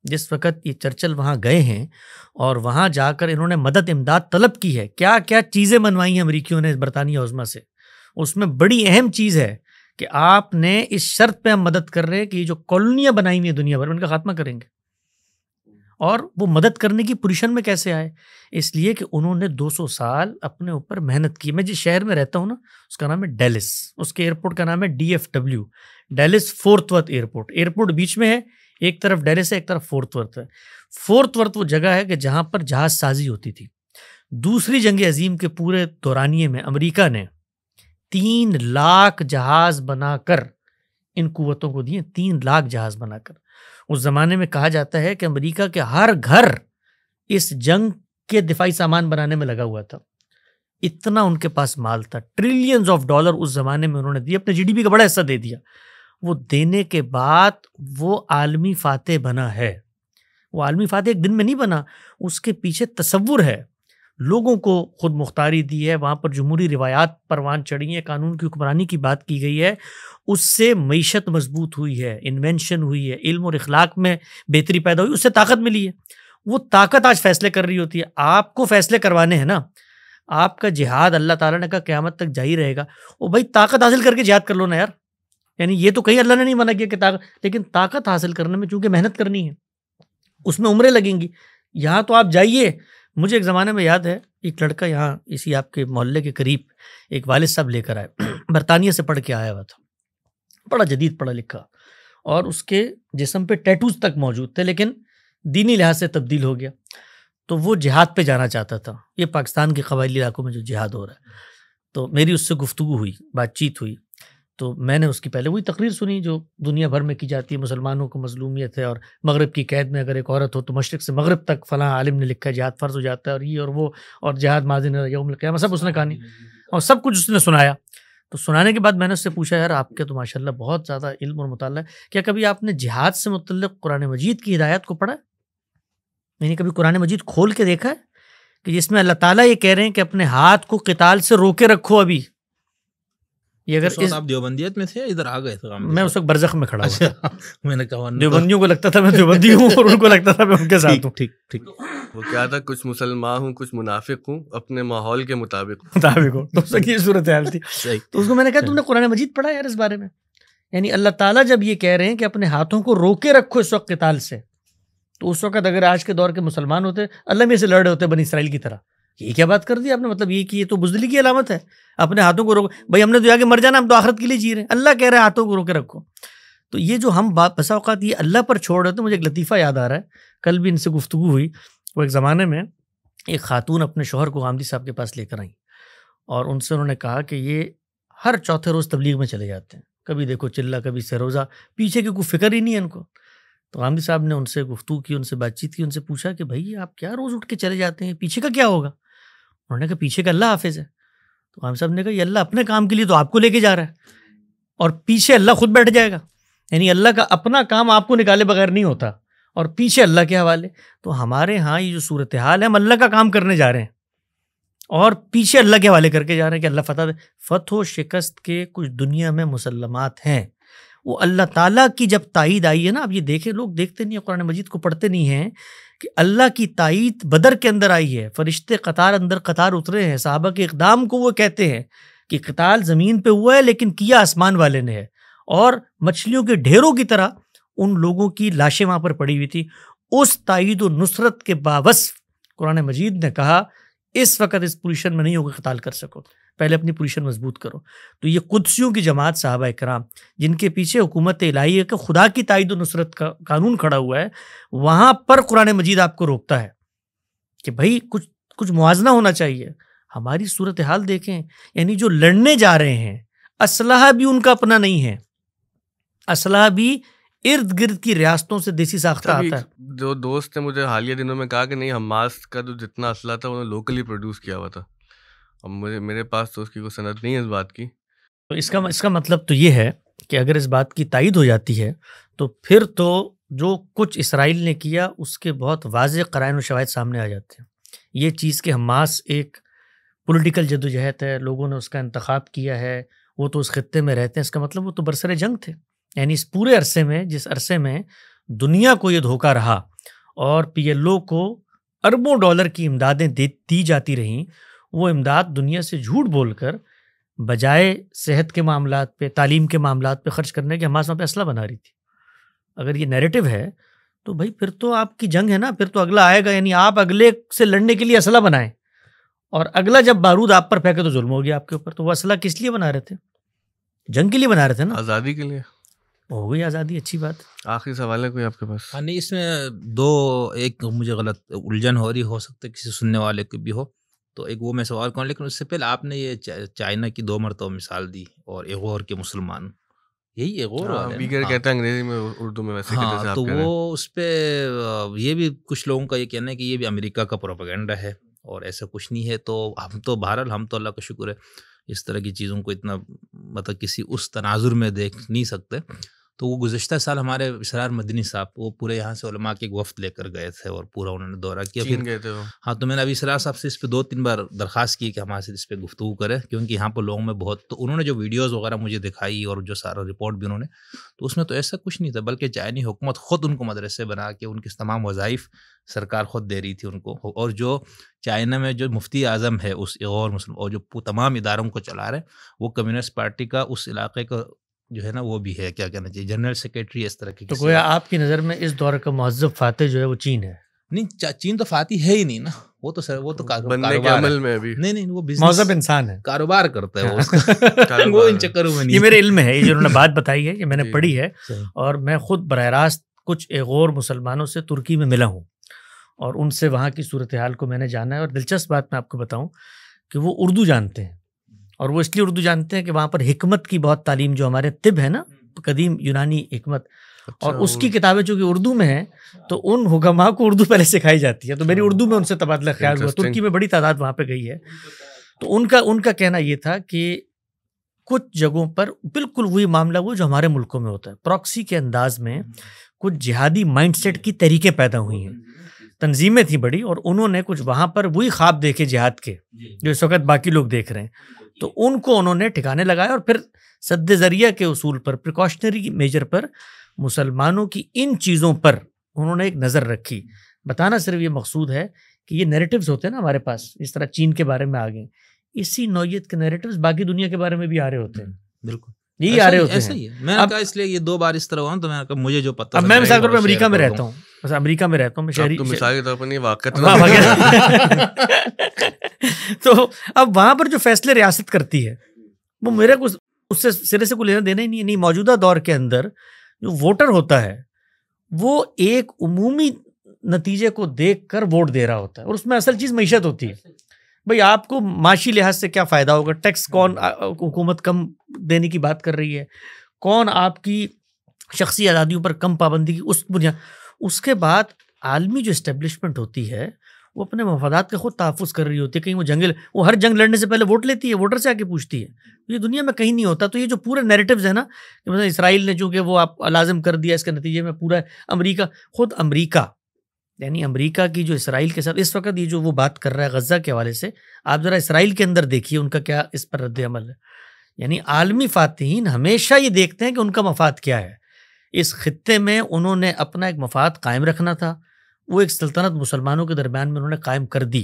جس وقت یہ چرچل وہاں گئے ہیں اور وہاں جا کر انہوں نے مدد امداد طلب کی ہے، کیا کیا چیزیں منوائی ہیں امریکیوں نے برطانیہ عظمیٰ سے. اس میں بڑی اہم چیز ہے کہ آپ نے اس شرط پہ ہم مدد کر رہے ہیں کہ یہ جو کالونیاں بنائی ہوئی ہیں دنیا بھر میں، ان کا خاتمہ کریں گے. اور وہ مدد کرنے کی پوزیشن میں کیسے آئے؟ اس لیے کہ انہوں نے 200 سال اپنے اوپر محنت کی. میں جس شہر میں رہتا ہوں نا، اس کا نام ہے ڈیلس، اس کے ایئرپورٹ کا نام ہے DFW، Dallas Fort Worth airport. Airport بیچ میں ہے، ایک طرف ڈیلس ہے، ایک طرف فورتھ ورتھ ہے. فورتھ ورتھ وہ جگہ ہے کہ جہاں پر جہاز سازی ہوتی تھی. دوسری جنگ عظیم کے پورے دورانیے میں امریکہ نے 3 لاکھ جہاز بنا کر ان قوتوں کو دیے. 3 لاکھ جہاز بنا کر. اس زمانے میں کہا جاتا ہے کہ امریکہ کے ہر گھر اس جنگ کے دفاعی سامان بنانے میں لگا ہوا تھا. اتنا ان کے پاس مال تھا. ٹریلینز آف ڈالر اس زمانے میں انہوں نے دیے، اپنے GDP کا بڑا حصہ دے دیا. وہ دینے کے بعد وہ عالمی فاتح بنا ہے. وہ عالمی فاتح ایک دن میں نہیں بنا، اس کے پیچھے تصور ہے. لوگوں کو خود مختاری دی ہے، وہاں پر جمہوری روایات پروان چڑھی ہیں، قانون کی حکمرانی کی بات کی گئی ہے. اس سے معیشت مضبوط ہوئی ہے، انوینشن ہوئی ہے، علم اور اخلاق میں بہتری پیدا ہوئی، اس سے طاقت ملی ہے. وہ طاقت آج فیصلے کر رہی ہوتی ہے. آپ کو فیصلے کروانے ہیں نا. آپ کا جہاد اللہ تعالیٰ نے کہا قیامت تک جاری رہے گا. وہ بھائی طاقت حاصل کر کے جہاد کر لو نا یار. یعنی یہ تو کہیں اللہ نے نہیں منع کیا کہ طاقت، لیکن طاقت حاصل کرنے میں چونکہ محنت کرنی ہے، اس میں عمریں لگیں گی. یہاں تو آپ جائیے. مجھے ایک زمانے میں یاد ہے، ایک لڑکا یہاں اسی آپ کے محلے کے قریب ایک والد صاحب لے کر آئے، برطانیہ سے پڑھ کے آیا ہوا تھا، بڑا جدید پڑھا لکھا، اور اس کے جسم پہ ٹیٹوز تک موجود تھے، لیکن دینی لحاظ سے تبدیل ہو گیا. تو وہ جہاد پہ جانا چاہتا تھا. یہ پاکستان کے قبائلی علاقوں میں جو جہاد ہو رہا ہے. تو میری اس سے گفتگو ہوئی، بات چیت ہوئی. تو میں نے اس کی پہلے وہی تقریر سنی جو دنیا بھر میں کی جاتی ہے، مسلمانوں کو مظلومیت ہے، اور مغرب کی قید میں اگر ایک عورت ہو تو مشرق سے مغرب تک فلاں عالم نے لکھا ہے جہاد فرض ہو جاتا ہے، اور یہ اور وہ، اور جہاد ماضی یوم القیامہ، سب اس نے کہانی اور سب کچھ اس نے سنایا. تو سنانے کے بعد میں نے اس سے پوچھا، یار آپ کے تو ماشاءاللہ بہت زیادہ علم اور مطالعہ ہے، کیا کبھی آپ نے جہاد سے متعلق قرآن مجید کی ہدایات کو پڑھا ہے؟ یعنی کبھی قرآن مجید کھول کے دیکھا ہے کہ جس میں اللہ تعالیٰ یہ کہہ رہے ہیں کہ اپنے ہاتھ کو قتال سے روکے رکھو. ابھی یہ اگر آپ دیوبندیت میں تھے، ادھر آ گئے تھے؟ میں اس وقت برزخ میں کھڑا ہوا. میں نے کہا دیوبندیوں کو لگتا تھا میں دیوبندی ہوں اور ان کو لگتا تھا میں ان کے ساتھ ہوں. ٹھیک ٹھیک. وہ کیا تھا، کچھ مسلمان ہوں کچھ منافق ہوں، اپنے ماحول کے مطابق ہو. تو اس کی یہ صورتحال تھی. تو اس کو میں نے کہا تم نے قرآن مجید پڑھا یار اس بارے میں؟ یعنی اللہ تعالیٰ جب یہ کہہ رہے ہیں کہ اپنے ہاتھوں کو روکے رکھو اس وقت قتال سے، تو اس وقت اگر آج کے دور کے مسلمان ہوتے، اللہ میں سے لڑ رہے ہوتے بنی اسرائیل کی طرح. یہ کیا بات کر دی آپ نے؟ مطلب یہ کہ یہ تو بزدلی کی علامت ہے، اپنے ہاتھوں کو روکو. بھائی ہم نے تو آگے مر جانا، ہم تو آخرت کے لیے جی رہے ہیں. اللہ کہہ رہے ہیں ہاتھوں کو روکے رکھو. تو یہ جو ہم بسا اوقات یہ اللہ پر چھوڑ رہے تھے. مجھے ایک لطیفہ یاد آ رہا ہے, کل بھی ان سے گفتگو ہوئی. وہ ایک زمانے میں ایک خاتون اپنے شوہر کو غامدی صاحب کے پاس لے کر آئیں اور ان سے انہوں نے کہا کہ یہ ہر چوتھے روز تبلیغ میں چلے جاتے ہیں, کبھی دیکھو چلہ کبھی سروزہ, پیچھے کی کوئی فکر ہی نہیں ہے ان کو. تو غامدی صاحب نے ان سے گفتگو کی, ان سے بات چیت کی, ان سے پوچھا کہ بھائی آپ کیا روز اٹھ کے چلے جاتے ہیں, پیچھے کا کیا ہوگا؟ انہوں نے کہا پیچھے کا اللہ حافظ ہے. تو غامدی صاحب نے کہا یہ اللہ اپنے کام کے لیے تو آپ کو لے کے جا رہا ہے اور پیچھے اللہ خود بیٹھ جائے گا. یعنی اللہ کا اپنا کام آپ کو نکالے بغیر نہیں ہوتا اور پیچھے اللہ کے حوالے. تو ہمارے ہاں یہ جو صورتحال ہے, ہم اللہ کا کام کرنے جا رہے ہیں اور پیچھے اللہ کے حوالے کر کے جا رہے ہیں کہ اللہ فتح دے. فتح و شکست کے کچھ دنیا میں مسلمات ہیں, وہ اللہ تعالیٰ کی جب تائید آئی ہے نا. اب یہ دیکھیں, لوگ دیکھتے نہیں ہیں, قرآن مجید کو پڑھتے نہیں ہیں کہ اللہ کی تائید بدر کے اندر آئی ہے, فرشتے قطار اندر قطار اترے ہیں, صحابہ کے اقدام کو وہ کہتے ہیں کہ قتال زمین پہ ہوا ہے لیکن کیا آسمان والے نے ہے, اور مچھلیوں کے ڈھیروں کی طرح ان لوگوں کی لاشیں وہاں پر پڑی ہوئی تھی. اس تائید و نصرت کے باوصف قرآن مجید نے کہا اس وقت اس پوزیشن میں نہیں ہوگا قتال کر سکو, پہلے اپنی پوزیشن مضبوط کرو. تو یہ قدسیوں کی جماعت صحابہ کرام جن کے پیچھے حکومت الہی ہے کہ خدا کی تائید و نصرت کا قانون کھڑا ہوا ہے, وہاں پر قرآن مجید آپ کو روکتا ہے کہ بھائی کچھ موازنہ ہونا چاہیے. ہماری صورتحال دیکھیں, یعنی جو لڑنے جا رہے ہیں اسلحہ بھی ان کا اپنا نہیں ہے, اسلحہ بھی ارد گرد کی ریاستوں سے دیسی ساختہ آتا ہے. جو دوست نے مجھے حالیہ دنوں میں کہا کہ نہیں حماس کا جو جتنا اسلحہ تھا انہوں نے لوکلی پروڈیوس کیا ہوا تھا. اب میرے پاس تو اس کی کوئی سند نہیں ہے اس بات کی. تو اس کا مطلب تو یہ ہے کہ اگر اس بات کی تائید ہو جاتی ہے تو پھر تو جو کچھ اسرائیل نے کیا اس کے بہت واضح قرائن و شواہد سامنے آ جاتے ہیں. یہ چیز کہ حماس ایک پولیٹیکل جدوجہد ہے, لوگوں نے اس کا انتخاب کیا ہے, وہ تو اس خطے میں رہتے ہیں, اس کا مطلب وہ تو برسر جنگ تھے. یعنی اس پورے عرصے میں, جس عرصے میں دنیا کو یہ دھوکہ رہا اور پی ایل او کو اربوں ڈالر کی امدادیں دی جاتی رہیں, وہ امداد دنیا سے جھوٹ بول کر بجائے صحت کے معاملات پہ, تعلیم کے معاملات پہ خرچ کرنے کے حماس وہاں پہ اسلحہ بنا رہی تھی. اگر یہ نیریٹو ہے تو بھائی پھر تو آپ کی جنگ ہے نا, پھر تو اگلا آئے گا. یعنی آپ اگلے سے لڑنے کے لیے اسلحہ بنائیں اور اگلا جب بارود آپ پر پھینکے تو ظلم ہو گیا آپ کے اوپر. تو وہ اسلحہ کس لیے بنا رہے تھے؟ جنگ کے لیے بنا رہے تھے نا, آزادی کے لیے. ہو گئی آزادی, اچھی بات. آخری سوال ہے کوئی آپ کے پاس؟ ہاں نہیں, اس میں ایک مجھے غلط الجھن ہو رہی, ہو سکتا ہے کسی سننے والے کو بھی ہو, تو ایک وہ میں سوال کروں. لیکن اس سے پہلے آپ نے یہ چائنا کی 2 مرتبہ مثال دی اور ایغور کے مسلمان, یہی ایغور بیگر کہتے ہیں انگریزی میں, اردو میں ویسے کہتے ہیں. ہاں, تو وہ اس پہ یہ بھی کچھ لوگوں کا یہ کہنا ہے کہ یہ بھی امریکہ کا پروپیگنڈا ہے اور ایسا کچھ نہیں ہے. تو ہم تو بہرحال ہم تو اللہ کا شکر ہے اس طرح کی چیزوں کو اتنا مطلب کسی اس تناظر میں دیکھ نہیں سکتے. تو وہ گزشتہ سال ہمارے اسرار مدنی صاحب وہ پورے یہاں سے علماء کے ایک وفد لے کر گئے تھے اور پورا انہوں نے دورہ کیا. چین گئے تھے وہ. ہاں, تو میں نے ابھی اسرار صاحب سے اس پہ 2-3 بار درخواست کی کہ ہمارے سے اس پہ گفتگو کرے, کیونکہ یہاں پر لوگوں میں بہت, تو انہوں نے جو ویڈیوز وغیرہ مجھے دکھائی اور جو سارا رپورٹ بھی انہوں نے, تو اس میں تو ایسا کچھ نہیں تھا, بلکہ چائنی حکومت خود ان کو مدرسے بنا کے ان کے تمام وظائف سرکار خود دے رہی تھی ان کو. اور جو چائنا میں جو مفتی اعظم ہے اس اور مسلم اور جو تمام اداروں کو چلا رہے ہیں, وہ کمیونسٹ پارٹی کا اس علاقے کا جو ہے نا وہ بھی ہے, کیا کہنا چاہیے, جنرل سیکریٹری اس طرح کی. تو گویا آپ کی نظر میں اس دور کا مہذب فاتح جو ہے وہ چین ہے؟ نہیں, چین تو فاتح ہے ہی نہیں نا, وہ تو سر وہ تو بننے کے عمل میں بھی نہیں, وہ مہذب انسان ہے, کاروبار کرتا ہے وہ, وہ ان چکروں میں نہیں. یہ میرے علم میں ہے, یہ جو انہوں نے بات بتائی ہے یہ میں نے پڑھی ہے, اور میں خود براہ راست کچھ ایغور مسلمانوں سے ترکی میں ملا ہوں اور ان سے وہاں کی صورتحال کو میں نے جانا ہے. اور دلچسپ بات میں آپ کو بتاؤں کہ وہ اردو جانتے ہیں, اور وہ اس لیے اردو جانتے ہیں کہ وہاں پر حکمت کی بہت تعلیم, جو ہمارے طب ہے نا, قدیم یونانی حکمت, اور اس کی کتابیں چونکہ اردو میں ہیں تو ان حکماء کو اردو پہلے سکھائی جاتی ہے. تو میری اردو میں ان سے تبادلہ خیال ہوا, ترکی میں بڑی تعداد وہاں پہ گئی ہے. تو ان کا کہنا یہ تھا کہ کچھ جگہوں پر بالکل وہی معاملہ وہ جو ہمارے ملکوں میں ہوتا ہے, پراکسی کے انداز میں کچھ جہادی مائنڈ سیٹ کی طریقے پیدا ہوئی ہیں, تنظیمیں تھیں بڑی, اور انہوں نے کچھ وہاں پر وہی خواب دیکھے جہاد کے جو اس وقت باقی لوگ دیکھ رہے ہیں. تو ان کو انہوں نے ٹھکانے لگایا اور پھر سد ذریعہ کے اصول پر, پریکاشنری میجر پر, مسلمانوں کی ان چیزوں پر انہوں نے ایک نظر رکھی. بتانا صرف یہ مقصود ہے کہ یہ نیریٹیوز ہوتے ہیں نا ہمارے پاس, اس طرح چین کے بارے میں آ گئے, اسی نوعیت کے نیریٹیوز باقی دنیا کے بارے میں بھی آ رہے ہوتے ہیں. بالکل یہی آ رہے ہوتے ہیں. میں نے کہا اس لیے یہ 2 بار اس طرح ہوا, تو میں نے کہا مجھے جو پتہ, اب میں مثال طور پر امریکہ میں رہتا ہوں, امریکہ میں رہتا ہوں میں, شہری مثال کے طور پر نہیں, واقعہ تو اب وہاں پر جو فیصلے ریاست کرتی ہے وہ میرے کو اس سے سرے سے کوئی لینا دینا ہی نہیں ہے. نہیں, موجودہ دور کے اندر جو ووٹر ہوتا ہے وہ ایک عمومی نتیجے کو دیکھ کر ووٹ دے رہا ہوتا ہے، اور اس میں اصل چیز معیشت ہوتی ہے. بھئی آپ کو معاشی لحاظ سے کیا فائدہ ہوگا، ٹیکس کون حکومت کم دینے کی بات کر رہی ہے، کون آپ کی شخصی آزادیوں پر کم پابندی کی اس بنیاد. اس کے بعد عالمی جو اسٹیبلشمنٹ ہوتی ہے وہ اپنے مفادات کا خود تحفظ کر رہی ہوتی ہے. کہیں وہ ہر جنگ لڑنے سے پہلے ووٹ لیتی ہے، ووٹر سے آ کے پوچھتی ہے. یہ دنیا میں کہیں نہیں ہوتا. تو یہ جو پورے نیریٹیوز ہیں نا کہ مثلا اسرائیل نے چونکہ وہ آپ لازم کر دیا، اس کے نتیجے میں پورا امریکہ یعنی امریکہ کی جو اسرائیل کے ساتھ اس وقت یہ جو وہ بات کر رہا ہے غزہ کے حوالے سے، آپ ذرا اسرائیل کے اندر دیکھیے ان کا کیا اس پر رد عمل ہے. یعنی عالمی فاتحین ہمیشہ یہ دیکھتے ہیں کہ ان کا مفاد کیا ہے. اس خطے میں انہوں نے اپنا ایک مفاد قائم رکھنا تھا، وہ ایک سلطنت مسلمانوں کے درمیان میں انہوں نے قائم کر دی.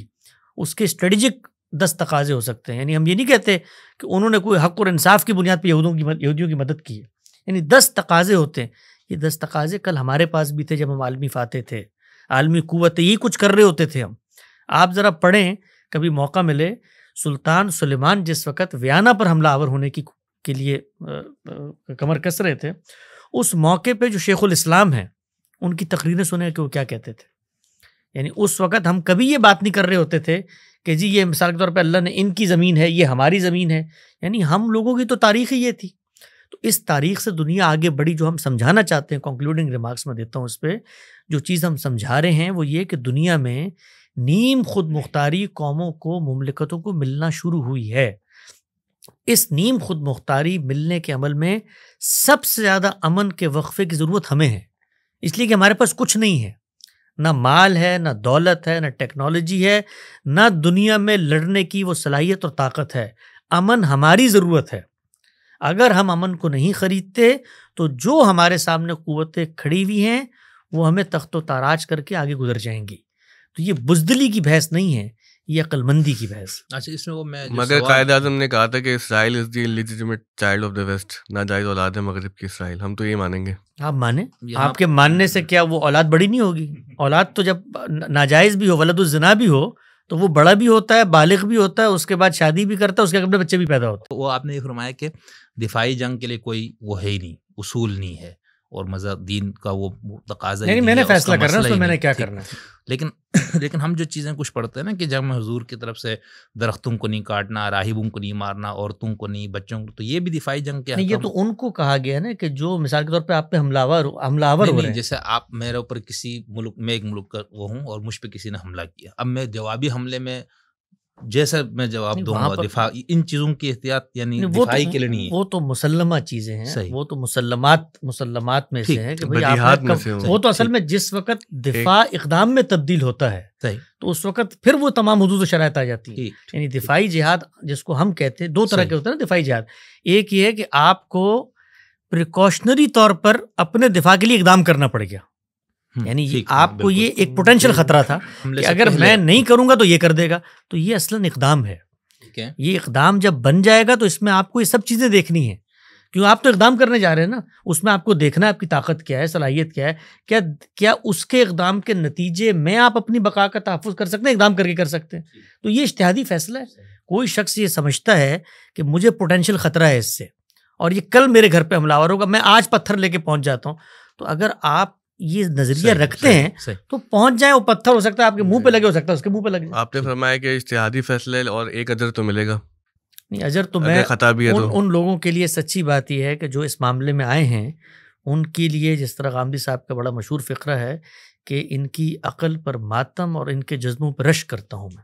اس کے اسٹریٹجک 10 تقاضے ہو سکتے ہیں. یعنی ہم یہ نہیں کہتے کہ انہوں نے کوئی حق اور انصاف کی بنیاد پہ یہودیوں کی مدد کی ہے. یعنی 10 تقاضے ہوتے ہیں. یہ 10 تقاضے کل ہمارے پاس بھی تھے جب ہم عالمی فاتح تھے، عالمی قوت، یہی کچھ کر رہے ہوتے تھے ہم. آپ ذرا پڑھیں کبھی موقع ملے، سلطان سلیمان جس وقت ویانا پر حملہ آور ہونے کے لیے کمر کس رہے تھے، اس موقع پہ جو شیخ الاسلام ہیں ان کی تقریریں سنیں کہ وہ کیا کہتے تھے. یعنی اس وقت ہم کبھی یہ بات نہیں کر رہے ہوتے تھے کہ جی یہ مثال کے طور پہ اللہ نے ان کی زمین ہے، یہ ہماری زمین ہے. یعنی ہم لوگوں کی تو تاریخ ہی یہ تھی. تو اس تاریخ سے دنیا آگے بڑھی. جو ہم سمجھانا چاہتے ہیں، کنکلوڈنگ ریمارکس میں دیتا ہوں اس پہ، جو چیز ہم سمجھا رہے ہیں وہ یہ کہ دنیا میں نیم خود مختاری قوموں کو، مملکتوں کو ملنا شروع ہوئی ہے. اس نیم خود مختاری ملنے کے عمل میں سب سے زیادہ امن کے وقفے کی ضرورت ہمیں ہے، اس لیے کہ ہمارے پاس کچھ نہیں ہے، نہ مال ہے، نہ دولت ہے، نہ ٹیکنالوجی ہے، نہ دنیا میں لڑنے کی وہ صلاحیت اور طاقت ہے. امن ہماری ضرورت ہے. اگر ہم امن کو نہیں خریدتے تو جو ہمارے سامنے قوتیں کھڑی ہوئی ہیں وہ ہمیں تخت و تاراج کر کے آگے گزر جائیں گی. تو یہ بزدلی کی بحث نہیں ہے، یہ عقل مندی کی بحث. اچھا، اس میں وہ میں مگر قائد اعظم نے کہا تھا کہ Israel is the legitimate child of the West, ناجائز اولاد ہے مغرب کی اسرائیل. ہم تو یہ مانیں گے. آپ مانیں، آپ کے ماننے سے کیا وہ اولاد بڑی نہیں ہوگی؟ اولاد تو جب ناجائز بھی ہو، ولد الزنا بھی ہو، تو وہ بڑا بھی ہوتا ہے، بالغ بھی ہوتا ہے، اس کے بعد شادی بھی کرتا ہے، اس کے اپنے بچے بھی پیدا ہوتے ہیں. وہ آپ نے یہ فرمایا کہ دفاعی جنگ کے لیے کوئی وہ ہے ہی نہیں، اصول نہیں ہے، اور مذہب دین کا وہ تقاضا یعنی میں نے فیصلہ کرنا ہے اس میں میں نے کیا کرنا ہے. لیکن ہم جو چیزیں کچھ پڑھتے ہیں نا کہ جب حضور کی طرف سے درختوں کو نہیں کاٹنا، راہبوں کو نہیں مارنا، عورتوں کو نہیں، بچوں کو، تو یہ بھی دفاعی جنگ کے نہیں. یہ تو ان کو کہا گیا نا کہ جو مثال کے طور پہ آپ پہ حملہ آور ہو رہے ہیں. جیسے آپ میرے اوپر کسی ملک میں، ایک ملک کا وہ ہوں اور مجھ پہ کسی نے حملہ کیا، اب میں جوابی حملے میں جیسے میں جواب دوں گا، دفاع، ان چیزوں کی احتیاط یعنی دفاعی کے لیے نہیں ہے. وہ تو مسلمہ چیزیں ہیں، وہ تو مسلمات میں سے ہے کہ بھئی وہ تو اصل میں جس وقت دفاع اقدام میں تبدیل ہوتا ہے تو اس وقت پھر وہ تمام حدود و شرائط آ جاتی ہے. یعنی دفاعی جہاد جس کو ہم کہتے ہیں، 2 طرح کے ہوتے ہیں نا دفاعی جہاد. ایک یہ ہے کہ آپ کو پریکاشنری طور پر اپنے دفاع کے لیے اقدام کرنا پڑ گیا، یعنی آپ کو یہ ایک پوٹینشیل خطرہ تھا کہ اگر میں نہیں کروں گا تو یہ کر دے گا. تو یہ اصلاً اقدام ہے. یہ اقدام جب بن جائے گا تو اس میں آپ کو یہ سب چیزیں دیکھنی ہیں، کیوں آپ تو اقدام کرنے جا رہے ہیں نا. اس میں آپ کو دیکھنا ہے آپ کی طاقت کیا ہے، صلاحیت کیا ہے، کیا اس کے اقدام کے نتیجے میں آپ اپنی بقا کا تحفظ کر سکتے ہیں، اقدام کر کے کر سکتے ہیں. تو یہ اجتہادی فیصلہ ہے. کوئی شخص یہ سمجھتا ہے کہ مجھے پوٹینشیل خطرہ ہے اس سے اور یہ کل میرے گھر پہ حملہ آور ہوگا، میں آج پتھر لے کے پہنچ جاتا ہوں. تو اگر آپ یہ نظریہ رکھتے ہیں تو پہنچ جائیں، وہ پتھر ہو سکتا ہے آپ کے منہ پہ لگے، ہو سکتا ہے اس کے منہ پہ لگ جائے. آپ نے فرمایا کہ اجتہادی فیصلے اور ایک اجر تو ملے گا. نہیں، اجر تو میں ان لوگوں کے لیے سچی بات یہ ہے کہ جو اس معاملے میں آئے ہیں ان کے لیے، جس طرح غامدی صاحب کا بڑا مشہور فقرہ ہے کہ ان کی عقل پر ماتم اور ان کے جذبوں پہ رشک کرتا ہوں میں.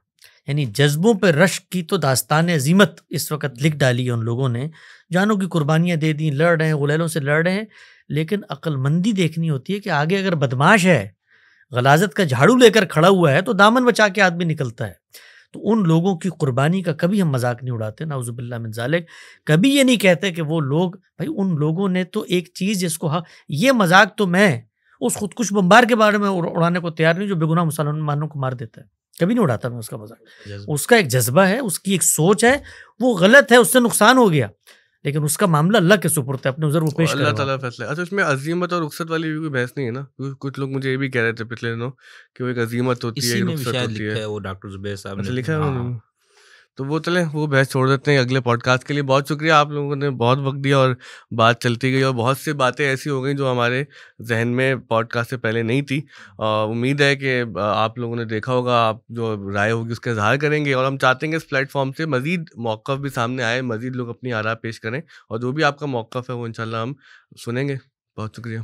یعنی جذبوں پہ رشک کی تو داستان عظیمت اس وقت لکھ ڈالی ہے ان لوگوں نے، جانوں کی قربانیاں دے دیں، لڑ رہے ہیں، غلیلوں سے لڑ رہے ہیں. لیکن عقل مندی دیکھنی ہوتی ہے کہ آگے اگر بدماش ہے، غلاظت کا جھاڑو لے کر کھڑا ہوا ہے تو دامن بچا کے آدمی نکلتا ہے. تو ان لوگوں کی قربانی کا کبھی ہم مذاق نہیں اڑاتے، نعوذ باللہ من ذالک. کبھی یہ نہیں کہتے کہ وہ لوگ، بھائی ان لوگوں نے تو ایک چیز جس کو یہ مذاق تو میں اس خودکش بمبار کے بارے میں اڑانے کو تیار نہیں جو بے گناہ مسلمانوں کو مار دیتا ہے. کبھی نہیں اڑاتا میں اس کا مذاق. اس کا ایک جذبہ ہے، اس کی ایک سوچ ہے، وہ غلط ہے، اس سے نقصان ہو گیا، لیکن اس کا معاملہ اللہ کے سپرد ہے، اپنے عذر وہ پیش کرے اللہ تعالیٰ فیصلہ. اچھا، اس میں عزیمت اور رخصت والی بھی کوئی بحث نہیں ہے نا؟ کچھ لوگ مجھے یہ بھی کہہ رہے تھے پچھلے دنوں کہ وہ ایک عزیمت ہوتی ہے، رخصت ہوتی ہے. وہ ڈاکٹر زبیر صاحب نے لکھا ہے. تو وہ چلیں وہ بحث چھوڑ دیتے ہیں اگلے پوڈ کاسٹ کے لیے. بہت شکریہ, آپ لوگوں نے بہت وقت دیا اور بات چلتی گئی اور بہت سی باتیں ایسی ہو گئیں جو ہمارے ذہن میں پوڈ کاسٹ سے پہلے نہیں تھی. امید ہے کہ آپ لوگوں نے دیکھا ہوگا, آپ جو رائے ہوگی اس کا اظہار کریں گے, اور ہم چاہتے ہیں کہ اس پلیٹ فارم سے مزید موقف بھی سامنے آئے, مزید لوگ اپنی آراء پیش کریں, اور جو بھی آپ کا موقف ہے وہ انشاءاللہ ہم سنیں گے. بہت شکریہ.